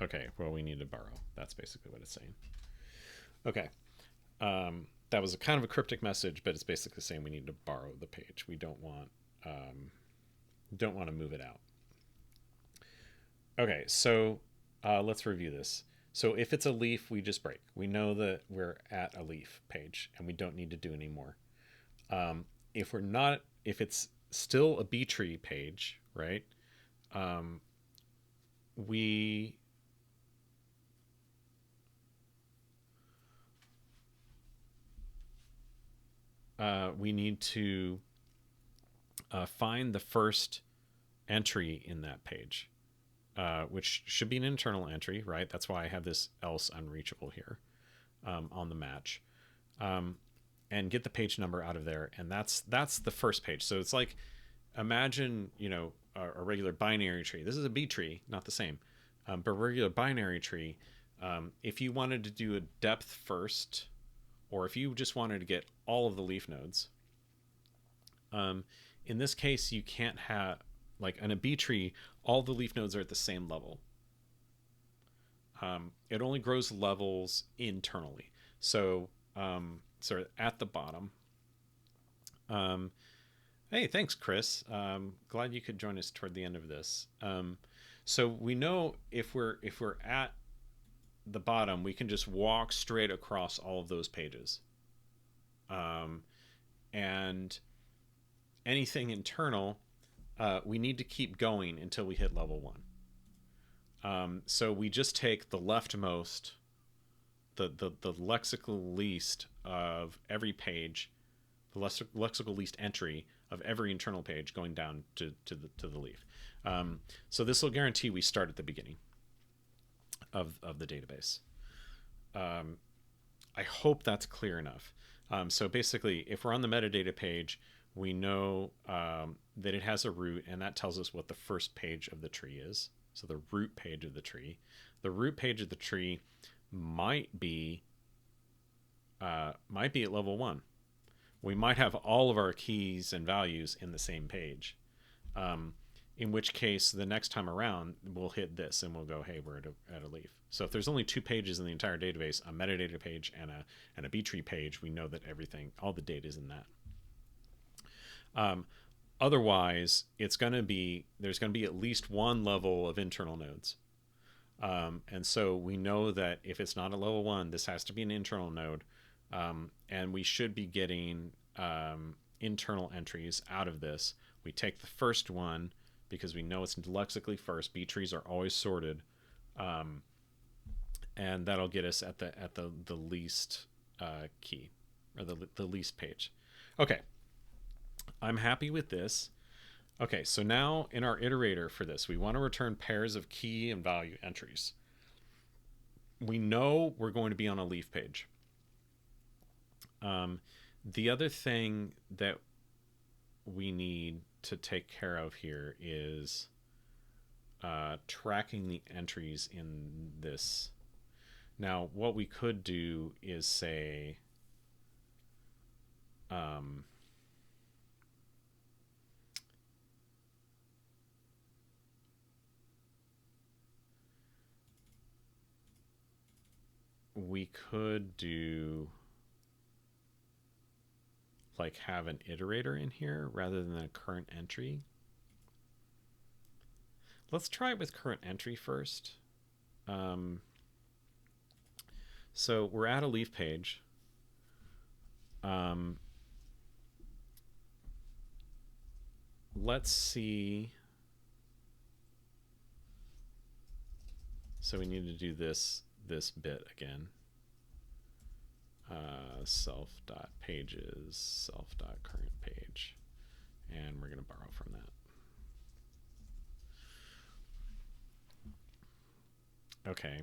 okay, well, we need to borrow. That's basically what it's saying. Okay. That was a kind of a cryptic message, but it's basically saying we need to borrow the page. We don't want to move it out. Okay, so let's review this. So if it's a leaf, we just break. We know that we're at a leaf page, and we don't need to do any more. If it's still a btree page, right? We need to find the first entry in that page, which should be an internal entry, right? That's why I have this else unreachable here on the match, and get the page number out of there. And that's the first page. So it's like, imagine, a regular binary tree. This is a B tree, not the same, but a regular binary tree. If you wanted to do a depth first or if you just wanted to get all of the leaf nodes, in this case, you can't have, like in a B tree, all the leaf nodes are at the same level. It only grows levels internally. So, sort of at the bottom. Hey, thanks, Chris. Glad you could join us toward the end of this. So we know if we're at the bottom, we can just walk straight across all of those pages. And anything internal, we need to keep going until we hit level 1. So we just take the leftmost, the lexical least of every page, the lexical least entry of every internal page going down to the leaf. So this will guarantee we start at the beginning of the database. I hope that's clear enough. So basically, if we're on the metadata page, we know that it has a root, and that tells us what the first page of the tree is. So the root page of the tree. The root page of the tree might be at level 1. We might have all of our keys and values in the same page. In which case, the next time around, we'll hit this and we'll go, hey, we're at a leaf. So if there's only 2 pages in the entire database, a metadata page and a btree page, we know that all the data is in that. Otherwise, there's going to be at least one level of internal nodes. And so we know that if it's not a level 1, this has to be an internal node. And we should be getting internal entries out of this. We take the first one because we know it's lexically first. B trees are always sorted, and that'll get us at the least key, or the least page. Okay, I'm happy with this. Okay, so now in our iterator for this, we want to return pairs of key and value entries. We know we're going to be on a leaf page. The other thing that we need to take care of here is tracking the entries in this. Now, what we could do is say, we could do like have an iterator in here rather than a current entry. Let's try it with current entry first. So we're at a leaf page. Let's see. So we need to do this bit again. Self.pages, self.current page. And we're going to borrow from that. Okay.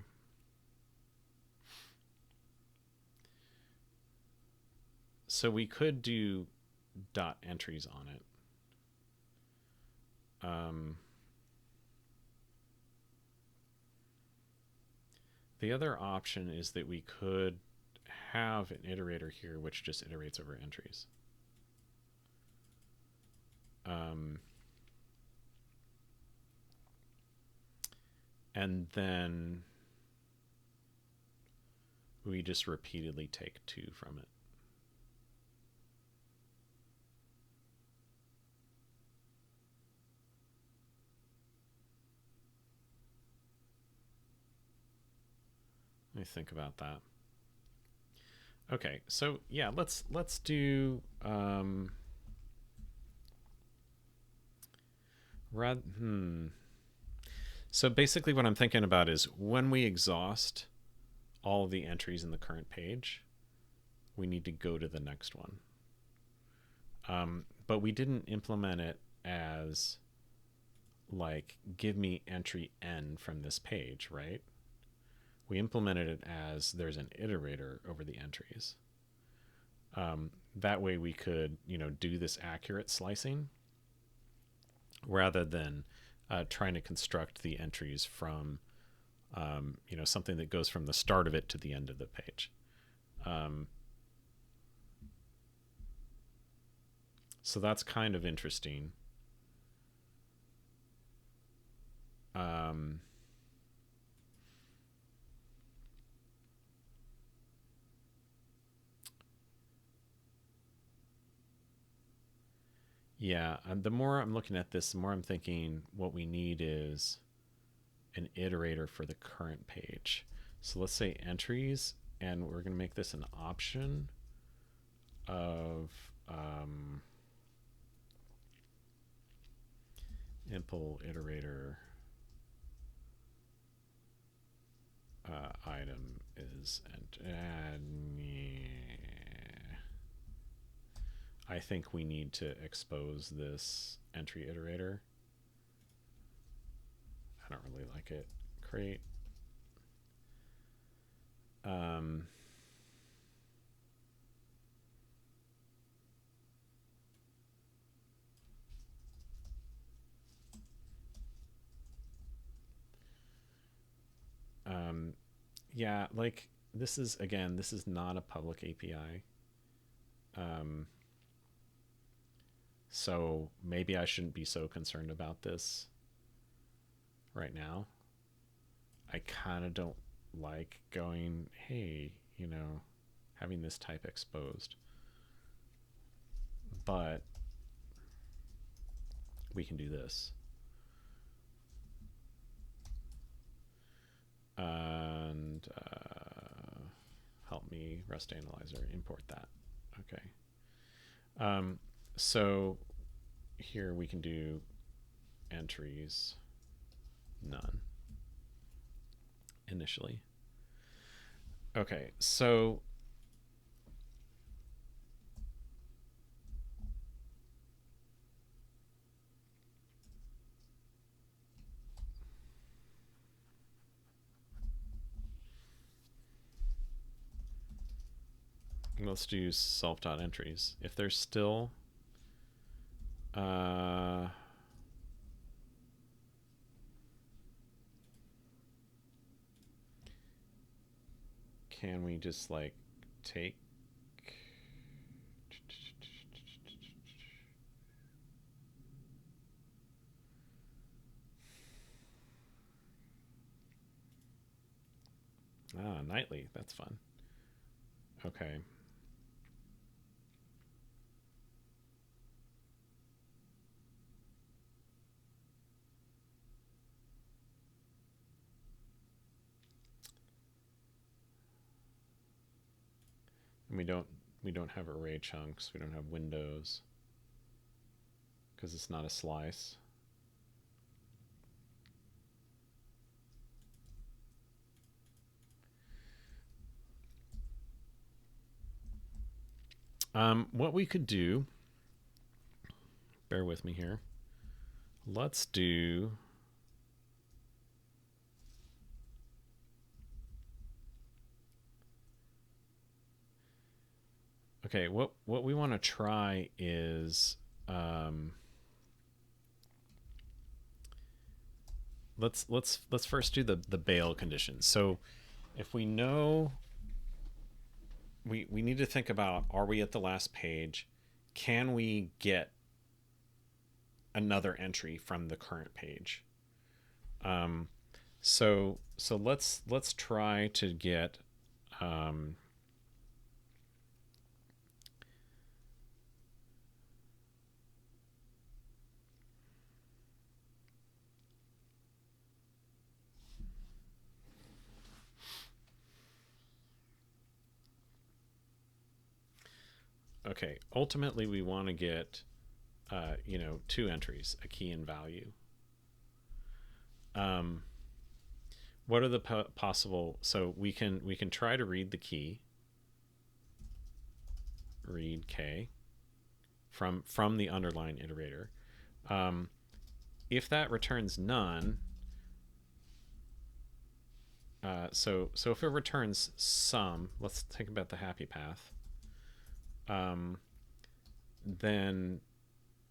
So we could do dot entries on it. The other option is that we could have an iterator here which just iterates over entries. And then we just repeatedly take 2 from it. Let me think about that. Okay, so yeah, let's do So basically what I'm thinking about is when we exhaust all of the entries in the current page, we need to go to the next one. But we didn't implement it as like give me entry n from this page, right? We implemented it as there's an iterator over the entries. That way we could, do this accurate slicing rather than trying to construct the entries from, something that goes from the start of it to the end of the page. So that's kind of interesting. Um, yeah, the more I'm looking at this, the more I'm thinking what we need is an iterator for the current page. So let's say entries, and we're going to make this an option of impl iterator item is, and I think we need to expose this entry iterator. I don't really like it. Create. Yeah, like this is, again, this is not a public API. So maybe I shouldn't be so concerned about this right now. I kind of don't like going, hey, you know, having this type exposed. But we can do this. And help me, Rust Analyzer, import that. Okay. So here we can do entries, none, initially. Okay, so let's do self.entries. If there's still can we just like take nightly? That's fun. Okay. And we don't have array chunks. We don't have windows because it's not a slice. What we could do, bear with me here. Let's do okay. What we want to try is let's first do the bail condition. So if we know, we need to think about, are we at the last page? Can we get another entry from the current page? So let's try to get okay, ultimately we want to get you know, two entries, a key and value. What are the possible? So we can try to read the key, read k from the underlying iterator. If that returns none, so if it returns some, let's think about the happy path. Then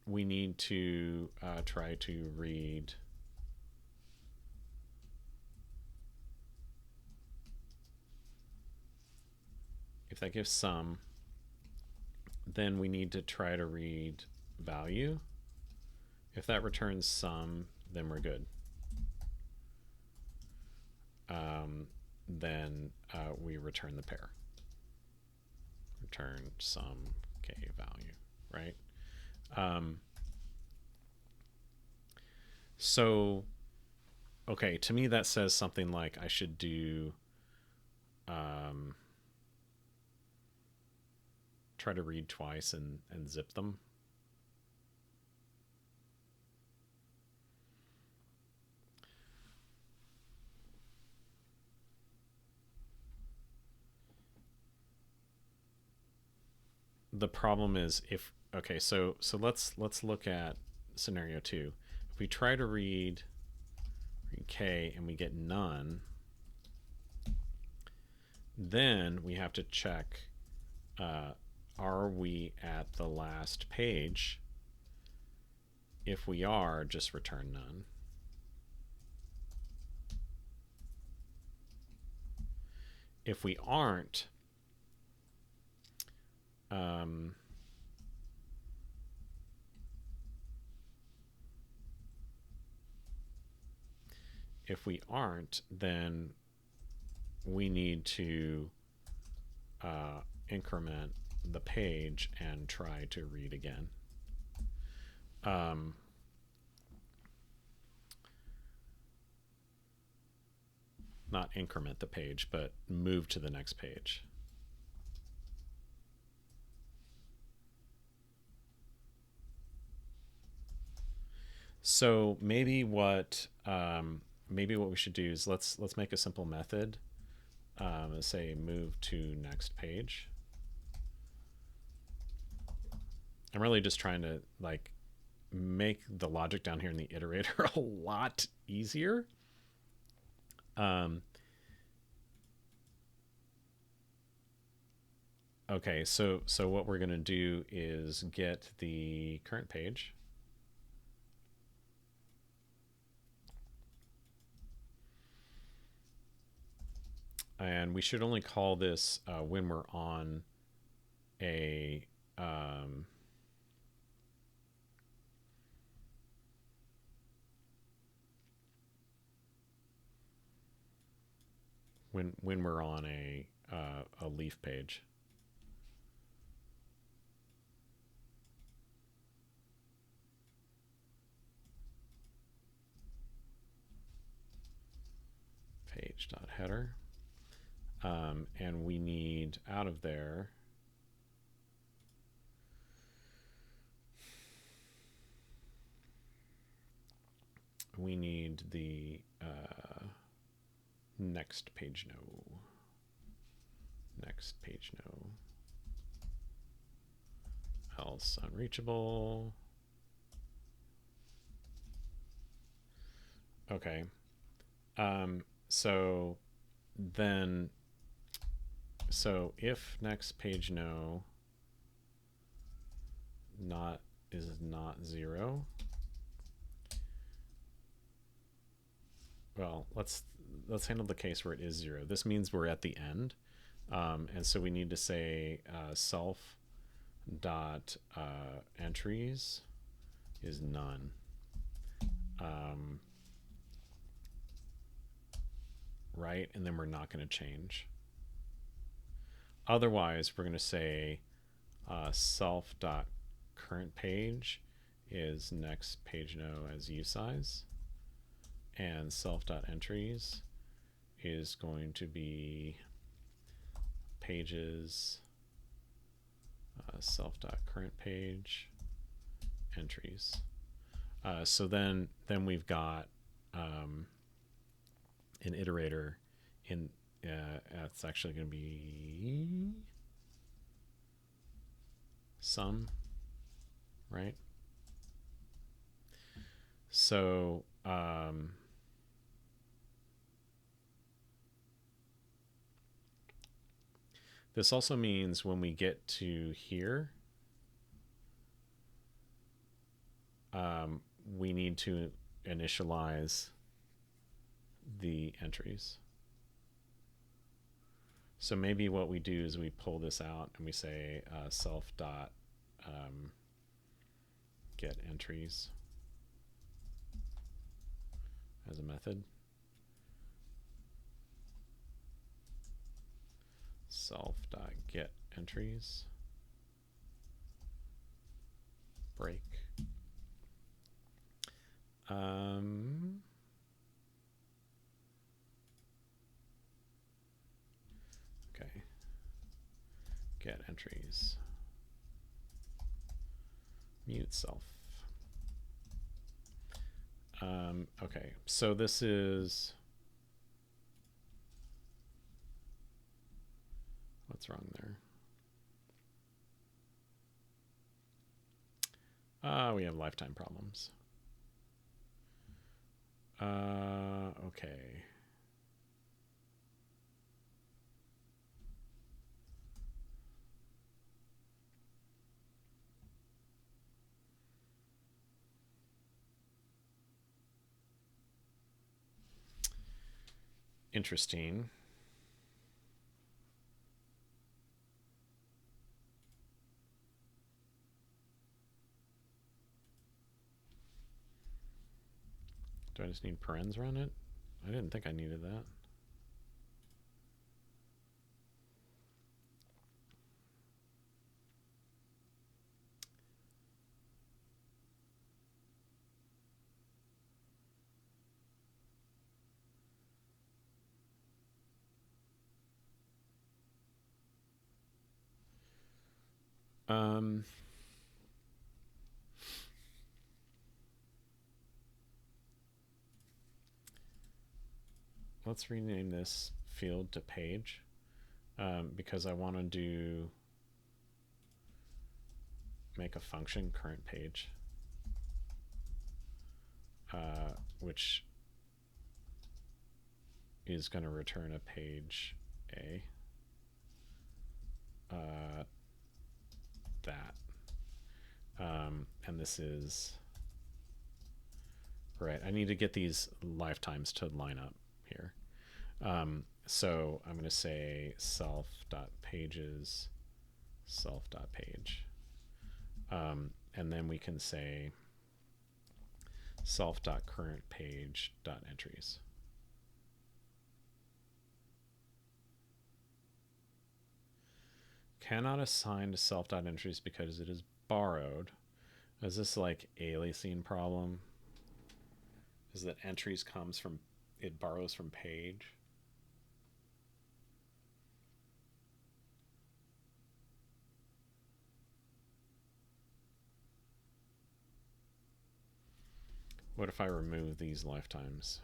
we need to try to read if that gives some, then we need to try to read value. If that returns sum, then we're good. Then we return the pair. Return sum k value, right? So, okay, to me that says something like I should do try to read twice and zip them. The problem is if, okay, so let's look at scenario 2. If we try to read k and we get none, then we have to check, are we at the last page? If we are, just return none. If we aren't, then we need to increment the page and try to read again. Not increment the page, but move to the next page. So maybe what we should do is let's make a simple method. Say move to next page. I'm really just trying to like make the logic down here in the iterator a lot easier. Okay, so what we're going to do is get the current page. And we should only call this when we're on a when we're on a leaf page. Page.header. And we need out of there we need the next page no else unreachable. Okay, so then if next page no is not 0, well, let's handle the case where it is 0. This means we're at the end, and so we need to say self dot entries is none. Right, and then we're not going to change. Otherwise, we're going to say self dot current page is next page no as usize, and self dot entries is going to be pages self dot current page entries. So then we've got an iterator in it's actually going to be sum, right? So this also means when we get to here, we need to initialize the entries. So maybe what we do is we pull this out and we say self dot get entries as a method. Self.get entries break. Okay. Get entries. Mute self. Okay, so this is, what's wrong there? We have lifetime problems. Okay. Interesting. Do I just need parens around it? I didn't think I needed that. Let's rename this field to page, because I want to make a function current page, which is going to return a page A. That. And this is, right, I need to get these lifetimes to line up here. So I'm going to say self.pages, self.page. And then we can say self.currentPage.entries. Cannot assign to self.entries because it is borrowed. Is this like aliasing problem? Is that entries comes from, it borrows from page? What if I remove these lifetimes?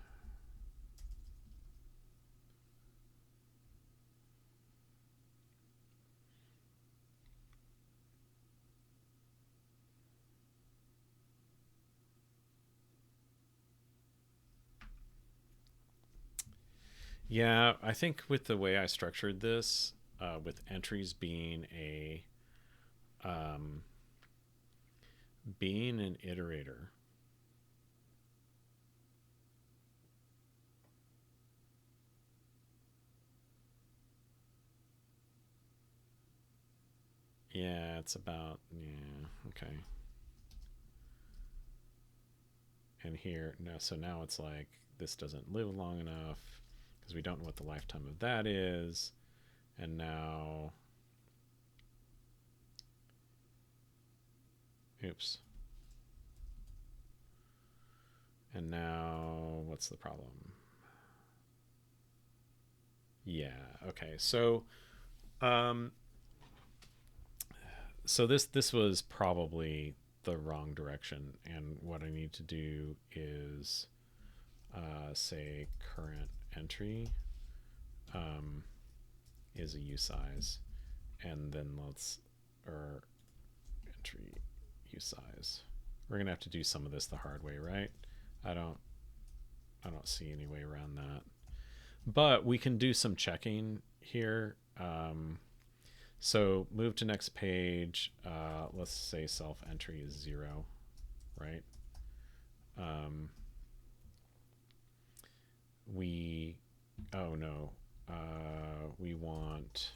Yeah, I think with the way I structured this, with entries being a being an iterator, yeah, it's about, yeah, okay. And here, no, so now it's like this doesn't live long enough because we don't know what the lifetime of that is. And now, oops. And now, what's the problem? Yeah, okay. So, this was probably the wrong direction, and what I need to do is say current entry is a usize, and then let's, or entry usize. We're gonna have to do some of this the hard way, right? I don't see any way around that, but we can do some checking here. So move to next page. Let's say self entry is 0, right? We, oh no, we want,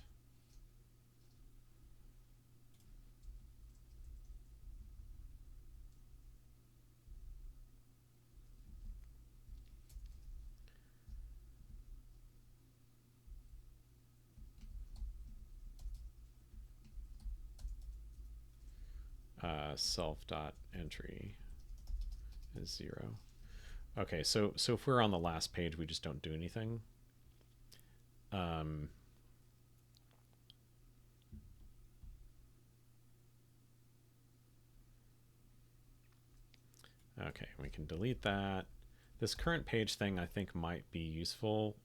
self.entry is 0. Okay, so if we're on the last page, we just don't do anything. Okay, we can delete that. This current page thing I think might be useful.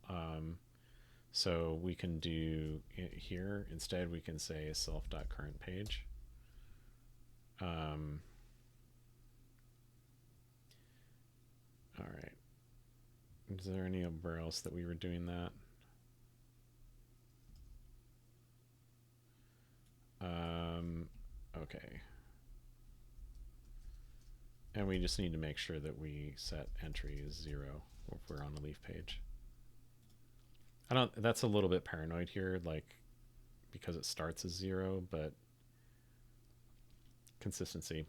So we can do it here. Instead, we can say self.current page. All right. Is there anywhere else that we were doing that? Okay. And we just need to make sure that we set entry as 0 if we're on the leaf page. That's a little bit paranoid here, like, because it starts as 0, but consistency.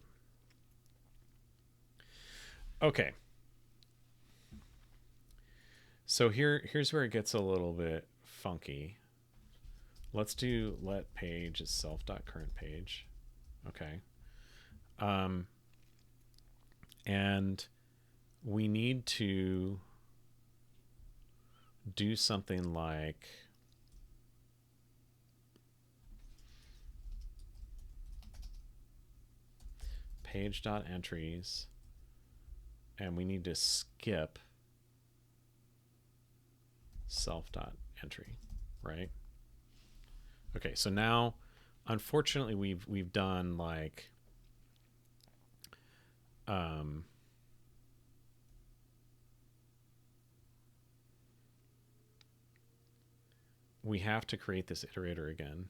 Okay. So here's where it gets a little bit funky. Let's do let page is self.current page. Okay. And we need to do something like page.entries, and we need to skip self.entry, right? Okay, so now unfortunately we've done like we have to create this iterator again.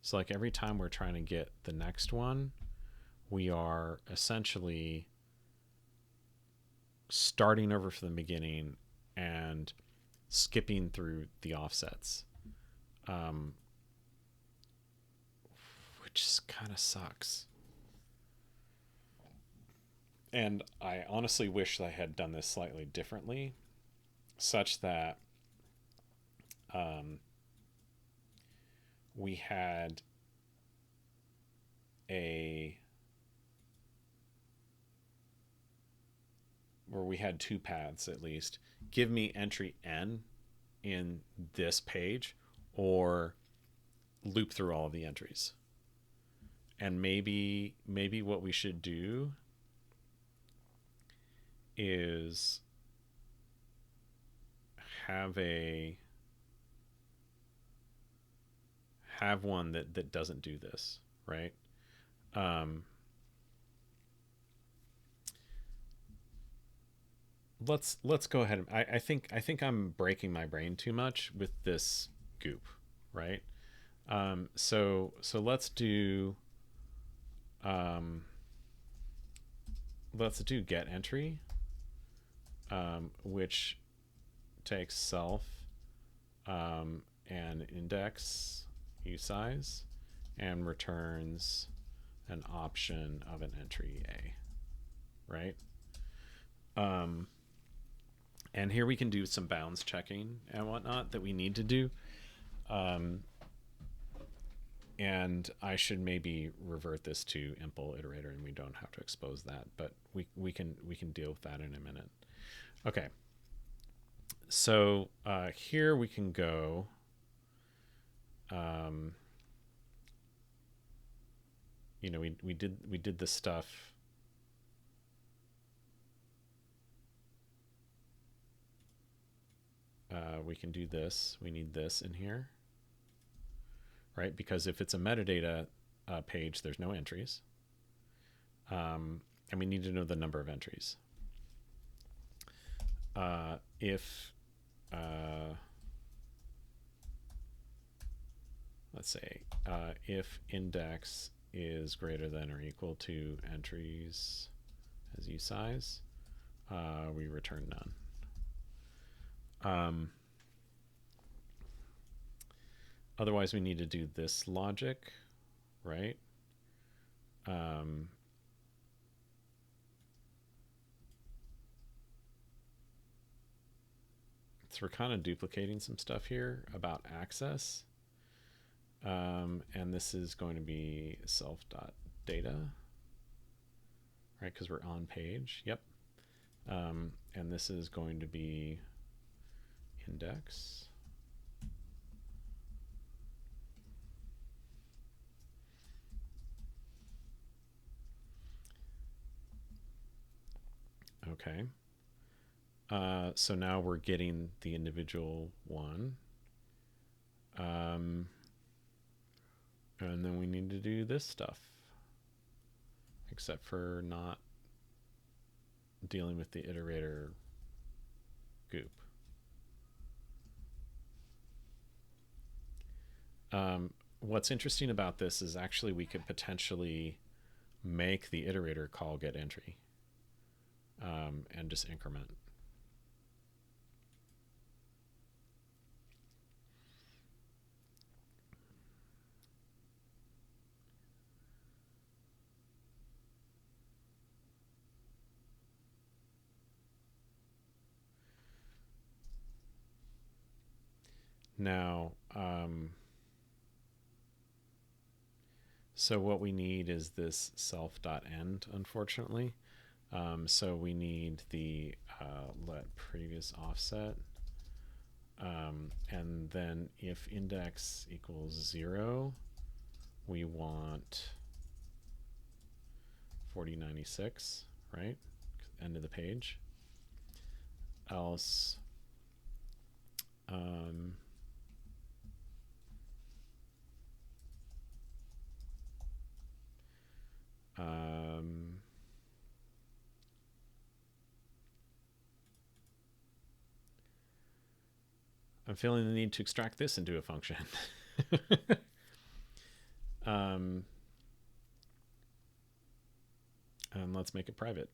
So like every time we're trying to get the next one, we are essentially starting over from the beginning and skipping through the offsets, which kind of sucks. And I honestly wish I had done this slightly differently, such that we had we had two paths at least. Give me entry n in this page, or loop through all of the entries. And maybe what we should do is have one that doesn't do this, right? Let's go ahead. I think I'm breaking my brain too much with this goop, right? So let's do get entry, which takes self and index usize and returns an option of an entry A, right? And here we can do some bounds checking and whatnot that we need to do. And I should maybe revert this to impl iterator, and we don't have to expose that, but we can deal with that in a minute. Okay. So here we can go. You know, we did this stuff. We can do this. We need this in here, right? Because if it's a metadata page, there's no entries. And we need to know the number of entries. If let's say if index is greater than or equal to entries as usize, we return none. Otherwise, we need to do this logic, right? So we're kind of duplicating some stuff here about access. And this is going to be self.data. right? Because we're on page. Yep. And this is going to be index. Okay. So now we're getting the individual one. And then we need to do this stuff, except for not dealing with the iterator goop. What's interesting about this is actually we could potentially make the iterator call get entry and just increment. Now, so what we need is this self.end, unfortunately. So we need the let previous offset. And then if index equals 0, we want 4096, right? End of the page. Else, I'm feeling the need to extract this into a function. And let's make it private.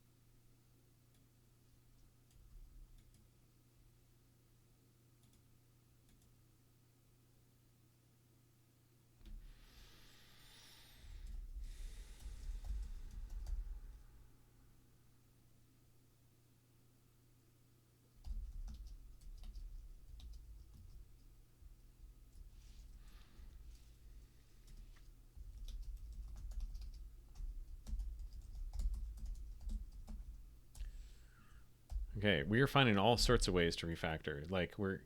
Okay, we are finding all sorts of ways to refactor. Like we're,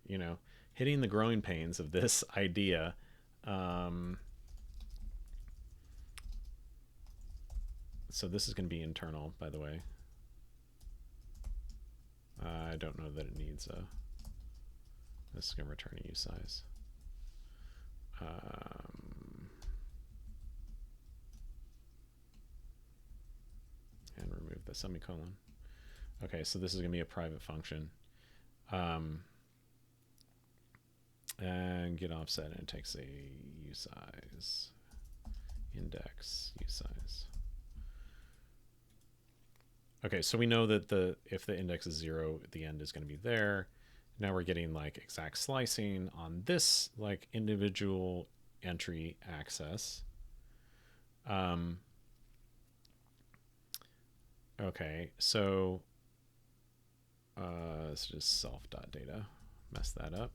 hitting the growing pains of this idea. So this is going to be internal, by the way. I don't know that it needs a. This is going to return a usize. And remove the semicolon. Okay, so this is going to be a private function. And get offset, and it takes a usize, index, usize. Okay, so we know that if the index is 0, the end is going to be there. Now we're getting like exact slicing on this like individual entry access. Okay, so it's just self.data. Mess that up.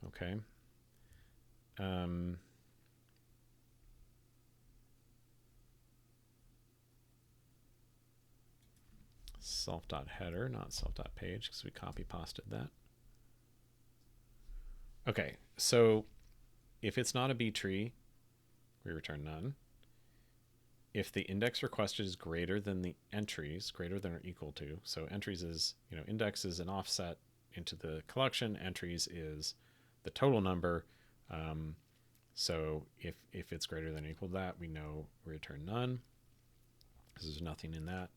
Okay. Self.header, not self.page, because we copy pasted that. Okay, so if it's not a btree, we return none. If the index requested is greater than the entries, greater than or equal to, so entries is, index is an offset into the collection, entries is the total number. So if it's greater than or equal to that, we know we return none, because there's nothing in that.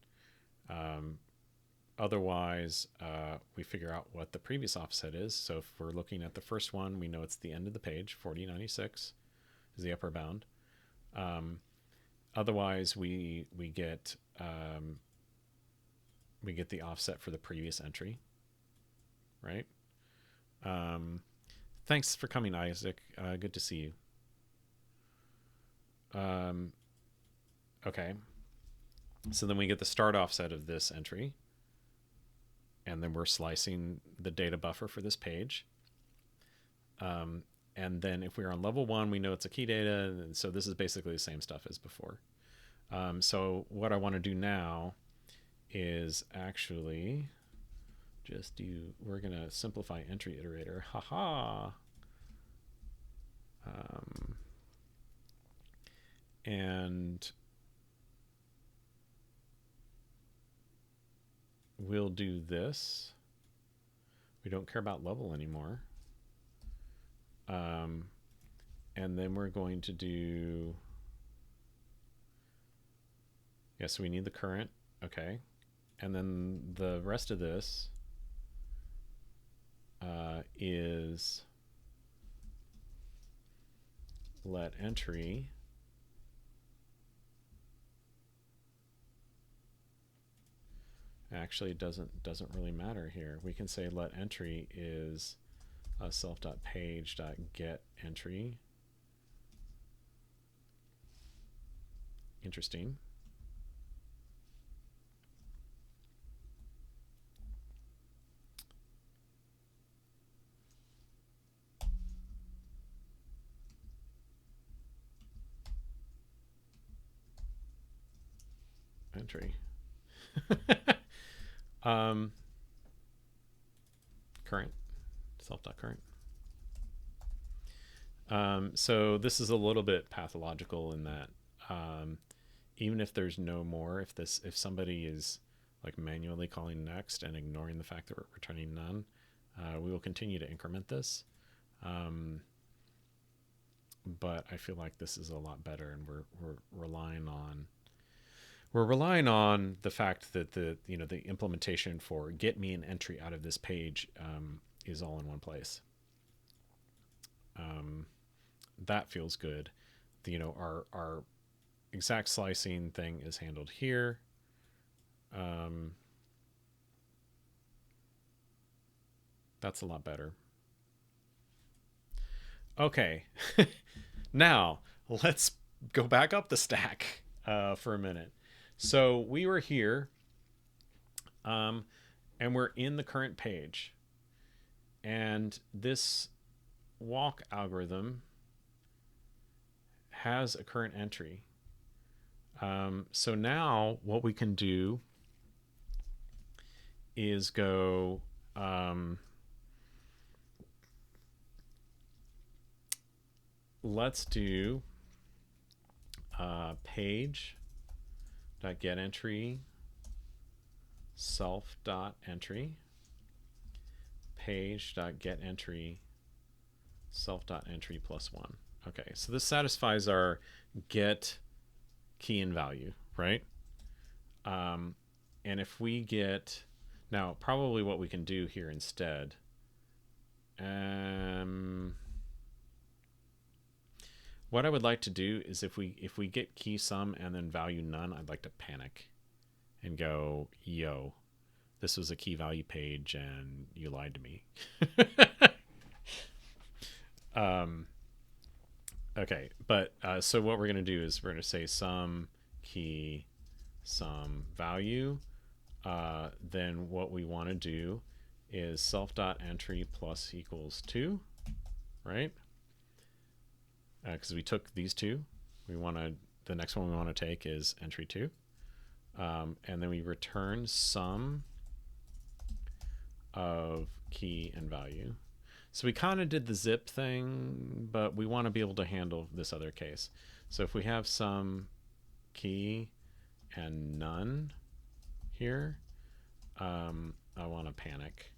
Otherwise, we figure out what the previous offset is. So if we're looking at the first one, we know it's the end of the page. 4096 is the upper bound. Otherwise, we get the offset for the previous entry, right? Thanks for coming, Isaac. Good to see you. Okay. So then we get the start offset of this entry. And then we're slicing the data buffer for this page. And then if we're on level 1, we know it's a key data. And so this is basically the same stuff as before. So what I want to do now is actually just we're going to simplify entry iterator. Haha. And we'll do this. We don't care about level anymore. And then we're going to do, so we need the current. Okay. And then the rest of this is let entry actually it doesn't really matter here. We can say let entry is self.page.get entry. Interesting. Entry. Current, self.current. So this is a little bit pathological in that even if there's no more, if somebody is like manually calling next and ignoring the fact that we're returning none, we will continue to increment this. But I feel like this is a lot better, and we're relying on the fact that the implementation for get me an entry out of this page is all in one place. That feels good. Our exact slicing thing is handled here. That's a lot better. Okay. Now let's go back up the stack for a minute. So we were here, and we're in the current page, and this walk algorithm has a current entry. So now what we can do is go let's do page.getEntry self.entry page.getEntry self.entry +1. Okay, so this satisfies our get key and value, right? And if we get, now probably what we can do here instead, what I would like to do is if we get key sum and then value none, I'd like to panic and go, yo, this was a key value page and you lied to me. Okay, but so what we're going to do is we're going to say sum key sum value. Then what we want to do is self.entry plus equals 2, right? Because we took these two. The next one we want to take is entry 2. And then we return sum of key and value. So we kind of did the zip thing, but we want to be able to handle this other case. So if we have some key and none here, I want to panic.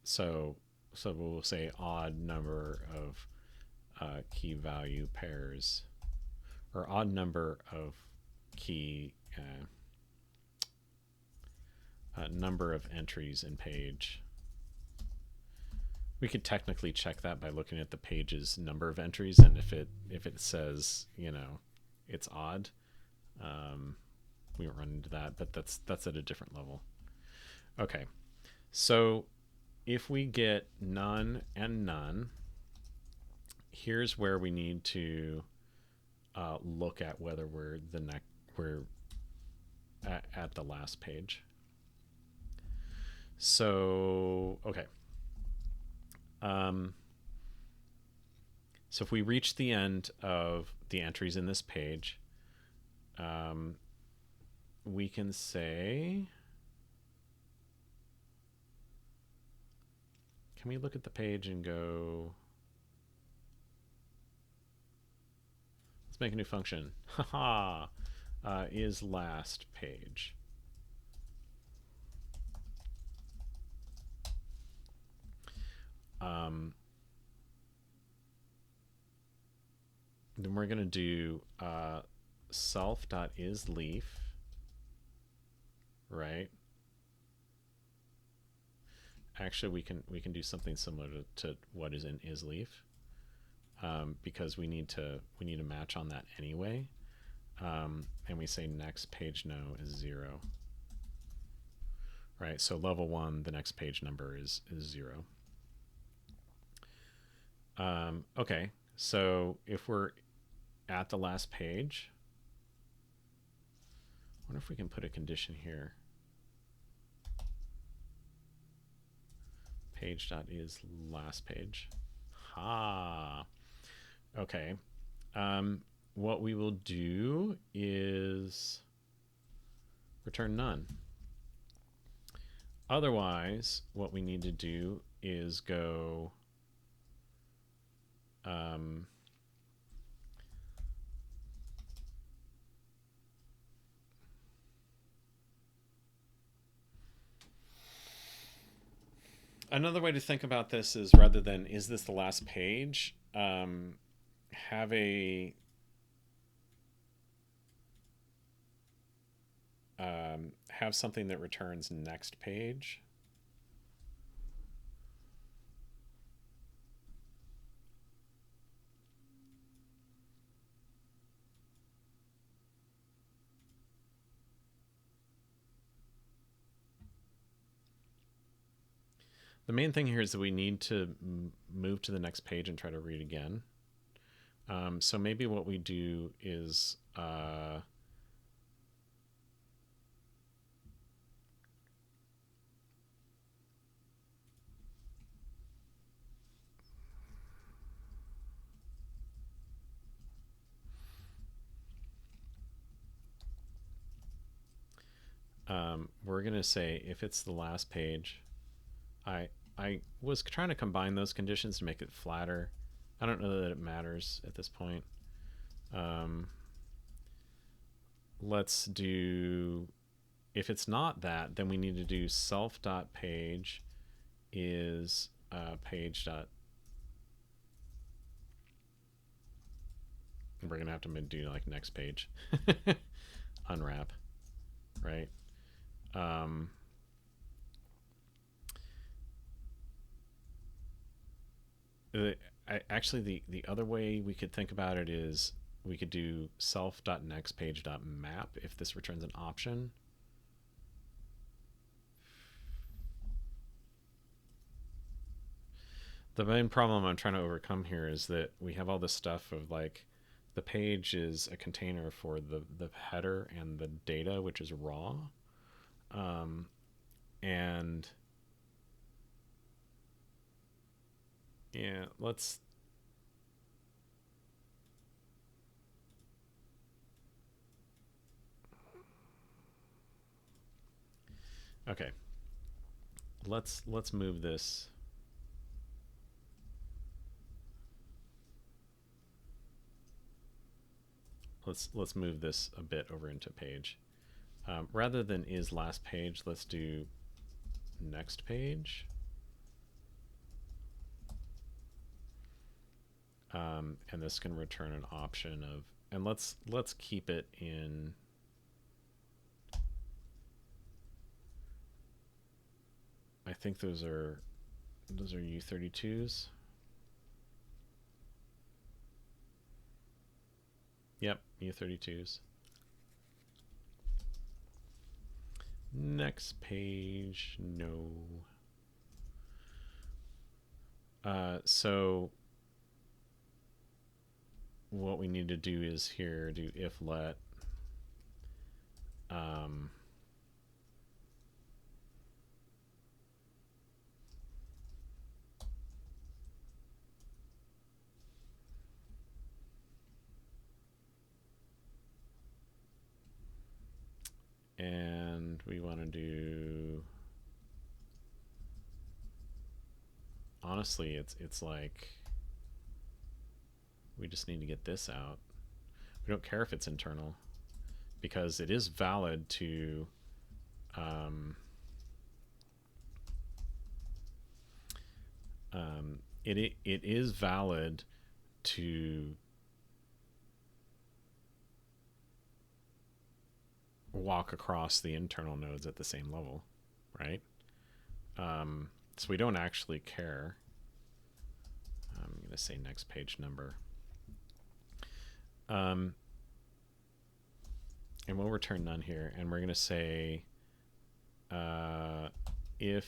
So we'll say odd number of key value pairs, or odd number of key number of entries in page. We could technically check that by looking at the page's number of entries, and if it says it's odd, we won't run into that, but that's at a different level. Okay, so if we get none and none, here's where we need to look at whether we're at the last page. So okay. So if we reach the end of the entries in this page, we can say, can we look at the page and go, let's make a new function. Haha, is last page. Then we're going to do self.isLeaf, right? Actually, we can do something similar to what is in isLeaf, because we need to match on that anyway. And we say next page no is 0. Right, so level 1, the next page number is 0. Okay, so if we're at the last page, I wonder if we can put a condition here. Page.is last page. Okay. What we will do is return none. Otherwise, what we need to do is go another way to think about this is, rather than is this the last page, have a have something that returns next page. The main thing here is that we need to move to the next page and try to read again. So maybe what we do is we're going to say if it's the last page. I was trying to combine those conditions to make it flatter. I don't know that it matters at this point. Let's do, if it's not that, then we need to do self.page is page. We're going to have to do like next page. Unwrap, right? Actually, the other way we could think about it is we could do self.nextpage.map if this returns an option. The main problem I'm trying to overcome here is that we have all this stuff of like the page is a container for the header and the data, which is raw. And yeah, let's okay. Let's move this. Let's move this a bit over into page. Rather than is last page, let's do next page. And this can return an option of, and let's keep it in. I think those are U32s. Yep, U32s. Next page, no. So what we need to do is here do if let And we want to do, honestly, it's like we just need to get this out. We don't care if it's internal, because it is valid to it is valid to walk across the internal nodes at the same level, right? So we don't actually care. I'm going to say next page number. And we'll return none here, and we're going to say if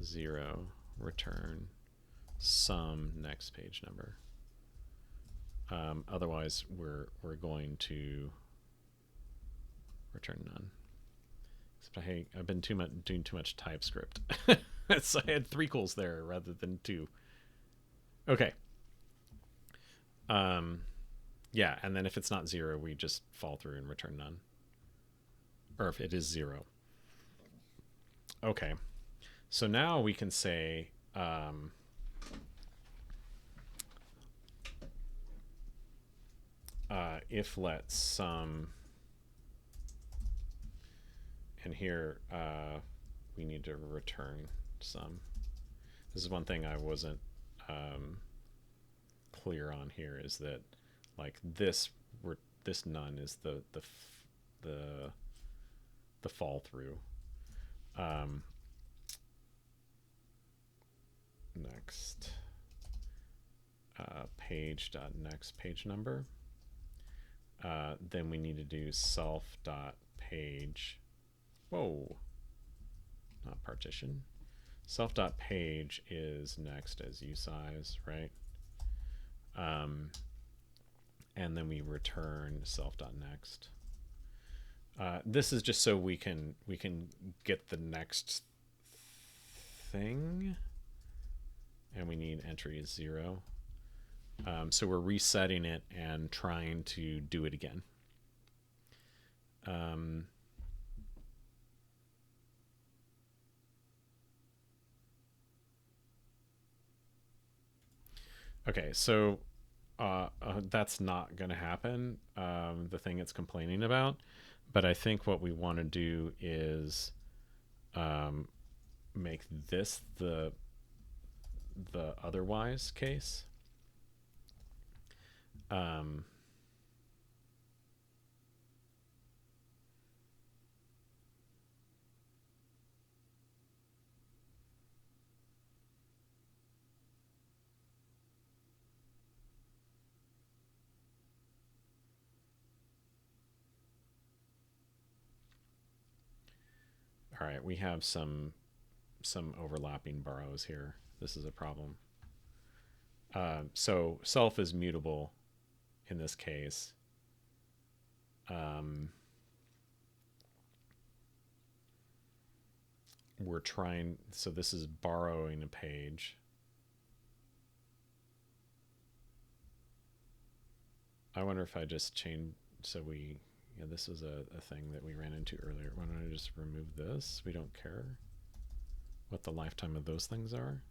0, return some next page number. Otherwise, we're going to return none. Except I've been doing too much TypeScript. So I had 3 calls there rather than 2. Okay. Yeah, and then if it's not 0, we just fall through and return none. Or if it is 0. Okay. So now we can say if let sum, and here we need to return sum. This is one thing I wasn't clear on here, is that like this none is the fall through. Next page dot next page number. Then we need to do self dot page. Whoa, not partition. Self dot page is next as usize, right? And then we return self dot next. This is just so we can get the next thing, and we need entry is 0. So we're resetting it and trying to do it again. Okay, so that's not going to happen, the thing it's complaining about. But I think what we want to do is make this the otherwise case. All right, we have some overlapping borrows here. This is a problem. So self is mutable in this case. We're trying, so this is borrowing a page. I wonder if I just change, so yeah, this is a thing that we ran into earlier. Why don't I just remove this? We don't care what the lifetime of those things are.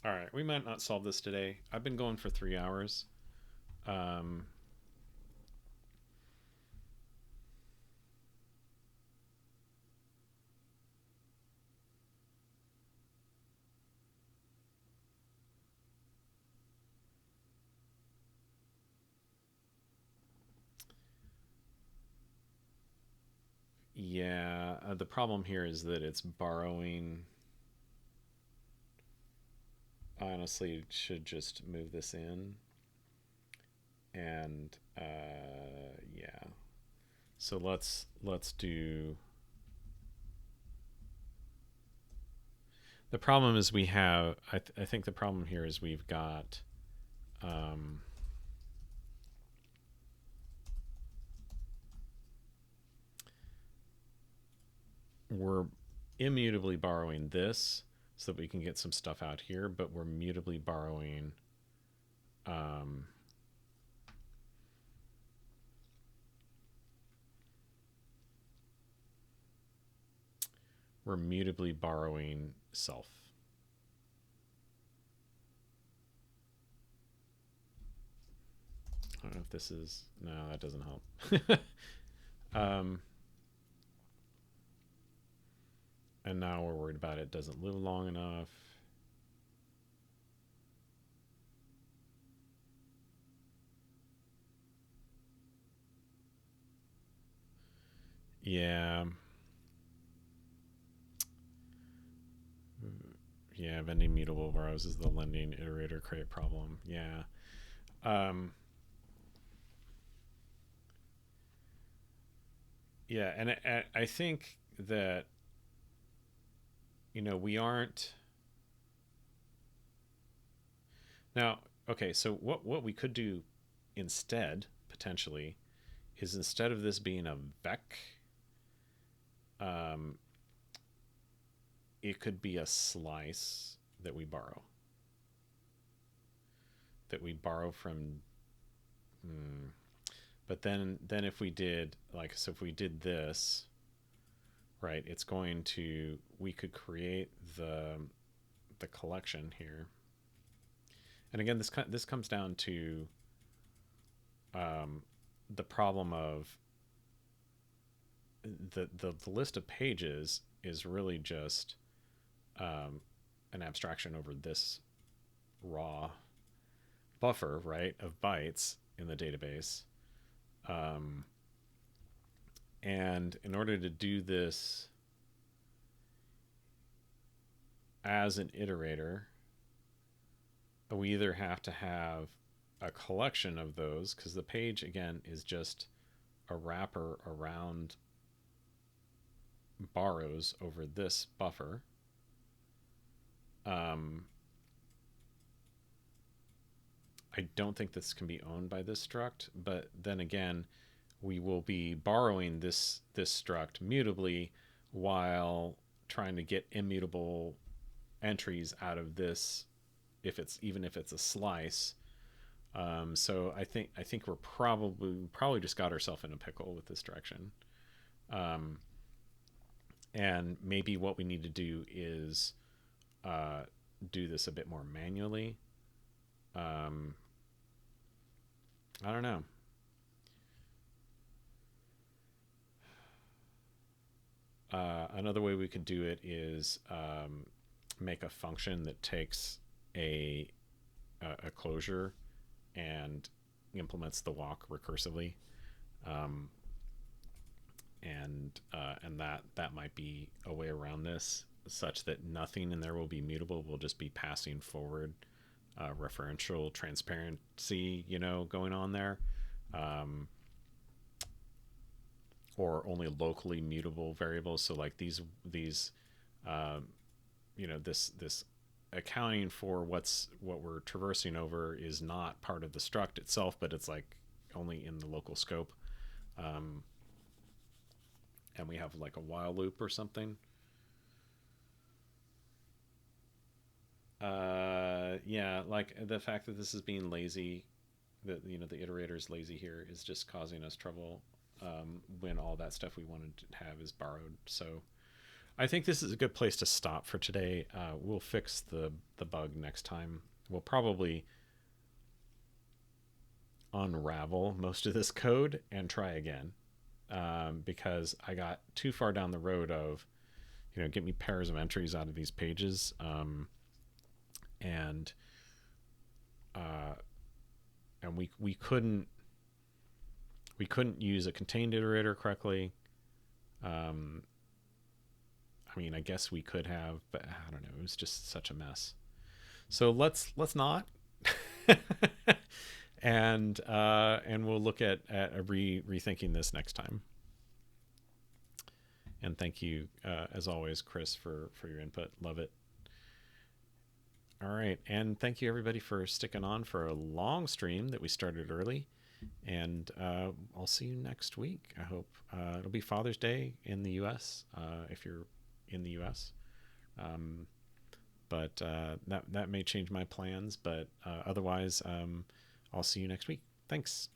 All right, we might not solve this today. I've been going for 3 hours. Yeah, the problem here is that it's borrowing. I honestly should just move this in. And yeah. So let's do. The problem is we have, I think the problem here is we've got we're immutably borrowing this so that we can get some stuff out here, but we're mutably borrowing self. I don't know if this is, no, that doesn't help. And now we're worried about it doesn't live long enough. Yeah. Yeah, vending mutable borrows is the lending iterator crate problem. Yeah. Yeah, and I think that, we aren't now. Okay, so what we could do instead, potentially, is instead of this being a vec, it could be a slice that we borrow from. But then if we did if we did this, right, it's going to, we could create the collection here. And again, this comes down to the problem of the list of pages is really just an abstraction over this raw buffer, right, of bytes in the database. And in order to do this as an iterator, we either have to have a collection of those, because the page, again, is just a wrapper around borrows over this buffer. I don't think this can be owned by this struct, but then again, we will be borrowing this struct mutably while trying to get immutable entries out of this, even if it's a slice. So I think we're probably just got ourselves in a pickle with this direction. And maybe what we need to do is do this a bit more manually. I don't know. Another way we could do it is make a function that takes a closure and implements the walk recursively, and that might be a way around this, such that nothing in there will be mutable. We'll just be passing forward referential transparency, going on there, or only locally mutable variables. So like these this accounting for what we're traversing over is not part of the struct itself, but it's like only in the local scope. And we have like a while loop or something. Yeah, like the fact that this is being lazy, that the iterator is lazy here, is just causing us trouble when all that stuff we wanted to have is borrowed. So I think this is a good place to stop for today. We'll fix the bug next time. We'll probably unravel most of this code and try again, because I got too far down the road of, get me pairs of entries out of these pages, and we couldn't use a contained iterator correctly. I mean, I guess we could have, but I don't know. It was just such a mess. So let's not. And we'll look at rethinking this next time. And thank you, as always, Chris, for your input. Love it. All right, and thank you everybody for sticking on for a long stream that we started early. And I'll see you next week. I hope it'll be Father's Day in the U.S. If you're in the U.S. Um, but that may change my plans. But otherwise, I'll see you next week. Thanks.